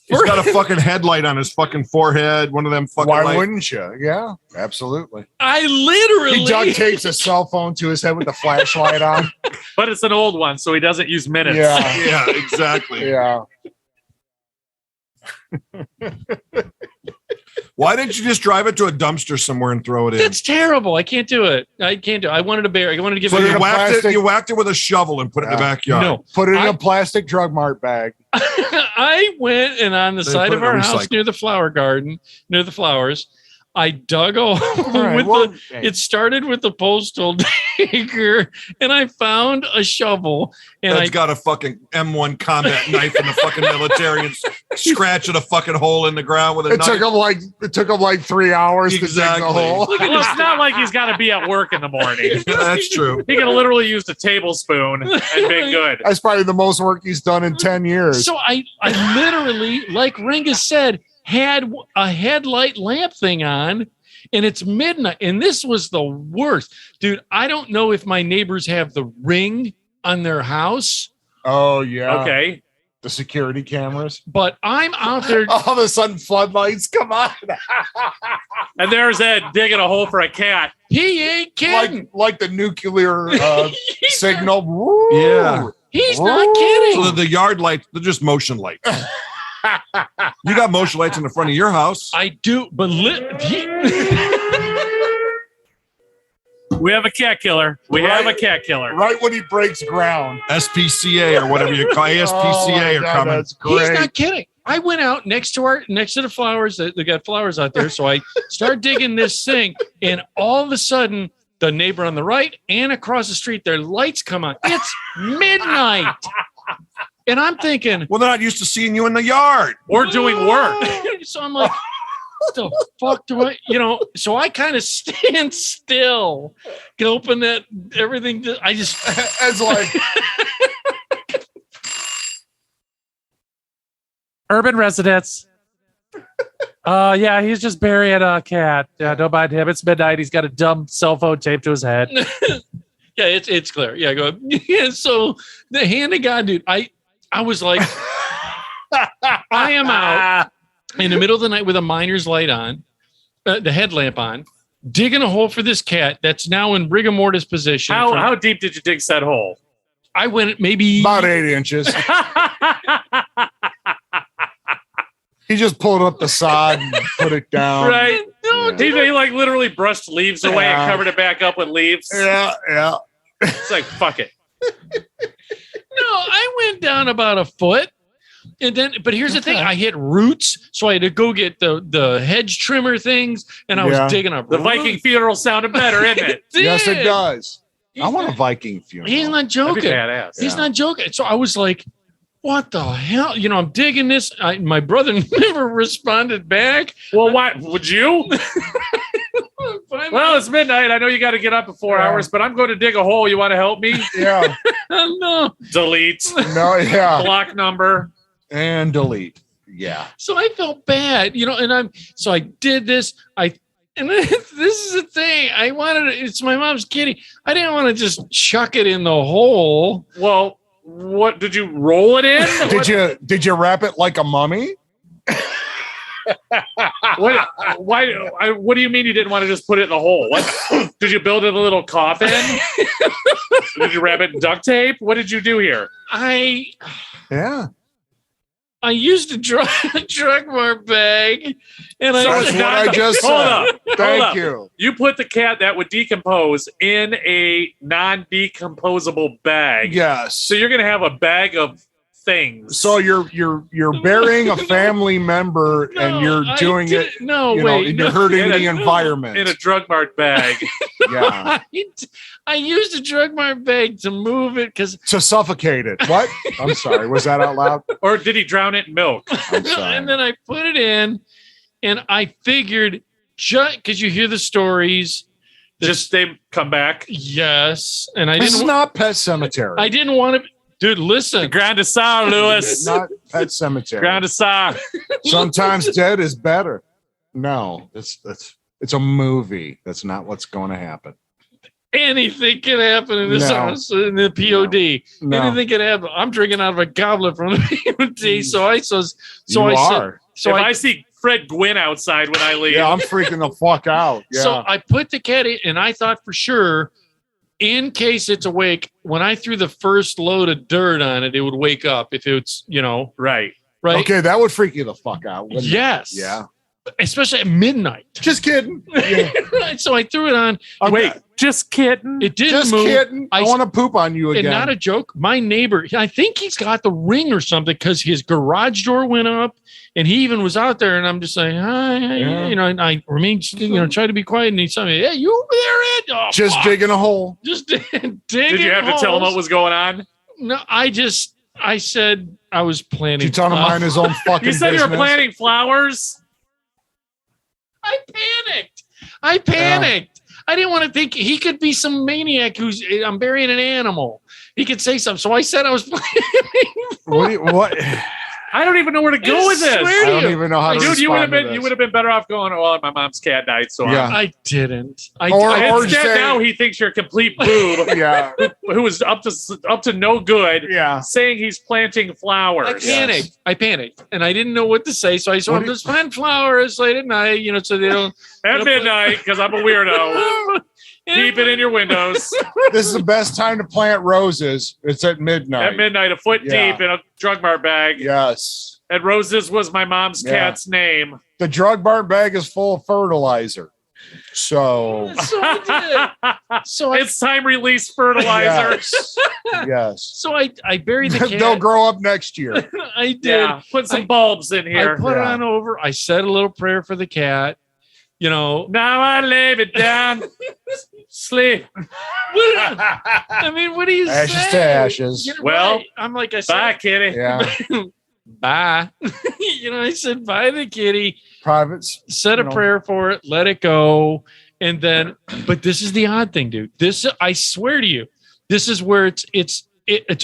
[SPEAKER 7] He's got a fucking headlight on his fucking forehead. One of them fucking.
[SPEAKER 6] Why
[SPEAKER 7] lights.
[SPEAKER 6] wouldn't you? Yeah, absolutely.
[SPEAKER 4] I literally
[SPEAKER 6] He duct tapes a cell phone to his head with the flashlight on.
[SPEAKER 8] But it's an old one, so he doesn't use minutes.
[SPEAKER 6] Yeah,
[SPEAKER 7] Yeah, exactly.
[SPEAKER 6] yeah.
[SPEAKER 7] Why didn't you just drive it to a dumpster somewhere and throw it in?
[SPEAKER 4] That's terrible. I can't do it. I can't do it. I wanted to bury. I wanted to give
[SPEAKER 7] So
[SPEAKER 4] it.
[SPEAKER 7] you
[SPEAKER 6] a
[SPEAKER 7] whacked
[SPEAKER 6] plastic-
[SPEAKER 7] you whacked it with a shovel and put it in the backyard.
[SPEAKER 4] No,
[SPEAKER 6] Put it in
[SPEAKER 4] I-
[SPEAKER 6] a plastic drug mart bag.
[SPEAKER 4] I went and on the
[SPEAKER 7] They
[SPEAKER 4] side
[SPEAKER 7] put
[SPEAKER 4] of
[SPEAKER 7] it in
[SPEAKER 4] our
[SPEAKER 7] a
[SPEAKER 4] house
[SPEAKER 7] recycle.
[SPEAKER 4] near the flower garden, near the flowers, I dug a hole
[SPEAKER 6] All right,
[SPEAKER 4] with
[SPEAKER 6] well,
[SPEAKER 4] the. It started with the postal digger, and I found a shovel, and
[SPEAKER 7] That's got a fucking M1 combat knife in the fucking military and scratching a fucking hole in the ground with a
[SPEAKER 6] It
[SPEAKER 7] knife.
[SPEAKER 6] took him like 3 hours to dig
[SPEAKER 7] Exactly.
[SPEAKER 6] the hole.
[SPEAKER 8] Well, it's not like he's got to be at work in the morning.
[SPEAKER 7] That's true.
[SPEAKER 8] He could have literally used a tablespoon and been good.
[SPEAKER 6] That's probably the most work he's done in 10 years.
[SPEAKER 4] So I literally, like Ringus said, had a headlight lamp thing on, and it's midnight. And this was the worst. Dude, I don't know if my neighbors have the Ring on their house,
[SPEAKER 6] Oh yeah.
[SPEAKER 8] Okay.
[SPEAKER 6] The security cameras.
[SPEAKER 4] but I'm out there.
[SPEAKER 6] All of a sudden, floodlights come on.
[SPEAKER 8] And there's Ed digging a hole for a cat.
[SPEAKER 4] He ain't kidding.
[SPEAKER 6] like the nuclear
[SPEAKER 4] He's
[SPEAKER 6] signal. Woo.
[SPEAKER 7] Yeah.
[SPEAKER 4] He's not
[SPEAKER 6] Whoa.
[SPEAKER 4] kidding.
[SPEAKER 7] So the yard lights, they're just motion lights. You got motion lights in the front of your house.
[SPEAKER 4] I do, but
[SPEAKER 8] We have a cat killer. We have a cat killer.
[SPEAKER 6] Right when he breaks ground.
[SPEAKER 7] SPCA or whatever you call
[SPEAKER 6] Oh,
[SPEAKER 7] ASPCA
[SPEAKER 6] my
[SPEAKER 7] are
[SPEAKER 6] God,
[SPEAKER 7] coming.
[SPEAKER 6] That's
[SPEAKER 4] he's
[SPEAKER 6] great.
[SPEAKER 4] not kidding. I went out next to the flowers. They got flowers out there. So I started digging this thing, and all of a sudden, the neighbor on the right and across the street, their lights come on. It's midnight. And I'm thinking,
[SPEAKER 7] Well, they're not used to seeing you in the yard.
[SPEAKER 8] Or doing work.
[SPEAKER 4] So I'm like, what the fuck do I, so I kind of stand still, can open that everything. I just,
[SPEAKER 6] It's like,
[SPEAKER 8] Urban residents. Yeah, he's just burying a cat. Yeah, don't mind him. It's midnight. He's got a dumb cell phone taped to his head.
[SPEAKER 4] yeah, it's clear. Yeah, go ahead. Yeah, so the hand of God, dude, I was like, I am out in the middle of the night with a miner's light on, the headlamp on, digging a hole for this cat that's now in rigor mortis position.
[SPEAKER 8] How deep did you dig that hole?
[SPEAKER 4] I went maybe
[SPEAKER 6] about 8 inches. He just pulled up the sod and put it down.
[SPEAKER 8] Right?
[SPEAKER 4] No,
[SPEAKER 8] He like literally brushed leaves away
[SPEAKER 6] Yeah.
[SPEAKER 8] and covered it back up with leaves.
[SPEAKER 6] Yeah, yeah.
[SPEAKER 8] It's like, fuck it.
[SPEAKER 4] No, I went down about a foot. And then, but here's the thing, I hit roots, so I had to go get the hedge trimmer things, and I
[SPEAKER 6] Yeah.
[SPEAKER 4] was digging up
[SPEAKER 8] The Viking funeral sounded better, isn't it?
[SPEAKER 6] Yes, it does.
[SPEAKER 4] He's
[SPEAKER 6] I want a
[SPEAKER 4] not-
[SPEAKER 6] Viking funeral.
[SPEAKER 4] He's not
[SPEAKER 8] That'd be
[SPEAKER 4] joking.
[SPEAKER 8] badass.
[SPEAKER 4] He's not joking. So I was like, what the hell? I'm digging this. My brother never responded back.
[SPEAKER 8] Well, why would you?
[SPEAKER 4] Finally,
[SPEAKER 8] Well, it's midnight. I know you got to get up in 4 hours, but I'm going to dig a hole. You want to help me?
[SPEAKER 6] Yeah.
[SPEAKER 4] no.
[SPEAKER 8] Delete.
[SPEAKER 6] No, yeah.
[SPEAKER 8] Block number.
[SPEAKER 6] And delete. Yeah.
[SPEAKER 4] So I felt bad, and so I did this. And this is the thing. I wanted it's my mom's kitty. I didn't want to just chuck it in the hole.
[SPEAKER 8] Well, what did you roll it in?
[SPEAKER 6] Did you wrap it like a mummy?
[SPEAKER 8] What do you mean you didn't want to just put it in the hole? What did you build it a little coffin? Did you wrap it in duct tape? What did you do here?
[SPEAKER 6] Yeah.
[SPEAKER 4] I used a drug mart bag, and
[SPEAKER 8] So
[SPEAKER 6] That's
[SPEAKER 8] it's
[SPEAKER 6] what
[SPEAKER 8] not
[SPEAKER 6] I just
[SPEAKER 8] hold
[SPEAKER 6] said.
[SPEAKER 8] up.
[SPEAKER 6] Thank
[SPEAKER 8] up.
[SPEAKER 6] you.
[SPEAKER 8] You put the cat that would decompose in a non-decomposable bag.
[SPEAKER 6] Yes.
[SPEAKER 8] So you're gonna have a bag of things.
[SPEAKER 6] So you're burying a family member and you're doing it.
[SPEAKER 4] No,
[SPEAKER 6] You know,
[SPEAKER 4] wait,
[SPEAKER 6] and you're
[SPEAKER 4] no.
[SPEAKER 6] hurting
[SPEAKER 8] In
[SPEAKER 6] the
[SPEAKER 8] a-
[SPEAKER 6] environment.
[SPEAKER 8] in a drug mart bag.
[SPEAKER 6] Yeah.
[SPEAKER 4] I used a drug mart bag to move it because
[SPEAKER 6] To suffocate it. What? I'm sorry. Was that out loud?
[SPEAKER 8] Or did he drown it in milk?
[SPEAKER 6] I'm sorry.
[SPEAKER 4] and then I put it in, and I figured just because you hear the stories,
[SPEAKER 8] Just they come back.
[SPEAKER 4] yes, and I
[SPEAKER 6] This is
[SPEAKER 4] didn't.
[SPEAKER 6] not Pet Cemetery.
[SPEAKER 4] I didn't want to, dude. Listen,
[SPEAKER 8] Grand Assar,
[SPEAKER 6] It's
[SPEAKER 8] Lewis.
[SPEAKER 6] not Pet Cemetery.
[SPEAKER 8] Grand Assar.
[SPEAKER 6] Sometimes dead is better. No, it's a movie. That's not what's going to happen.
[SPEAKER 4] anything can happen in this house in the POD.
[SPEAKER 6] No.
[SPEAKER 4] Anything can happen. I'm drinking out of a goblet from the POD. So I
[SPEAKER 8] see Fred Gwynn outside when I leave.
[SPEAKER 6] Yeah, I'm freaking the fuck out. Yeah.
[SPEAKER 4] So I put the cat in, and I thought for sure, in case it's awake, when I threw the first load of dirt on it, it would wake up if it's,
[SPEAKER 8] right.
[SPEAKER 6] Okay, that would freak you the fuck out. Wouldn't
[SPEAKER 4] Yes.
[SPEAKER 6] It? Yeah.
[SPEAKER 4] Especially at midnight.
[SPEAKER 6] Just kidding. Yeah.
[SPEAKER 4] So I threw it on.
[SPEAKER 8] Wait, just kidding.
[SPEAKER 4] It didn't
[SPEAKER 6] Just
[SPEAKER 4] move.
[SPEAKER 6] kidding. I want to poop on you again.
[SPEAKER 4] And not a joke. My neighbor, I think he's got the ring or something because his garage door went up, and he even was out there. And I'm just saying, hi, and I remained, try to be quiet. And he said, "Hey, you over there, Ed?" Oh,
[SPEAKER 6] just
[SPEAKER 4] fuck.
[SPEAKER 6] digging a hole.
[SPEAKER 4] Just digging.
[SPEAKER 8] Did you have to tell him what was going on?
[SPEAKER 4] No, I said I was planning.
[SPEAKER 6] You told him mind his own fucking.
[SPEAKER 8] You said
[SPEAKER 6] business.
[SPEAKER 8] you were planting flowers.
[SPEAKER 4] I panicked. I didn't want to think he could be some maniac who's I'm burying an animal. He could say something. So I said I was planning.
[SPEAKER 6] What?
[SPEAKER 8] I don't even know where to go with this.
[SPEAKER 6] I don't even know how to
[SPEAKER 8] Dude, you would have
[SPEAKER 6] respond to
[SPEAKER 8] been better off going, "Oh, my mom's cat died." So
[SPEAKER 6] Yeah.
[SPEAKER 4] I didn't.
[SPEAKER 6] Or
[SPEAKER 8] instead,
[SPEAKER 6] say-
[SPEAKER 8] now he thinks you're a complete boob.
[SPEAKER 6] Yeah.
[SPEAKER 8] Who is up to no good.
[SPEAKER 6] Yeah.
[SPEAKER 8] Saying he's planting flowers.
[SPEAKER 4] I panicked, and I didn't know what to say. So I said, "I'm just planting flowers late at night, so they don't."
[SPEAKER 8] At midnight, because I'm a weirdo. Keep it in your windows.
[SPEAKER 6] This is the best time to plant roses. It's at midnight.
[SPEAKER 8] At midnight, a foot
[SPEAKER 6] Yeah.
[SPEAKER 8] deep in a drug mart bag.
[SPEAKER 6] Yes.
[SPEAKER 8] And Roses was my mom's
[SPEAKER 6] Yeah.
[SPEAKER 8] cat's name.
[SPEAKER 6] The drug barn bag is full of fertilizer. So
[SPEAKER 4] So I did. So I
[SPEAKER 8] It's time release fertilizer.
[SPEAKER 6] yes.
[SPEAKER 4] So I buried the cat.
[SPEAKER 6] They'll grow up next year.
[SPEAKER 4] I did.
[SPEAKER 8] Yeah, put some bulbs in
[SPEAKER 4] I
[SPEAKER 8] here.
[SPEAKER 4] put it
[SPEAKER 6] Yeah.
[SPEAKER 4] on over. I said a little prayer for the cat.
[SPEAKER 8] Now I lay it down. Sleep.
[SPEAKER 4] I mean, what do you
[SPEAKER 6] Ashes
[SPEAKER 4] say?
[SPEAKER 6] to ashes.
[SPEAKER 4] You're
[SPEAKER 8] Well,
[SPEAKER 4] right. I'm like I said,
[SPEAKER 8] Bye, kitty.
[SPEAKER 6] Yeah.
[SPEAKER 4] bye. I said bye the kitty.
[SPEAKER 6] Privates.
[SPEAKER 4] Said a prayer for it. Let it go. And then, but this is the odd thing, dude. This, I swear to you, this is where it's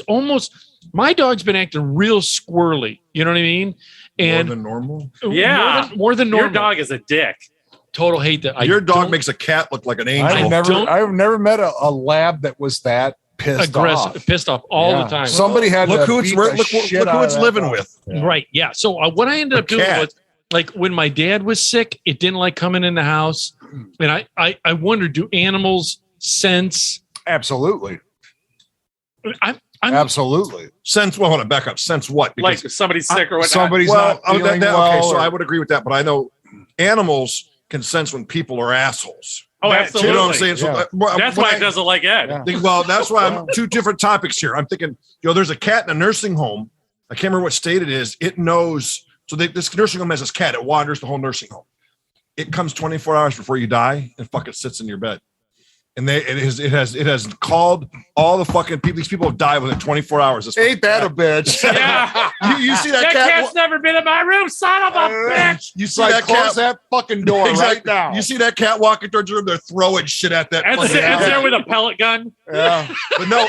[SPEAKER 4] almost. My dog's been acting real squirrely. You know what I mean? And
[SPEAKER 7] More than normal.
[SPEAKER 8] Yeah.
[SPEAKER 4] more than normal.
[SPEAKER 8] Your dog is a dick.
[SPEAKER 4] Total hate that.
[SPEAKER 7] Your dog makes a cat look like an angel.
[SPEAKER 6] I've never met a lab that was that pissed off.
[SPEAKER 4] pissed off all
[SPEAKER 6] Yeah.
[SPEAKER 4] the time.
[SPEAKER 6] Somebody had
[SPEAKER 7] look
[SPEAKER 6] to
[SPEAKER 7] who it's
[SPEAKER 6] beat the
[SPEAKER 7] look
[SPEAKER 6] shit
[SPEAKER 7] who
[SPEAKER 6] out
[SPEAKER 7] it's
[SPEAKER 6] of that
[SPEAKER 7] living
[SPEAKER 6] dog.
[SPEAKER 7] with.
[SPEAKER 6] Yeah.
[SPEAKER 4] Right. Yeah. So what I ended up doing
[SPEAKER 7] cat.
[SPEAKER 4] was, like, when my dad was sick, it didn't like coming in the house. And I wondered, do animals sense?
[SPEAKER 6] Absolutely.
[SPEAKER 4] I'm
[SPEAKER 6] Absolutely.
[SPEAKER 7] Sense, well, hold on, back up. Sense what?
[SPEAKER 8] Like somebody's sick or whatnot.
[SPEAKER 6] Somebody's
[SPEAKER 7] well,
[SPEAKER 6] not feeling
[SPEAKER 7] okay,
[SPEAKER 6] well.
[SPEAKER 7] so
[SPEAKER 6] or-
[SPEAKER 7] I would agree with that, but I know animals can sense when people are assholes.
[SPEAKER 8] Oh,
[SPEAKER 6] That-
[SPEAKER 8] absolutely.
[SPEAKER 7] You know what I'm saying? So
[SPEAKER 6] Yeah.
[SPEAKER 8] That's why it doesn't like Ed.
[SPEAKER 6] Yeah.
[SPEAKER 7] Well, that's why I'm two different topics here. I'm thinking, there's a cat in a nursing home. I can't remember what state it is. It knows. So this nursing home has this cat. It wanders the whole nursing home. It comes 24 hours before you die and fucking sits in your bed. And it has called all the fucking people. These people have died within 24 hours. This
[SPEAKER 6] Ain't that a bitch?
[SPEAKER 8] Yeah.
[SPEAKER 7] you see that
[SPEAKER 8] That
[SPEAKER 7] cat?
[SPEAKER 8] cat's never been in my room, son of a bitch.
[SPEAKER 7] You see
[SPEAKER 6] Like,
[SPEAKER 7] that
[SPEAKER 6] close
[SPEAKER 7] cat?
[SPEAKER 6] that fucking door
[SPEAKER 7] Exactly.
[SPEAKER 6] right now.
[SPEAKER 7] You see that cat walking towards your room? They're throwing shit at that.
[SPEAKER 8] And
[SPEAKER 7] fucking
[SPEAKER 8] it's
[SPEAKER 7] cat.
[SPEAKER 8] there with a pellet gun.
[SPEAKER 6] Yeah.
[SPEAKER 7] But no,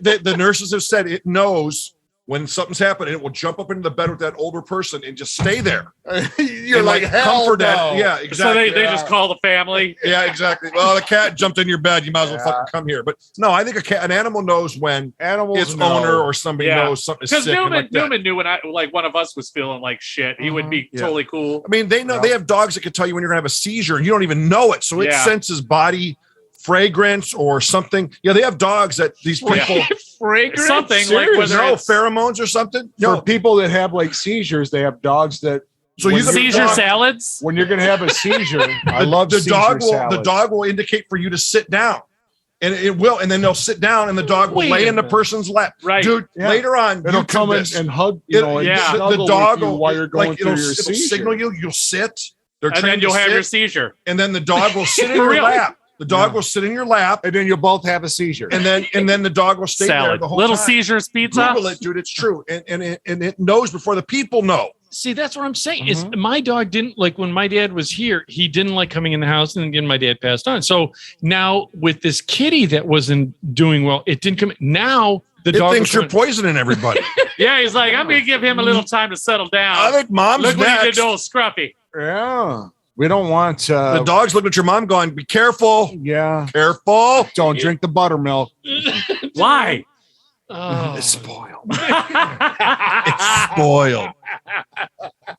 [SPEAKER 7] the nurses have said it knows when something's happening. It will jump up into the bed with that older person and just stay there.
[SPEAKER 6] You're
[SPEAKER 7] And,
[SPEAKER 6] like, hell
[SPEAKER 7] comfort
[SPEAKER 6] no.
[SPEAKER 7] that. Yeah,
[SPEAKER 8] So
[SPEAKER 7] exactly.
[SPEAKER 8] they just call the family.
[SPEAKER 7] Yeah, exactly. Well, the cat jumped in your bed. You might as well fucking come here. But no, I think an animal knows when
[SPEAKER 6] Animals
[SPEAKER 7] its
[SPEAKER 6] know.
[SPEAKER 7] owner or somebody
[SPEAKER 8] Yeah.
[SPEAKER 7] knows something is
[SPEAKER 8] Because
[SPEAKER 7] sick. and
[SPEAKER 8] Newman,
[SPEAKER 7] like that.
[SPEAKER 8] Newman knew when one of us was feeling like shit, he would be
[SPEAKER 7] Yeah.
[SPEAKER 8] totally cool.
[SPEAKER 7] I mean, they know they have dogs that can tell you when you're gonna have a seizure and you don't even know it. So it
[SPEAKER 8] Yeah.
[SPEAKER 7] senses body fragrance or something. Yeah, they have dogs that these people
[SPEAKER 4] fragrance.
[SPEAKER 8] Something like whether
[SPEAKER 7] no
[SPEAKER 8] it's
[SPEAKER 7] pheromones or something.
[SPEAKER 6] For
[SPEAKER 7] No,
[SPEAKER 6] people that have like seizures, they have dogs that.
[SPEAKER 7] so
[SPEAKER 6] when
[SPEAKER 7] you can
[SPEAKER 8] seizure salads.
[SPEAKER 6] When you're gonna have a seizure, I love
[SPEAKER 7] the
[SPEAKER 6] seizure
[SPEAKER 7] dog will
[SPEAKER 6] salads.
[SPEAKER 7] the dog will indicate for you to sit down. And it will, and then they'll sit down and the dog will
[SPEAKER 4] Wait
[SPEAKER 7] lay
[SPEAKER 4] a
[SPEAKER 7] in the
[SPEAKER 4] minute.
[SPEAKER 7] person's lap.
[SPEAKER 8] Right.
[SPEAKER 7] Dude,
[SPEAKER 6] Yeah.
[SPEAKER 7] later on,
[SPEAKER 6] It'll
[SPEAKER 7] YouTube
[SPEAKER 6] come in
[SPEAKER 7] this.
[SPEAKER 6] and hug,
[SPEAKER 7] It-
[SPEAKER 6] and
[SPEAKER 8] yeah.
[SPEAKER 6] snuggle
[SPEAKER 7] the dog
[SPEAKER 6] with you
[SPEAKER 7] will,
[SPEAKER 6] while you're going through your
[SPEAKER 7] it'll
[SPEAKER 6] seizure.
[SPEAKER 7] signal you'll sit. They're
[SPEAKER 8] And then
[SPEAKER 7] trained to
[SPEAKER 8] you'll have
[SPEAKER 7] sit,
[SPEAKER 8] your seizure.
[SPEAKER 7] and then the dog will sit in
[SPEAKER 8] For
[SPEAKER 7] your
[SPEAKER 8] real.
[SPEAKER 7] lap. The dog
[SPEAKER 6] Yeah.
[SPEAKER 7] will sit in your lap,
[SPEAKER 6] And then you'll both have a seizure.
[SPEAKER 7] and then the dog will stay there
[SPEAKER 8] Salad.
[SPEAKER 7] the whole
[SPEAKER 8] Little
[SPEAKER 7] time.
[SPEAKER 8] Caesars pizza.
[SPEAKER 7] Google it, dude. It's true, and it knows before the people know.
[SPEAKER 4] See, that's what I'm saying. Is my dog didn't like when my dad was here. He didn't like coming in the house, and then my dad passed on. So now with this kitty that wasn't doing well, it didn't come. Now the
[SPEAKER 7] It
[SPEAKER 4] dog
[SPEAKER 7] thinks
[SPEAKER 4] will
[SPEAKER 7] you're
[SPEAKER 4] come in.
[SPEAKER 7] poisoning everybody.
[SPEAKER 8] Yeah, he's like, I'm gonna give him a little time to settle down.
[SPEAKER 7] I think mom's
[SPEAKER 8] Look what he did
[SPEAKER 7] next.
[SPEAKER 8] to old Scruffy.
[SPEAKER 6] yeah. We don't want
[SPEAKER 7] The dog's looking at your mom going, be careful.
[SPEAKER 6] Yeah.
[SPEAKER 7] Careful.
[SPEAKER 6] Don't drink the buttermilk.
[SPEAKER 8] Why?
[SPEAKER 4] Oh.
[SPEAKER 7] It's spoiled. It's spoiled.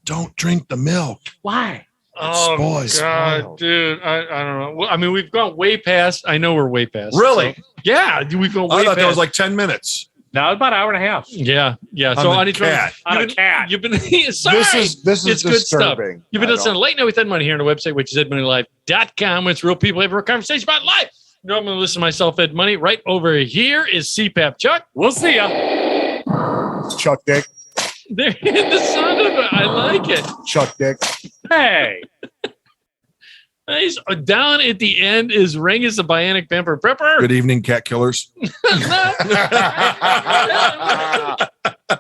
[SPEAKER 7] Don't drink the milk.
[SPEAKER 8] Why?
[SPEAKER 4] Oh,
[SPEAKER 7] Spoils.
[SPEAKER 4] God, dude. I don't know. Well, I mean, we've gone way past. I know we're way past.
[SPEAKER 7] Really?
[SPEAKER 4] So, yeah. We've gone way
[SPEAKER 7] I thought
[SPEAKER 4] past.
[SPEAKER 7] that was like 10 minutes.
[SPEAKER 8] No, about an hour and a half.
[SPEAKER 4] Yeah. So,
[SPEAKER 7] On the
[SPEAKER 4] Audience members,
[SPEAKER 7] cat.
[SPEAKER 8] On a cat.
[SPEAKER 4] You've been sorry.
[SPEAKER 6] This is
[SPEAKER 4] It's good stuff.
[SPEAKER 6] disturbing.
[SPEAKER 4] You've been listening to Late Night with Ed Money here on the website, which is edmoneylive.com. It's real people having a conversation about life. You know, I'm going to listen to myself, Ed Money. Right over here is CPAP Chuck.
[SPEAKER 8] We'll see ya.
[SPEAKER 6] It's Chuck Dick.
[SPEAKER 4] There, the sound of it. I like it.
[SPEAKER 6] Chuck Dick.
[SPEAKER 8] Hey.
[SPEAKER 4] Nice. Down at the end is Ringus the Bionic Pamper Prepper.
[SPEAKER 7] Good evening, cat killers.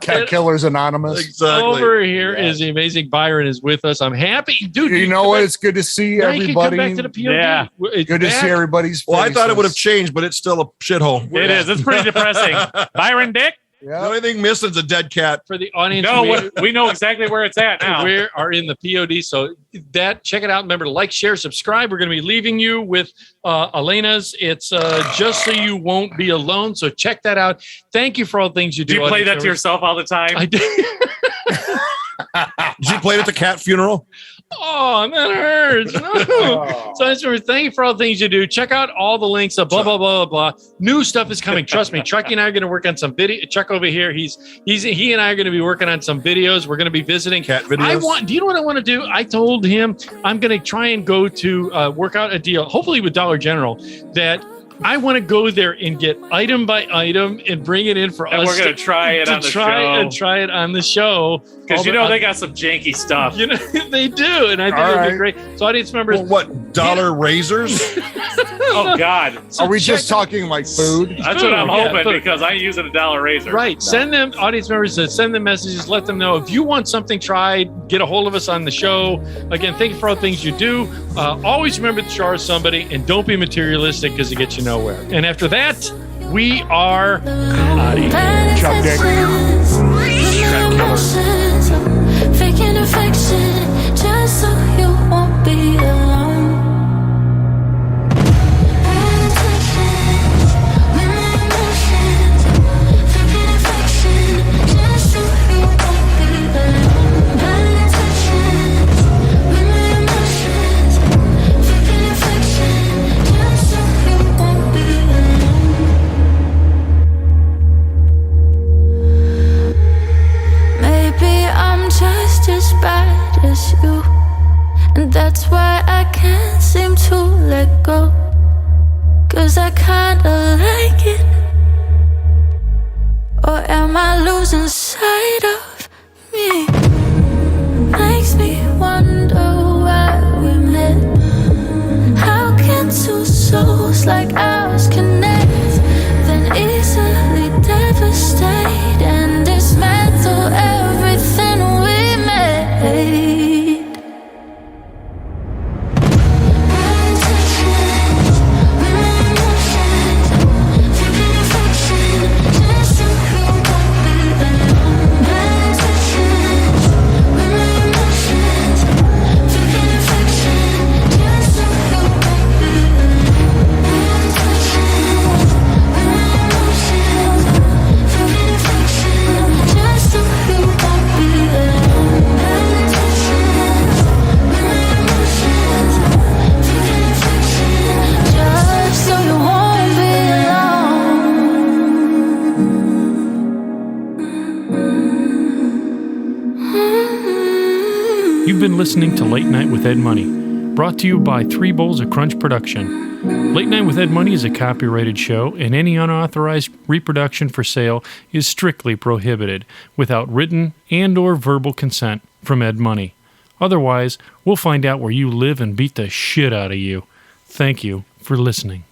[SPEAKER 6] Cat Killers Anonymous.
[SPEAKER 7] Exactly.
[SPEAKER 4] Over here is the amazing Byron is with us. I'm happy. Dude,
[SPEAKER 6] You know what? It's good to see
[SPEAKER 4] now you can come
[SPEAKER 6] everybody.
[SPEAKER 4] back to the POD.
[SPEAKER 8] Yeah.
[SPEAKER 4] It's
[SPEAKER 6] Good to
[SPEAKER 4] back.
[SPEAKER 6] see everybody's
[SPEAKER 7] Well, I thought it would have
[SPEAKER 6] faces.
[SPEAKER 7] changed, but it's still a shithole.
[SPEAKER 8] It is. It's pretty depressing. Byron Dick?
[SPEAKER 7] The
[SPEAKER 6] Yeah.
[SPEAKER 7] only thing missing is a dead cat.
[SPEAKER 4] For the audience,
[SPEAKER 8] No, we know exactly where it's at now.
[SPEAKER 4] we are in the POD. So check it out. Remember to like, share, subscribe. We're going to be leaving you with Elena's. It's Just So You Won't Be Alone. So check that out. Thank you for all the things you do.
[SPEAKER 8] Do you play that to
[SPEAKER 4] audience
[SPEAKER 8] yourself all the time?
[SPEAKER 4] members. I did.
[SPEAKER 7] Did you play it at the cat funeral?
[SPEAKER 4] Oh, that hurts. No. So I just remember, thank you for all the things you do. Check out all the links. Blah blah blah blah blah. New stuff is coming. Trust me. Chucky and I are going to work on some video. Chuck over here. He and I are going to be working on some videos. We're going to be visiting
[SPEAKER 7] Cat videos?
[SPEAKER 4] Do you know what I want to do? I told him I'm going to try and go to work out a deal, hopefully with Dollar General, that I want to go there and get item by item and bring it in for
[SPEAKER 8] and
[SPEAKER 4] us.
[SPEAKER 8] we're going to try it on the show.
[SPEAKER 4] Try it on the show.
[SPEAKER 8] Because you know they got some janky stuff.
[SPEAKER 4] You know they do, and I think
[SPEAKER 6] All
[SPEAKER 4] it'll be
[SPEAKER 6] right.
[SPEAKER 4] great. So, audience members,
[SPEAKER 7] Well, what, dollar razors?
[SPEAKER 8] Oh, God.
[SPEAKER 6] Are we just talking like food?
[SPEAKER 8] That's what I'm
[SPEAKER 4] Yeah,
[SPEAKER 8] hoping
[SPEAKER 4] food.
[SPEAKER 8] because I ain't using a dollar razor.
[SPEAKER 4] right? Send them, audience members, send them messages. Let them know if you want something tried. Get a hold of us on the show. Again, thank you for all the things you do. Always remember to charge somebody, and don't be materialistic because it gets you nowhere. And after that, we are out of here.
[SPEAKER 6] Chuck Dick.
[SPEAKER 9] Faking affection just so you won't be alone. Bad intentions, women emotions. Faking affection just so you won't be alone. Bad intentions, women emotions. Faking affection just so you won't be alone. Maybe I'm just as bad as you, and that's why I can't seem to let go. 'Cause I kinda like it. Or am I losing sight of me? Makes me wonder why we met. How can two souls like ours connect, then easily devastate and dismantle everything we made? Bad intentions, women emotions. Faking affection just so you won't be alone. Bad intentions, women emotions. Faking affection just so you won't be alone. Bad intentions, women emotions. Faking affection just so you won't be alone. Bad intentions, women emotions. Faking affection just so you won't be alone.
[SPEAKER 1] You've been listening to Late Night with Ed Money, brought to you by 3 Bowls of Crunch Production. Late Night with Ed Money is a copyrighted show, and any unauthorized reproduction for sale is strictly prohibited without written and/or verbal consent from Ed Money. Otherwise, we'll find out where you live and beat the shit out of you. Thank you for listening.